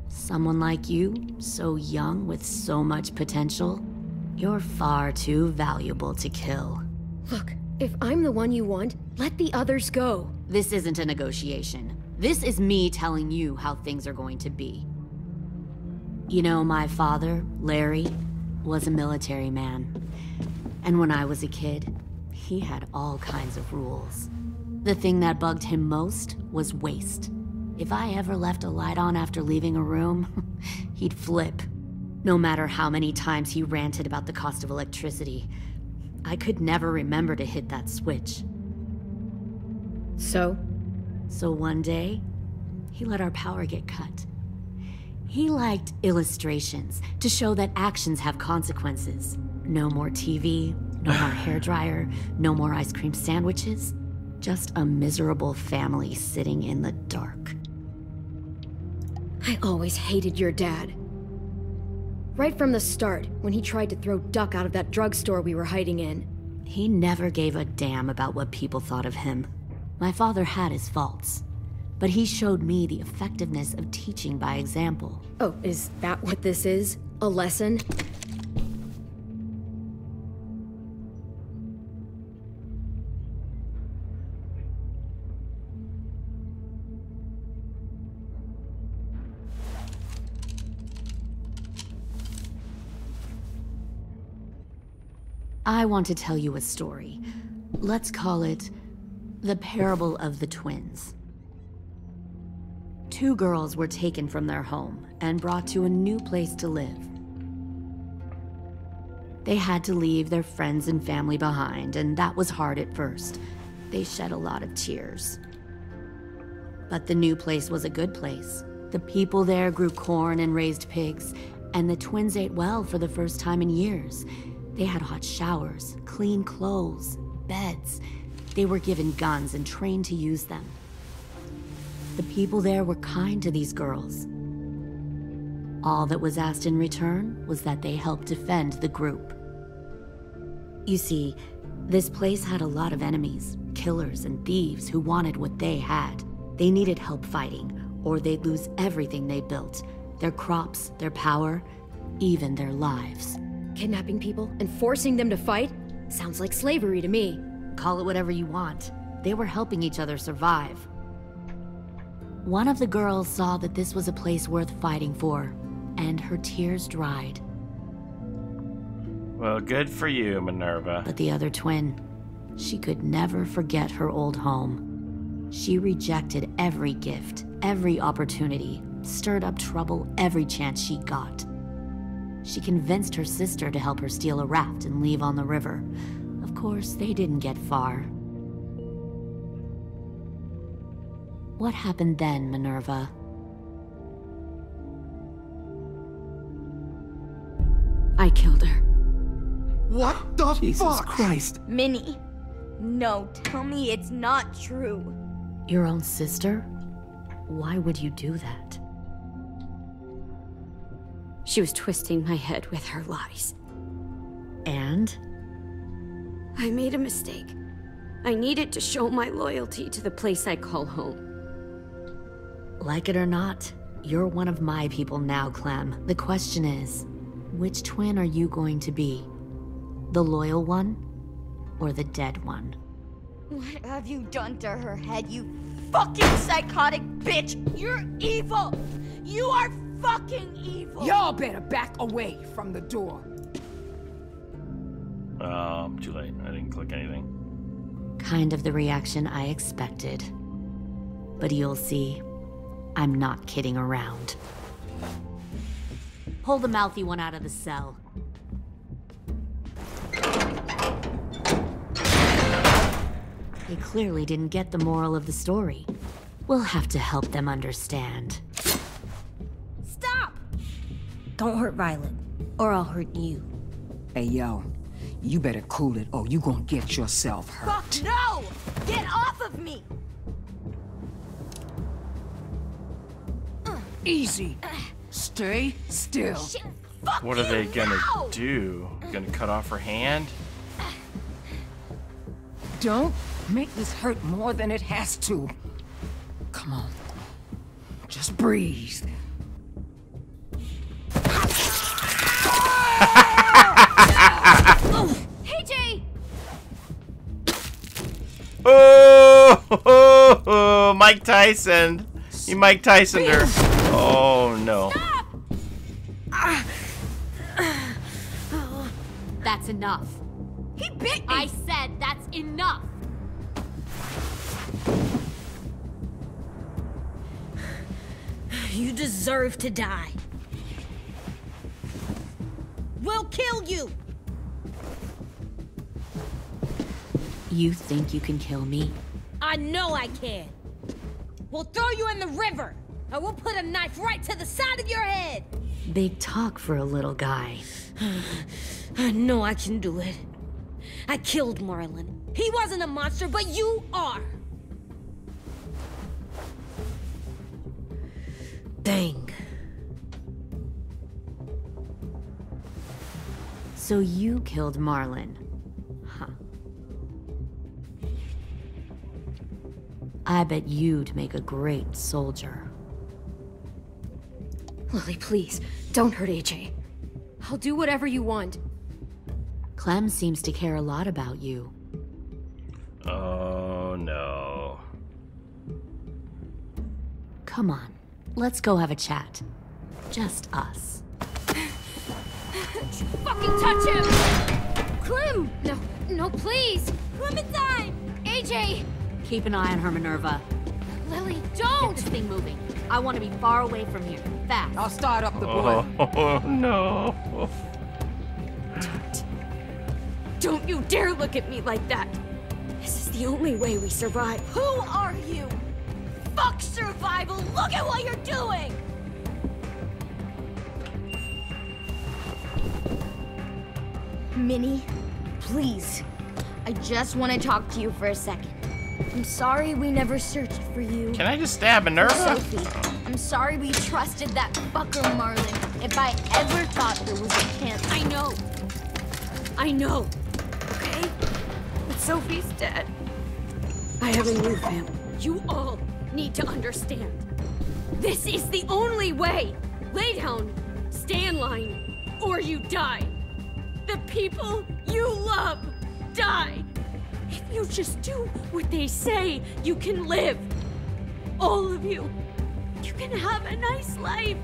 [SPEAKER 15] Someone like you, so young with so much potential, you're far too valuable to kill.
[SPEAKER 2] Look, if I'm the one you want, let the others go.
[SPEAKER 15] This isn't a negotiation. This is me telling you how things are going to be. You know, my father, Larry, was a military man. And when I was a kid, he had all kinds of rules. The thing that bugged him most was waste. If I ever left a light on after leaving a room, he'd flip. No matter how many times he ranted about the cost of electricity, I could never remember to hit that switch.
[SPEAKER 2] So
[SPEAKER 15] one day, he let our power get cut. He liked illustrations to show that actions have consequences. No more TV, no more hairdryer, no more ice cream sandwiches. Just a miserable family sitting in the dark.
[SPEAKER 2] I always hated your dad. Right from the start, when he tried to throw Duck out of that drugstore we were hiding in.
[SPEAKER 15] He never gave a damn about what people thought of him. My father had his faults, but he showed me the effectiveness of teaching by example.
[SPEAKER 2] Oh, is that what this is? A lesson?
[SPEAKER 15] I want to tell you a story. Let's call it the Parable of the Twins. 2 girls were taken from their home and brought to a new place to live. They had to leave their friends and family behind, and that was hard at first. They shed a lot of tears. But the new place was a good place. The people there grew corn and raised pigs, and the twins ate well for the first time in years. They had hot showers, clean clothes, beds. They were given guns and trained to use them. The people there were kind to these girls. All that was asked in return was that they help defend the group. You see, this place had a lot of enemies, killers and thieves who wanted what they had. They needed help fighting, or they'd lose everything they built. Their crops, their power, even their lives.
[SPEAKER 2] Kidnapping people and forcing them to fight? Sounds like slavery to me.
[SPEAKER 15] Call it whatever you want. They were helping each other survive. One of the girls saw that this was a place worth fighting for, and her tears dried.
[SPEAKER 1] Well, good for you, Minerva.
[SPEAKER 15] But the other twin, she could never forget her old home. She rejected every gift, every opportunity, stirred up trouble every chance she got. She convinced her sister to help her steal a raft and leave on the river. Of course, they didn't get far. What happened then, Minerva?
[SPEAKER 2] I killed her.
[SPEAKER 13] What the Jesus Christ?
[SPEAKER 7] Minnie, no, tell me it's not true.
[SPEAKER 15] Your own sister? Why would you do that?
[SPEAKER 2] She was twisting my head with her lies.
[SPEAKER 15] And?
[SPEAKER 2] I made a mistake. I needed to show my loyalty to the place I call home.
[SPEAKER 15] Like it or not, you're one of my people now, Clem. The question is, which twin are you going to be? The loyal one, or the dead one?
[SPEAKER 7] What have you done to her head, you fucking psychotic bitch? You're evil! You are fucking evil!
[SPEAKER 3] Y'all better back away from the door.
[SPEAKER 1] Too late. I didn't click anything.
[SPEAKER 15] Kind of the reaction I expected. But you'll see, I'm not kidding around. Pull the mouthy one out of the cell. They clearly didn't get the moral of the story. We'll have to help them understand.
[SPEAKER 5] Stop! Don't hurt Violet, or I'll hurt you.
[SPEAKER 3] Hey, yo. You better cool it, or you gonna get yourself hurt.
[SPEAKER 5] Fuck no! Get off of me!
[SPEAKER 3] Easy. Stay still.
[SPEAKER 5] Shit.
[SPEAKER 1] What are they gonna do? Gonna cut off her hand?
[SPEAKER 3] Don't make this hurt more than it has to. Come on. Just breathe.
[SPEAKER 9] AJ!
[SPEAKER 1] Oh, Mike Tyson. He Mike Tysoned her. Oh, no.
[SPEAKER 15] That's enough.
[SPEAKER 5] He bit me!
[SPEAKER 15] I said that's enough.
[SPEAKER 5] You deserve to die. We'll kill you!
[SPEAKER 15] You think you can kill me?
[SPEAKER 5] I know I can. We'll throw you in the river, and we'll put a knife right to the side of your head.
[SPEAKER 15] Big talk for a little guy.
[SPEAKER 5] I know I can do it. I killed Marlon. He wasn't a monster, but you are. Dang.
[SPEAKER 15] So you killed Marlon. Huh. I bet you'd make a great soldier.
[SPEAKER 2] Lily, please, don't hurt AJ. I'll do whatever you want.
[SPEAKER 15] Clem seems to care a lot about you.
[SPEAKER 1] Oh, no.
[SPEAKER 15] Come on, let's go have a chat. Just us.
[SPEAKER 9] Fucking touch him!
[SPEAKER 2] Clem! No, please!
[SPEAKER 5] Clementine!
[SPEAKER 9] AJ!
[SPEAKER 15] Keep an eye on her, Minerva.
[SPEAKER 9] Lily,
[SPEAKER 15] Get
[SPEAKER 9] don't!
[SPEAKER 15] this thing moving. I want to be far away from here. Fast.
[SPEAKER 3] I'll start up the boiler.
[SPEAKER 1] Oh, no.
[SPEAKER 2] Don't you dare look at me like that! This is the only way we survive.
[SPEAKER 5] Who are you? Fuck survival! Look at what you're doing!
[SPEAKER 7] Minnie, please. I just want to talk to you for a second. I'm sorry we never searched for you.
[SPEAKER 1] Can I just stab Minerva?
[SPEAKER 7] Sophie, I'm sorry we trusted that fucker Marlon. If I ever thought there was a chance.
[SPEAKER 2] I know. Okay? But Sophie's dead. I have a new family. You all need to understand. This is the only way. Lay down, stay in line, or you die. The people you love die. If you just do what they say, you can live. All of you. You can have a nice life.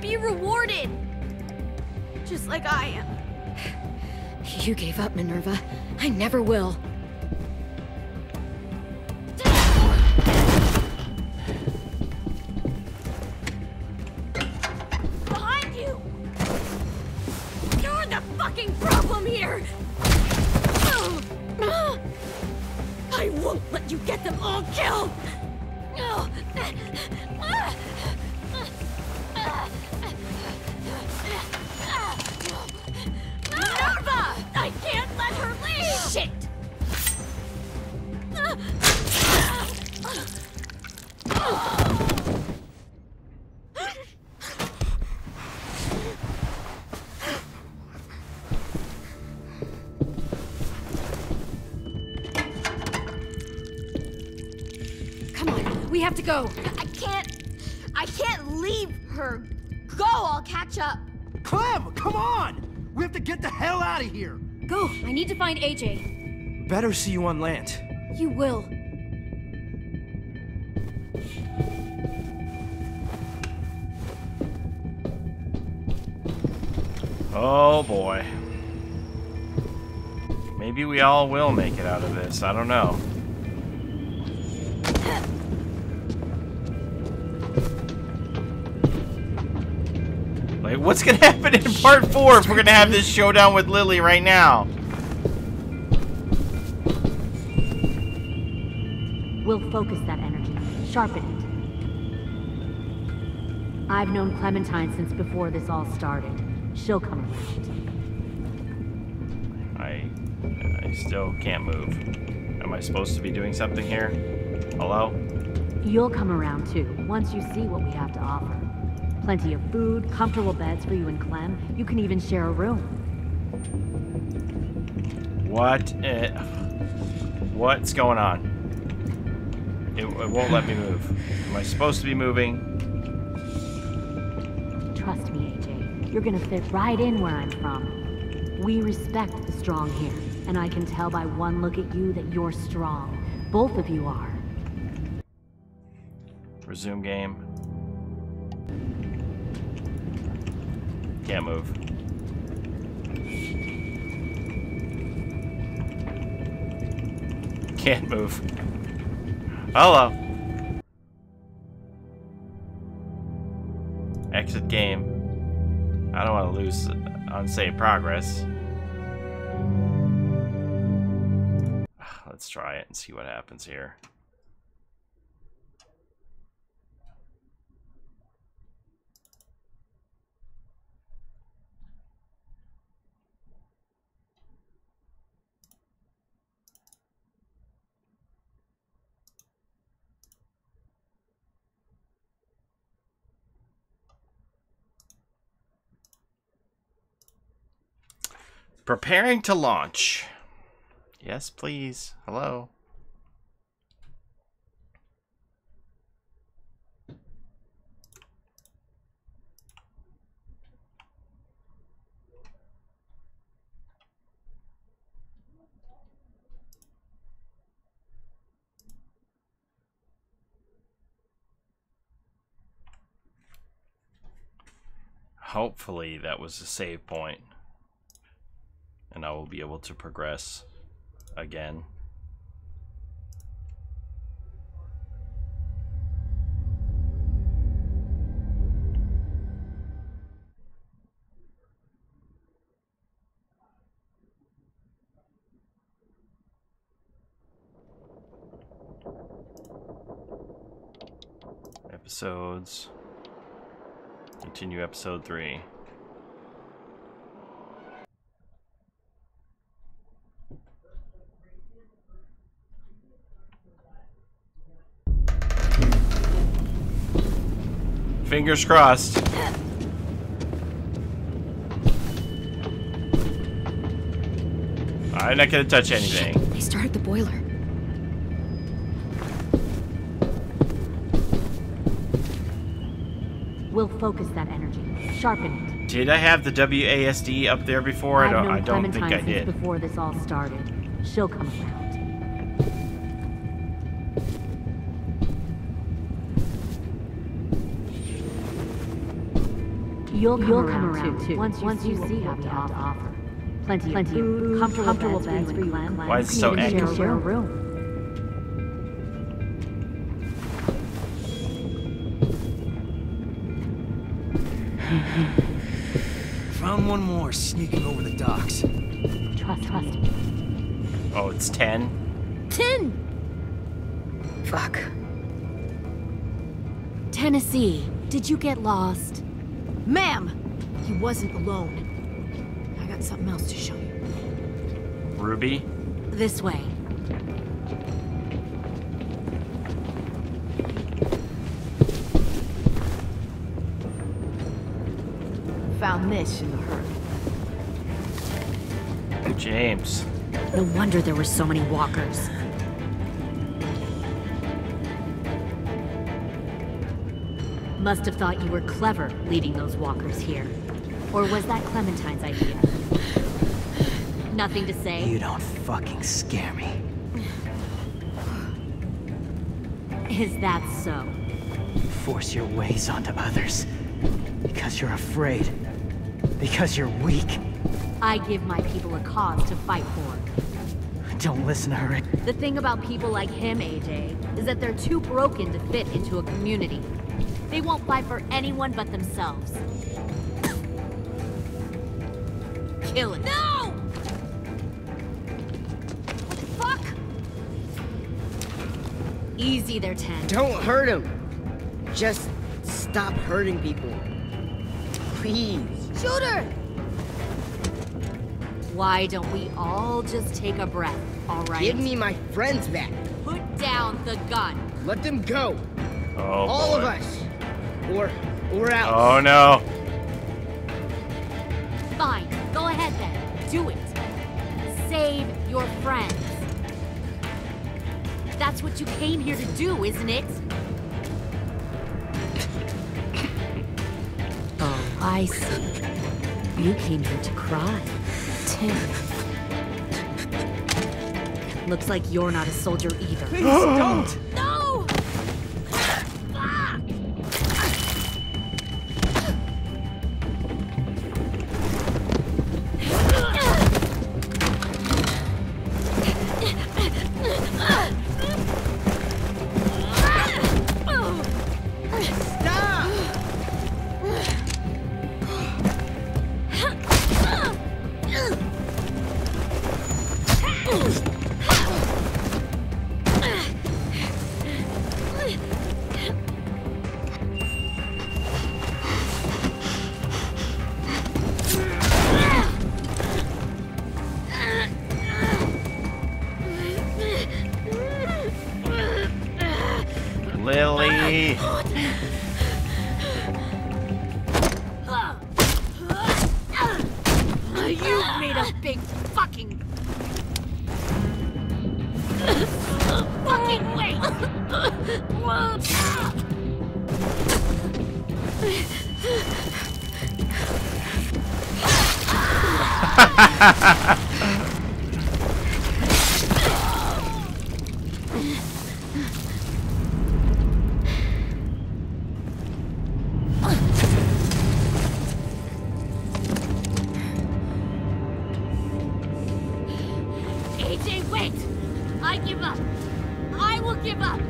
[SPEAKER 2] Be rewarded. Just like I am. You gave up, Minerva. I never will.
[SPEAKER 5] Behind you! You're the fucking problem here! I won't let you get them all killed! Minerva! I can't let her leave! Shit!
[SPEAKER 2] Come on, we have to go.
[SPEAKER 5] I can't leave her. Go, I'll catch up.
[SPEAKER 14] Clem, come on! We have to get the hell out of here!
[SPEAKER 2] Go, I need to find AJ.
[SPEAKER 14] Better see you on land.
[SPEAKER 2] You will.
[SPEAKER 1] Oh, boy. Maybe we all will make it out of this. I don't know. Like, what's gonna happen in part 4 if we're gonna have this showdown with Lily right now?
[SPEAKER 15] We'll focus that energy, sharpen it. I've known Clementine since before this all started. She'll come around.
[SPEAKER 1] I still can't move. Am I supposed to be doing something here? Hello?
[SPEAKER 15] You'll come around too, once you see what we have to offer. Plenty of food, comfortable beds for you and Clem. You can even share a room.
[SPEAKER 1] What's going on? It won't let me move. Am I supposed to be moving?
[SPEAKER 15] Trust me, AJ. You're gonna fit right in where I'm from. We respect the strong here, and I can tell by one look at you that you're strong. Both of you are.
[SPEAKER 1] Resume game. Can't move. Can't move. Hello. Exit game. I don't want to lose unsaved progress. Let's try it and see what happens here. Preparing to launch. Yes, please. Hello. Hopefully that was a save point. And I will be able to progress again. Episodes. Continue episode 3. Fingers crossed. I'm not gonna touch anything.
[SPEAKER 2] They started the boiler.
[SPEAKER 15] We'll focus that energy, sharpen it.
[SPEAKER 1] Did I have the WASD up there before? I don't think I did.
[SPEAKER 15] Before this all started, she'll come around. You'll come around too. Once you see what we have to offer. Plenty of food, comfortable beds for you and Clem.
[SPEAKER 1] Why is it so echoey?
[SPEAKER 15] Share a room.
[SPEAKER 13] Found one more sneaking over the docks.
[SPEAKER 15] Trust me.
[SPEAKER 1] Oh, it's 10?
[SPEAKER 2] 10! Fuck.
[SPEAKER 15] Tennessee, did you get lost?
[SPEAKER 3] Ma'am! He wasn't alone. I got something else to show you.
[SPEAKER 1] Ruby?
[SPEAKER 15] This way.
[SPEAKER 3] Found this in the herd.
[SPEAKER 1] James.
[SPEAKER 15] No wonder there were so many walkers. Must have thought you were clever leading those walkers here. Or was that Clementine's idea? Nothing to say?
[SPEAKER 8] You don't fucking scare me.
[SPEAKER 15] Is that so?
[SPEAKER 8] You force your ways onto others. Because you're afraid. Because you're weak.
[SPEAKER 15] I give my people a cause to fight for.
[SPEAKER 8] Don't listen to her.
[SPEAKER 15] The thing about people like him, AJ, is that they're too broken to fit into a community. They won't fight for anyone but themselves. Kill it. No! What the fuck? Easy there, 10.
[SPEAKER 10] Don't hurt him. Just stop hurting people. Please.
[SPEAKER 5] Shoot her!
[SPEAKER 15] Why don't we all just take a breath, all right?
[SPEAKER 10] Give me my friends back.
[SPEAKER 15] Put down the gun.
[SPEAKER 10] Let them go.
[SPEAKER 1] Oh,
[SPEAKER 10] all
[SPEAKER 1] boy.
[SPEAKER 10] of us. Or else.
[SPEAKER 1] Oh, no.
[SPEAKER 15] Fine. Go ahead then. Do it. Save your friends. That's what you came here to do, isn't it? Oh, I see. You came here to cry.
[SPEAKER 2] Tim.
[SPEAKER 15] Looks like you're not a soldier either.
[SPEAKER 8] Please don't!
[SPEAKER 15] No!
[SPEAKER 1] Lily.
[SPEAKER 15] You made a big fucking wait! AJ, wait! I give up. I will give up.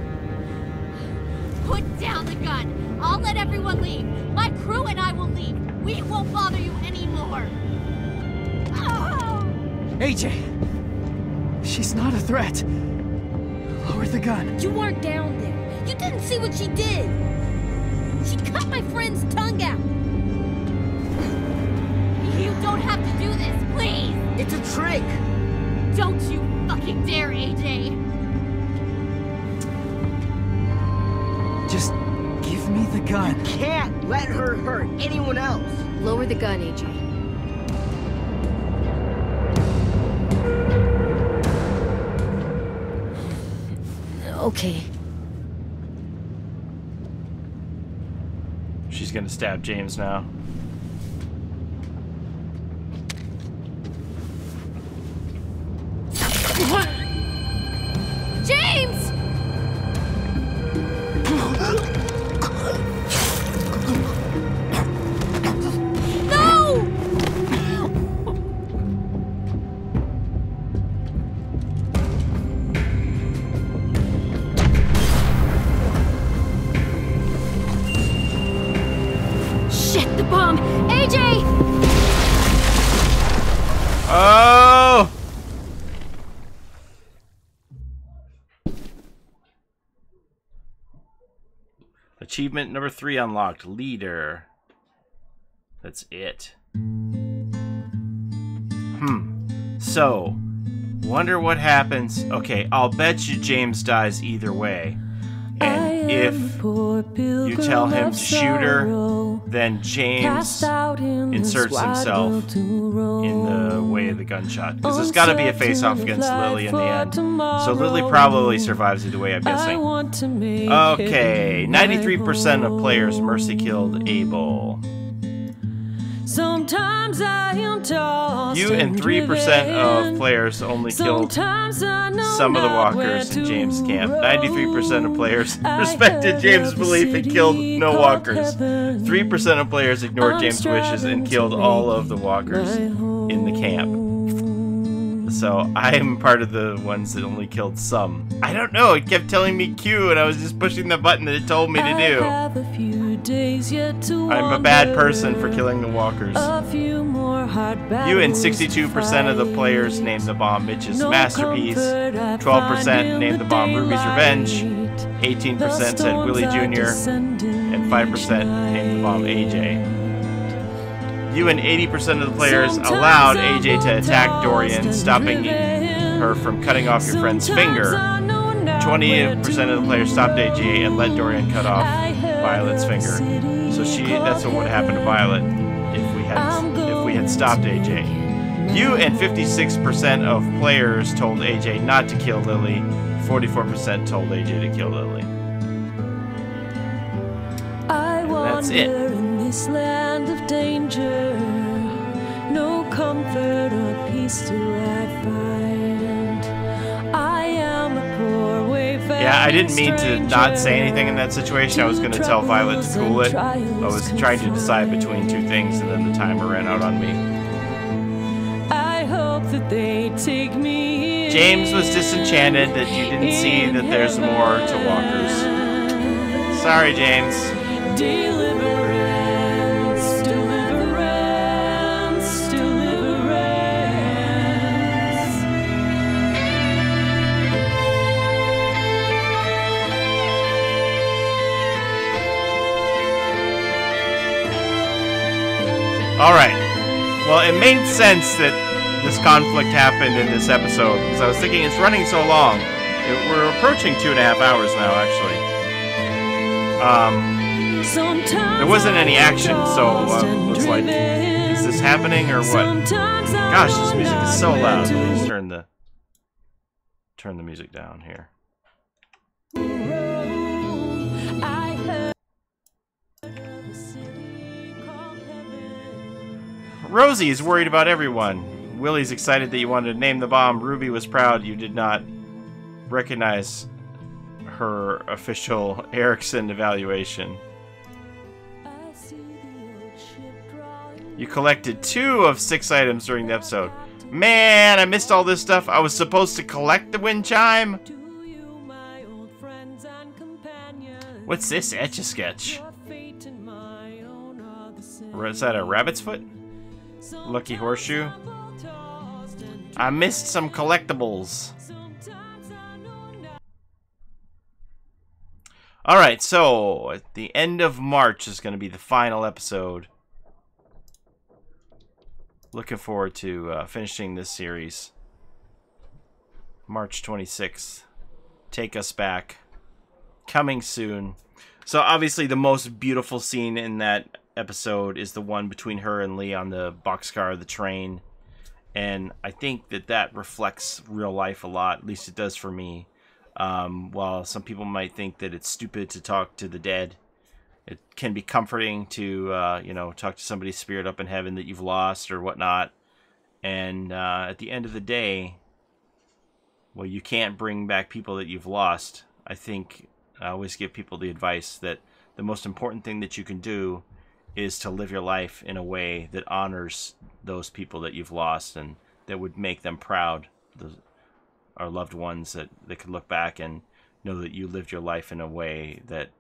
[SPEAKER 15] Put down the gun. I'll let everyone leave. My crew and I will leave. We won't bother you anymore.
[SPEAKER 8] AJ! She's not a threat. Lower the gun.
[SPEAKER 5] You weren't down there. You didn't see what she did. She cut my friend's tongue out.
[SPEAKER 15] You don't have to do this, please.
[SPEAKER 10] It's a trick.
[SPEAKER 15] Don't you fucking dare, AJ.
[SPEAKER 8] Just give me the gun.
[SPEAKER 10] You can't let her hurt anyone else.
[SPEAKER 2] Lower the gun, AJ. Okay.
[SPEAKER 1] She's gonna stab James now.
[SPEAKER 15] James! No! Shit, the bomb! AJ!
[SPEAKER 1] Oh! Achievement number 3 unlocked. Leader. That's it. So, wonder what happens. Okay, I'll bet you James dies either way. And if you tell him to shoot her, then James inserts himself in the way of the gunshot. Because there's got to be a face-off against Lily in the end. So Lily probably survives either way, I'm guessing. Okay, 93% of players mercy killed Abel.
[SPEAKER 4] Sometimes I am tossed.
[SPEAKER 1] You and 3% of players only killed some of the walkers in James' camp. 93% of players respected James' belief and killed no walkers. 3% of players ignored James' wishes and killed all of the walkers in the camp. So I'm part of the ones that only killed some. I don't know, it kept telling me Q and I was just pushing the button that it told me to do. I'm a bad person for killing the walkers. You and 62% of the players named the bomb Mitch's masterpiece. 12% named the bomb Ruby's revenge. 18% said Willie Jr. And 5% named the bomb AJ. You and 80% of the players allowed AJ to attack Dorian, stopping her from cutting off your friend's finger. 20% of the players stopped AJ and let Dorian cut off Violet's finger. So that's what would happen to Violet if we had stopped AJ. You and 56% of players told AJ not to kill Lily. 44% told AJ to kill Lily. And that's it.
[SPEAKER 4] This land of danger, no comfort or peace do I find. I am a poor wayfarer.
[SPEAKER 1] Yeah, I didn't mean to not say anything in that situation. I was going to tell Violet to cool it. I was trying to decide between two things, and then the timer ran out on me.
[SPEAKER 4] I hope that they take me.
[SPEAKER 1] James was disenchanted that you didn't see that there's more to walkers. Sorry, James. Alright, well it made sense that this conflict happened in this episode, because I was thinking it's running so long. We're approaching 2.5 hours now, actually. There wasn't any action, so looks like, is this happening or what? Gosh, this music is so loud. Let me just turn the music down here. Rosie is worried about everyone. Willie's excited that you wanted to name the bomb. Ruby was proud you did not recognize her official Erickson evaluation. You collected 2 of 6 items during the episode. Man, I missed all this stuff. I was supposed to collect the wind chime. What's this Etch-a-Sketch? Is that a rabbit's foot? Lucky horseshoe. I missed some collectibles. Alright, so at the end of March is going to be the final episode. Looking forward to finishing this series. March 26th. Take Us Back. Coming soon. So obviously the most beautiful scene in that episode is the one between her and Lee on the boxcar of the train. And I think that reflects real life a lot. At least it does for me. While some people might think that it's stupid to talk to the dead, it can be comforting to, talk to somebody's spirit up in heaven that you've lost or whatnot. And at the end of the day, well, you can't bring back people that you've lost. I think I always give people the advice that the most important thing that you can do is to live your life in a way that honors those people that you've lost and that would make them proud, our loved ones that could look back and know that you lived your life in a way that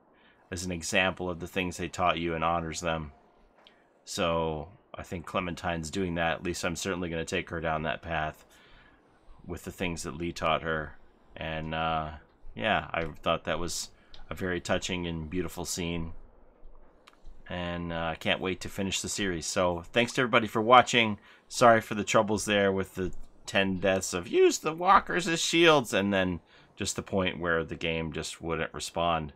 [SPEAKER 1] is an example of the things they taught you and honors them. So I think Clementine's doing that. At least I'm certainly going to take her down that path with the things that Lee taught her. And yeah, I thought that was a very touching and beautiful scene. And I can't wait to finish the series. So thanks to everybody for watching. Sorry for the troubles there with the 10 deaths of use the walkers as shields, and then just the point where the game just wouldn't respond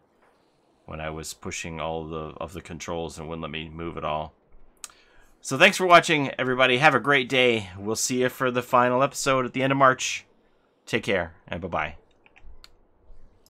[SPEAKER 1] when I was pushing all of the controls and wouldn't let me move at all. So thanks for watching, everybody. Have a great day. We'll see you for the final episode at the end of March. Take care, and bye-bye.